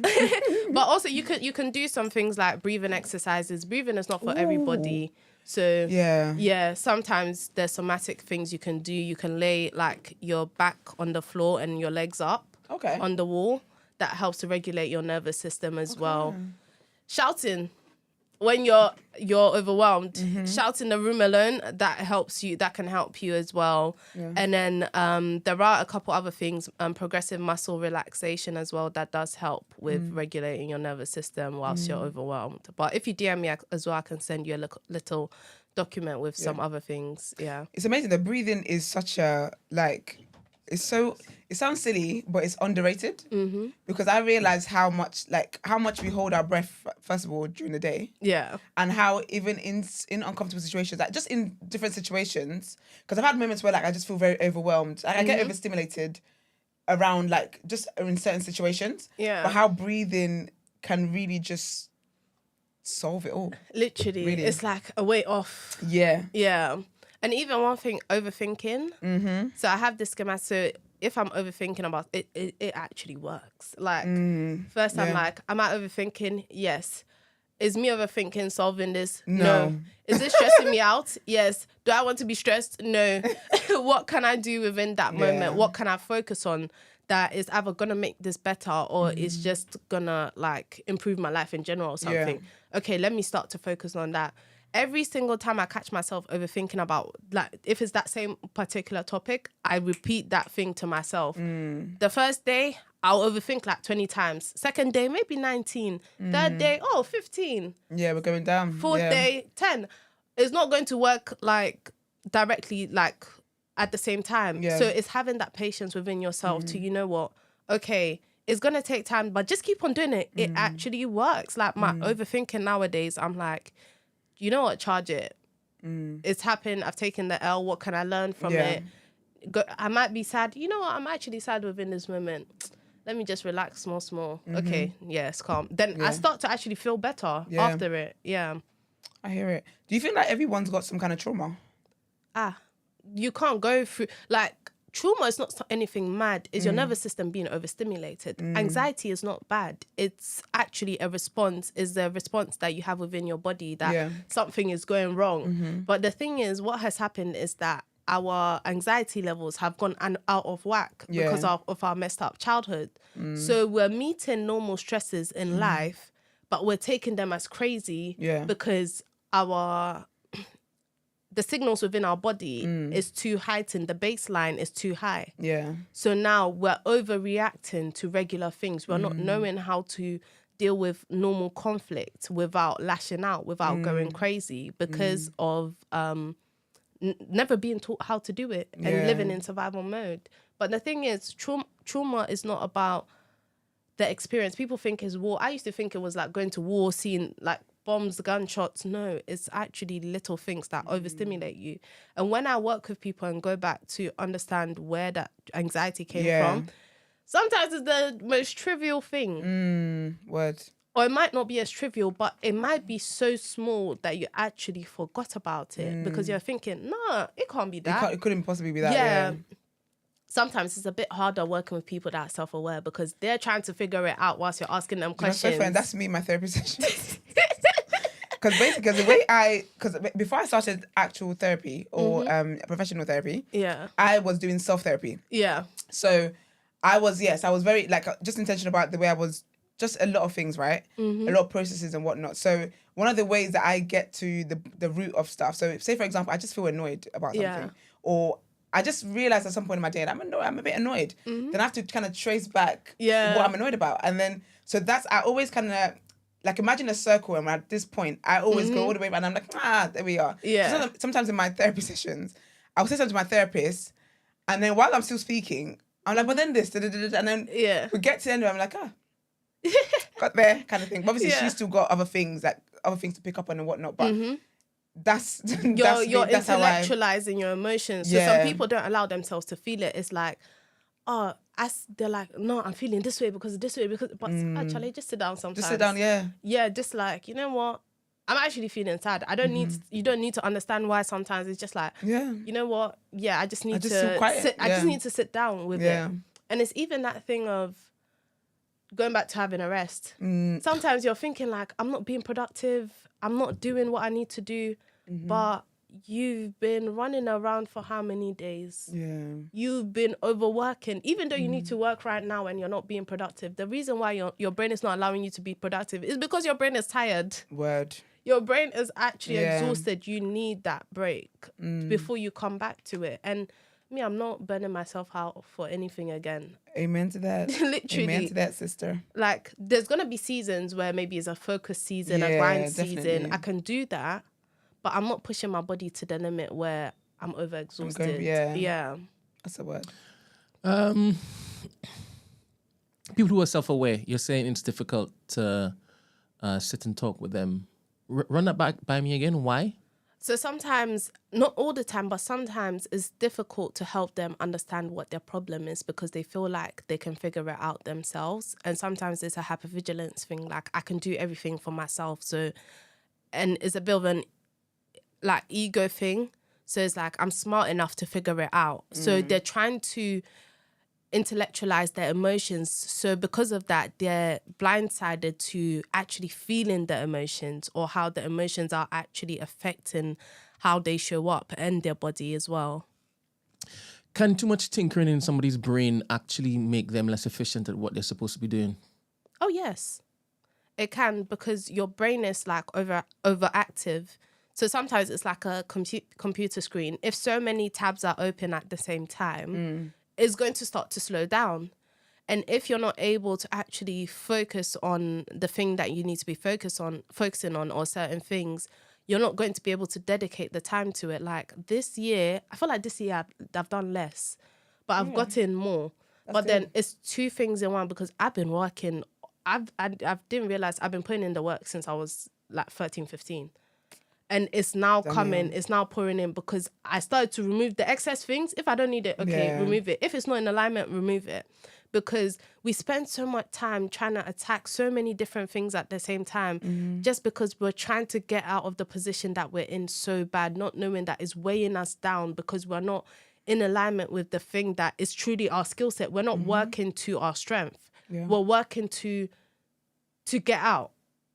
But also you can do some things like breathing exercises. Breathing is not for everybody. So yeah, sometimes there's somatic things you can do. You can lay like your back on the floor and your legs up on the wall. That helps to regulate your nervous system as well. Shouting. when you're overwhelmed. Shout in the room alone, that can help you as well. Yeah. And then there are a couple other things, progressive muscle relaxation as well, that does help with regulating your nervous system whilst you're overwhelmed. But if you DM me as well, I can send you a little document with some other things. Yeah, it's amazing. The breathing is such a it sounds silly, but it's underrated because I realize how much we hold our breath first of all during the day. Yeah, and how even in uncomfortable situations, like just in different situations, because I've had moments where like I just feel very overwhelmed. Like, I get overstimulated around like just in certain situations. Yeah, but how breathing can really just solve it all. Literally, Really. It's like a weight off. Yeah. Yeah. And even one thing, overthinking. So I have this schematic. So if I'm overthinking about it, it actually works. Like, first I'm like, am I overthinking? Yes. Is me overthinking solving this? No. Is this stressing me out? Yes. Do I want to be stressed? No. What can I do within that moment? What can I focus on that is either going to make this better or is just going to like improve my life in general or something? Okay, let me start to focus on that. Every single time I catch myself overthinking about, like, if it's that same particular topic, I repeat that thing to myself. The first day, I'll overthink like 20 times. Second day, maybe 19. Third day, 15. Yeah, we're going down. Fourth day, 10. It's not going to work like directly, like at the same time. Yeah. So it's having that patience within yourself to, you know what, okay, it's going to take time, but just keep on doing it. It actually works. Like my overthinking nowadays, I'm like, you know what, charge it. It's happened. I've taken the L. What can I learn from it? I might be sad. You know what? I'm actually sad within this moment. Let me just relax small. Okay, it's calm. Then I start to actually feel better after it. Yeah. I hear it. Do you think like everyone's got some kind of trauma? You can't go through, like, trauma is not anything mad. It's your nervous system being overstimulated. Anxiety is not bad. It's actually a response. It's the response that you have within your body that something is going wrong. But the thing is, what has happened is that our anxiety levels have gone out of whack because of our messed up childhood. So we're meeting normal stresses in life, but we're taking them as crazy because the signals within our body is too heightened. The baseline is too high. Yeah. So now we're overreacting to regular things. We're not knowing how to deal with normal conflict without lashing out, without going crazy because of never being taught how to do it and living in survival mode. But the thing is, trauma is not about the experience. People think it's war. I used to think it was like going to war, seeing like bombs, gunshots. No, it's actually little things that overstimulate you. And when I work with people and go back to understand where that anxiety came from, sometimes it's the most trivial thing. Or it might not be as trivial, but it might be so small that you actually forgot about it because you're thinking, no, it can't be that. It couldn't possibly be that. Yeah. Sometimes it's a bit harder working with people that are self-aware because they're trying to figure it out whilst you're asking them questions. That's me in my therapy session. Because basically, the way because before I started actual therapy or professional therapy, I was doing self-therapy. Yeah. So I was very like just intentional about the way I was, just a lot of things, right? A lot of processes and whatnot. So one of the ways that I get to the root of stuff. So say, for example, I just feel annoyed about something or I just realized at some point in my day that I'm a bit annoyed. Then I have to kind of trace back what I'm annoyed about. And then, so I always kind of, like, imagine a circle, and at this point, I always go all the way back, and I'm like, there we are. Yeah. So sometimes in my therapy sessions, I'll say something to my therapist, and then while I'm still speaking, I'm like, but then this, and then we get to the end of it, I'm like, got there, kind of thing. But obviously, she's still got other things to pick up on and whatnot, but that's you're intellectualizing your emotions. So some people don't allow themselves to feel it. It's like, they're like, no, I'm feeling this way because but actually just sit down sometimes. Just sit down, yeah, just like, you know what, I'm actually feeling sad. I don't need you don't need to understand why. Sometimes it's just like, you know what, I just need to sit. I just need to sit down with it. And it's even that thing of going back to having a rest. Sometimes you're thinking like, I'm not being productive, I'm not doing what I need to do, but you've been running around for how many days? You've been overworking. Even though you need to work right now and you're not being productive, the reason why your brain is not allowing you to be productive is because your brain is tired. your brain is actually Yeah. exhausted. You need that break before you come back to it. And me, I'm not burning myself out for anything again. Amen to that. Literally. Amen to that, sister. Like, there's going to be seasons where maybe it's a focus season, a Yeah, grind definitely. season. I can do that, but I'm not pushing my body to the limit where I'm overexhausted. Yeah. That's a word. People who are self-aware, you're saying it's difficult to sit and talk with them. Run that back by me again. Why? So sometimes, not all the time, but sometimes it's difficult to help them understand what their problem is because they feel like they can figure it out themselves. And sometimes it's a hypervigilance thing, like I can do everything for myself. So, and it's a bit of an like ego thing. So it's like, I'm smart enough to figure it out. So they're trying to intellectualize their emotions. So because of that, they're blindsided to actually feeling the emotions or how the emotions are actually affecting how they show up and their body as well. Can too much tinkering in somebody's brain actually make them less efficient at what they're supposed to be doing? Oh, yes. It can, because your brain is like overactive. So sometimes it's like a computer screen. If so many tabs are open at the same time, it's going to start to slow down. And if you're not able to actually focus on the thing that you need to be focusing on or certain things, you're not going to be able to dedicate the time to it. Like this year, I feel like this year I've done less, but I've gotten more. But then it's two things in one because I've been working. I didn't realize I've been putting in the work since I was like 13, 15. And it's now coming, it's now pouring in because I started to remove the excess things. If I don't need it, remove it. If it's not in alignment, remove it. Because we spend so much time trying to attack so many different things at the same time, just because we're trying to get out of the position that we're in so bad, not knowing that it's weighing us down because we're not in alignment with the thing that is truly our skill set. We're not working to our strength. Yeah. We're working to get out.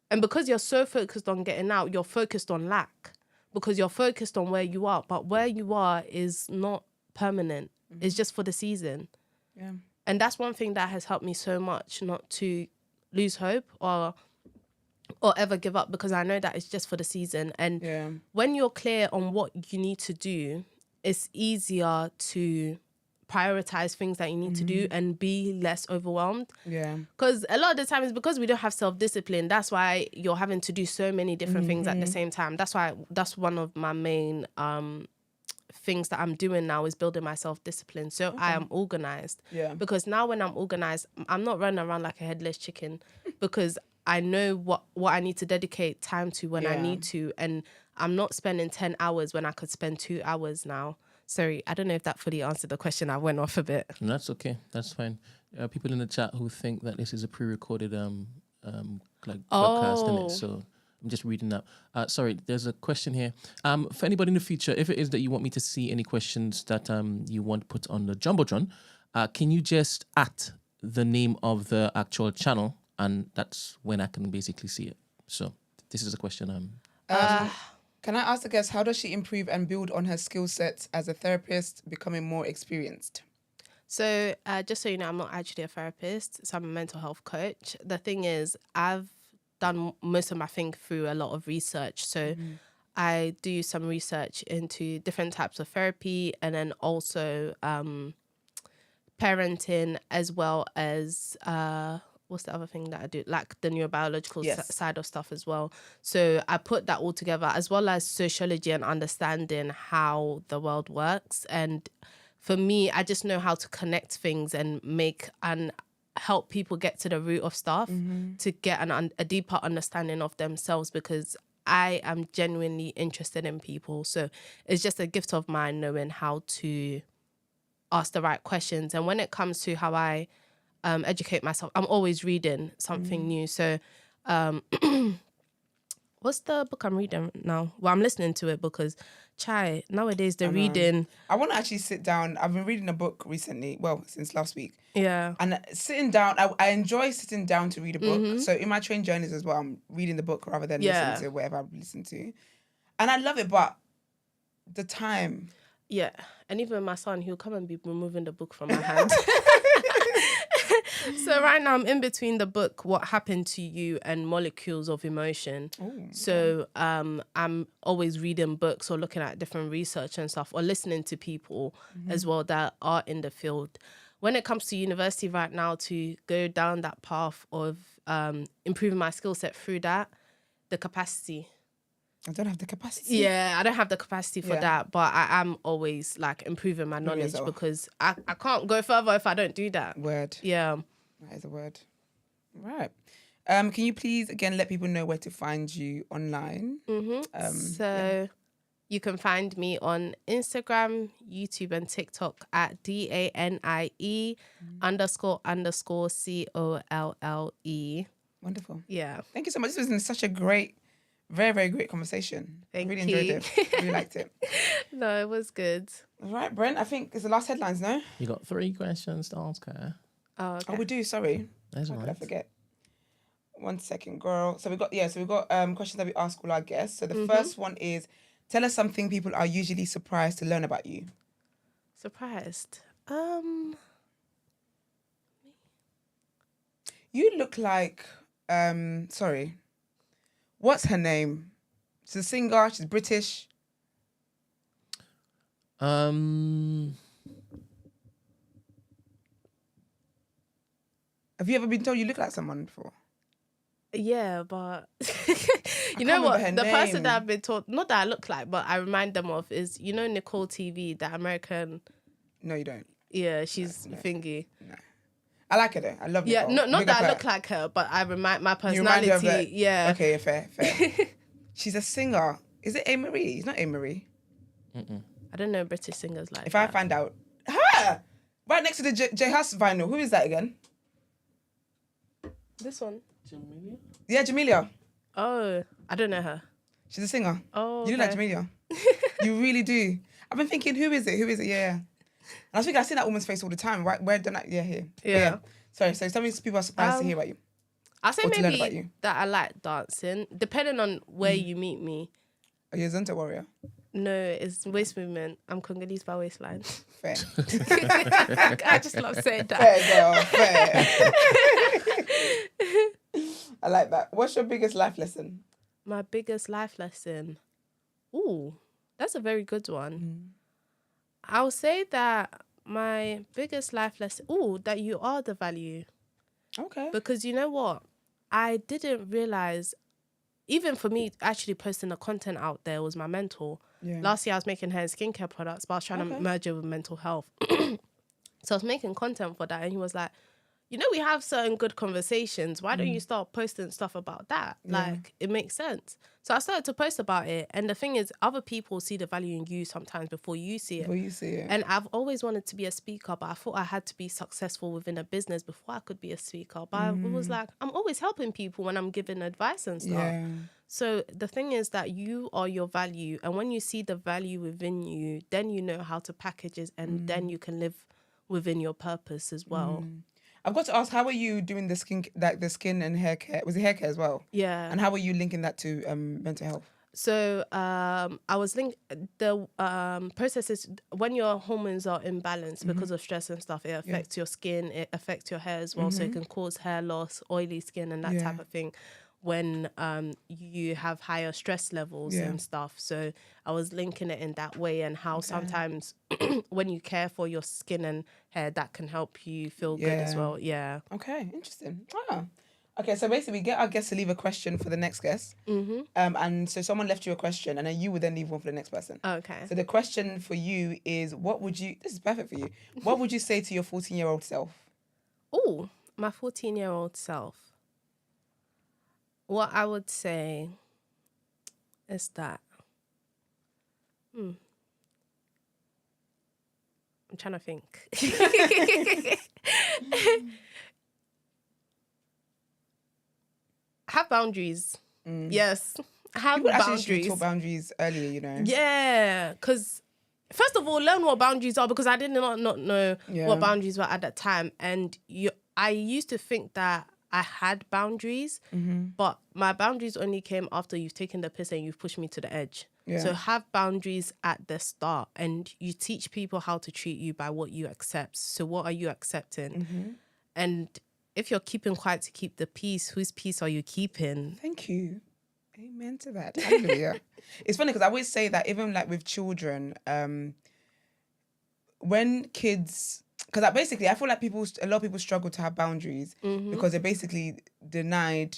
And because you're so focused on getting out, you're focused on lack because you're focused on where you are. But where you are is not permanent. It's just for the season. Yeah. And that's one thing that has helped me so much not to lose hope or ever give up because I know that it's just for the season. And when you're clear on what you need to do, it's easier to prioritize things that you need to do and be less overwhelmed. Yeah. Because a lot of the time it's because we don't have self-discipline. That's why you're having to do so many different things at the same time. That's why that's one of my main things that I'm doing now is building my self-discipline. So I am organized. Yeah. Because now when I'm organized, I'm not running around like a headless chicken because I know what I need to dedicate time to when I need to. And I'm not spending 10 hours when I could spend 2 hours now. Sorry, I don't know if that fully answered the question. I went off a bit. No, that's okay. That's fine. People in the chat who think that this is a pre-recorded broadcast, isn't it? So I'm just reading that. Sorry, there's a question here. For anybody in the future, if it is that you want me to see any questions that you want put on the Jumbotron, can you just at the name of the actual channel, and that's when I can basically see it. So this is a question. Can I ask the guest, how does she improve and build on her skill sets as a therapist, becoming more experienced? So just so you know, I'm not actually a therapist, so I'm a mental health coach. The thing is, I've done most of my thing through a lot of research. So I do some research into different types of therapy and then also parenting as well as... what's the other thing that I do? Like the neurobiological side of stuff as well. So I put that all together as well as sociology and understanding how the world works. And for me, I just know how to connect things and make and help people get to the root of stuff to get a deeper understanding of themselves because I am genuinely interested in people. So it's just a gift of mine knowing how to ask the right questions. And when it comes to how I educate myself, I'm always reading something new. So what's the book I'm reading now? Well, I'm listening to it because nowadays the reading... I want to actually sit down. I've been reading a book recently, well, since last week. Yeah. And sitting down, I enjoy sitting down to read a book. So in my train journeys as well, I'm reading the book rather than listening to whatever I've listened to. And I love it, but the time... Yeah. And even my son, he'll come and be removing the book from my hand. So right now I'm in between the book What Happened to You and Molecules of Emotion. Ooh, So I'm always reading books or looking at different research and stuff, or listening to people as well that are in the field. When it comes to university right now, to go down that path of improving my skill set through that, the capacity. I don't have the capacity. Yeah, I don't have the capacity for that, but I am always like improving my knowledge yourself. because I can't go further if I don't do that. Word. Yeah. That is a word. Right. Can you please again let people know where to find you online? So you can find me on Instagram, YouTube, and TikTok at DANIE__COLLE. Wonderful. Yeah. Thank you so much. This was such a great, very, very great conversation. Thank I really you. enjoyed it. Really liked it. No, it was good. All right, Brent, I think it's the last headlines, no? You got 3 questions to ask her. Oh, okay. Oh, we do, sorry. That's How could I right. forget? 1 second, girl. So we got questions that we ask all our guests. So the first one is, tell us something people are usually surprised to learn about you. Surprised. You look like, what's her name? She's a singer, she's British. Um, Have you ever been told you look like someone before? Yeah, but you can't know what? remember The her person name. that I've been told, not that I look like, but I remind them of is, you know, Nicole TV, that American. No, you don't. Yeah, she's thingy. I like her though. I love Yeah, Nicole. not Big that up I her. look like her, but I remind my You remind her of personality. her- Yeah. Okay, fair. She's a singer. Is it A-Marie? It's not A-Marie. I don't know British singers like If that. I find out. Her! Right next to the J Huss vinyl. Who is that again? This one. Yeah, Jamelia. Oh, I don't know her. She's a singer. Oh, You look like okay. Jamelia. You really do. I've been thinking, who is it? Yeah. And I think I see that woman's face all the time. Right? Where don't I? Yeah, here. But Yeah. Sorry. So some people are surprised to hear about you. I'll say Or to learn about maybe you. that I like dancing, depending on where you meet me. Are you a Zonta warrior? No, it's waist movement. I'm Congolese by waistline. Fair. I just love saying that. Fair, girl. Fair. I like that. What's your biggest life lesson? My biggest life lesson. Ooh, that's a very good one. I'll say that my biggest life lesson, that you are the value. Okay. Because you know what? I didn't realize, even for me, actually posting the content out there was my mentor. Yeah. Last year I was making hair and skincare products, but I was trying to merge it with mental health. So I was making content for that, and he was like, you know, we have certain good conversations. Why don't you start posting stuff about that? Like, it makes sense. So I started to post about it. And the thing is, other people see the value in you sometimes before you see it. Before you see it. And I've always wanted to be a speaker, but I thought I had to be successful within a business before I could be a speaker. But I was like, I'm always helping people when I'm giving advice and stuff. Yeah. So the thing is that you are your value. And when you see the value within you, then you know how to package it, and then you can live within your purpose as well. I've got to ask, how are you doing the skin and hair care? Was it hair care as well? Yeah. And how are you linking that to mental health? So I was the process is when your hormones are imbalanced because of stress and stuff, it affects your skin, it affects your hair as well. So it can cause hair loss, oily skin, and that type of thing when you have higher stress levels and stuff. So I was linking it in that way, and how sometimes when you care for your skin and hair, that can help you feel good as well. Yeah. Okay, interesting. Okay, so basically we get our guests to leave a question for the next guest. And so someone left you a question, and then you would then leave one for the next person. Okay. So the question for you is, this is perfect for you. What would you say to your 14-year-old self? Oh, my 14-year-old self. What I would say is that, I'm trying to think. Have boundaries. Yes. Have People actually boundaries. talk boundaries earlier, you know. Yeah, because first of all, learn what boundaries are, because I did not know what boundaries were at that time. And I used to think that I had boundaries, but my boundaries only came after you've taken the piss and you've pushed me to the edge. Yeah. So have boundaries at the start, and you teach people how to treat you by what you accept. So what are you accepting? And if you're keeping quiet to keep the peace, whose peace are you keeping? Thank you. Amen to that. Hallelujah. It's funny because I always say that even like with children, when kids, because basically I feel like a lot of people struggle to have boundaries because they're basically denied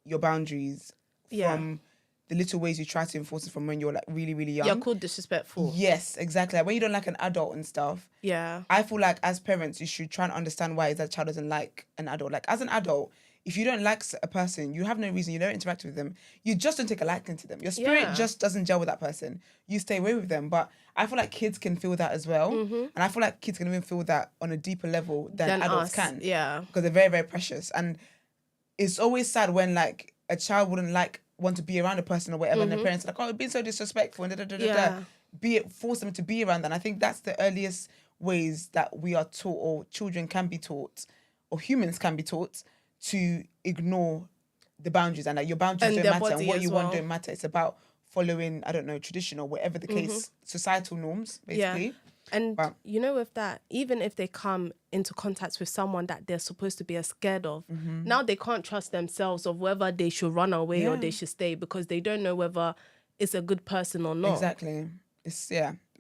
your boundaries from the little ways you try to enforce it from when you're like really, really young. You're called disrespectful. Yes, exactly. Like when you don't like an adult and stuff. Yeah. I feel like as parents, you should try and understand why that child doesn't like an adult. Like as an adult, if you don't like a person, you have no reason, you don't interact with them, you just don't take a liking to them. Your spirit just doesn't gel with that person. You stay away with them. But I feel like kids can feel that as well. And I feel like kids can even feel that on a deeper level than adults can. Yeah. Because they're very, very precious. And it's always sad when like a child wouldn't want to be around a person or whatever, and their parents are like, oh, you're being so disrespectful, and force them to be around that. And I think that's the earliest ways that we are taught, or children can be taught, or humans can be taught to ignore the boundaries, and that your boundaries don't matter, and what you want don't matter. It's about following, I don't know, tradition or whatever the case, societal norms, basically. Yeah. And you know, with that, even if they come into contact with someone that they're supposed to be scared of, now they can't trust themselves of whether they should run away or they should stay, because they don't know whether it's a good person or not. Exactly. It's,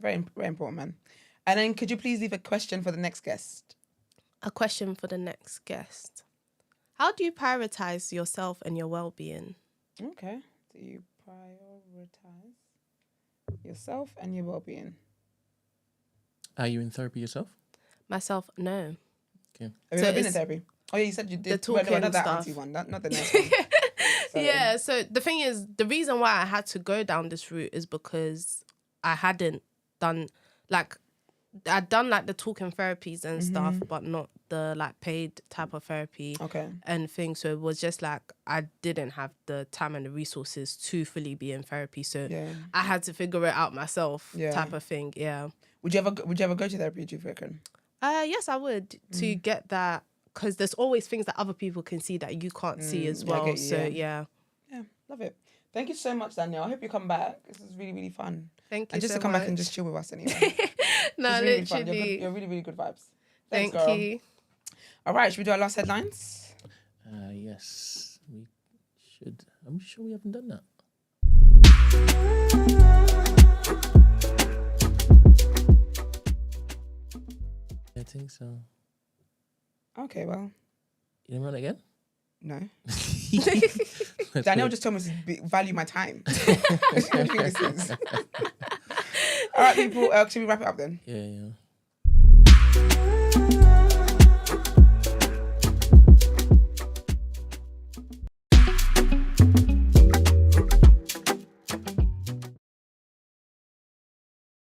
very, very important, man. And then could you please leave a question for the next guest? A question for the next guest. How do you prioritize yourself and your well-being? Okay. Do you prioritize yourself and your well-being? Are you in therapy yourself? Myself, no. Okay. Have you ever been in therapy? Oh, yeah, you said you did. The talking not that stuff. auntie one, not the nice one. Yeah, so the thing is, the reason why I had to go down this route is because I hadn't done, like, I'd done like the talking therapies and stuff, but not the like paid type of therapy and things. So it was just like I didn't have the time and the resources to fully be in therapy. So I had to figure it out myself, type of thing. Yeah. Would you ever go to therapy, do you reckon? Yes, I would, to get that, because there's always things that other people can see that you can't see as well. Yeah, love it. Thank you so much, Danielle. I hope you come back. This is really, really fun. Thank you. And just so to come much. back and just chill with us anyway. No, really literally. You're really, really good vibes. Thank Thanks, girl. you. All right, should we do our last headlines? Yes, we should. I'm sure we haven't done that. I think so. Okay, well. You didn't run it again? No. Danielle just told me to value my time. All right, people. Should we wrap it up then? Yeah.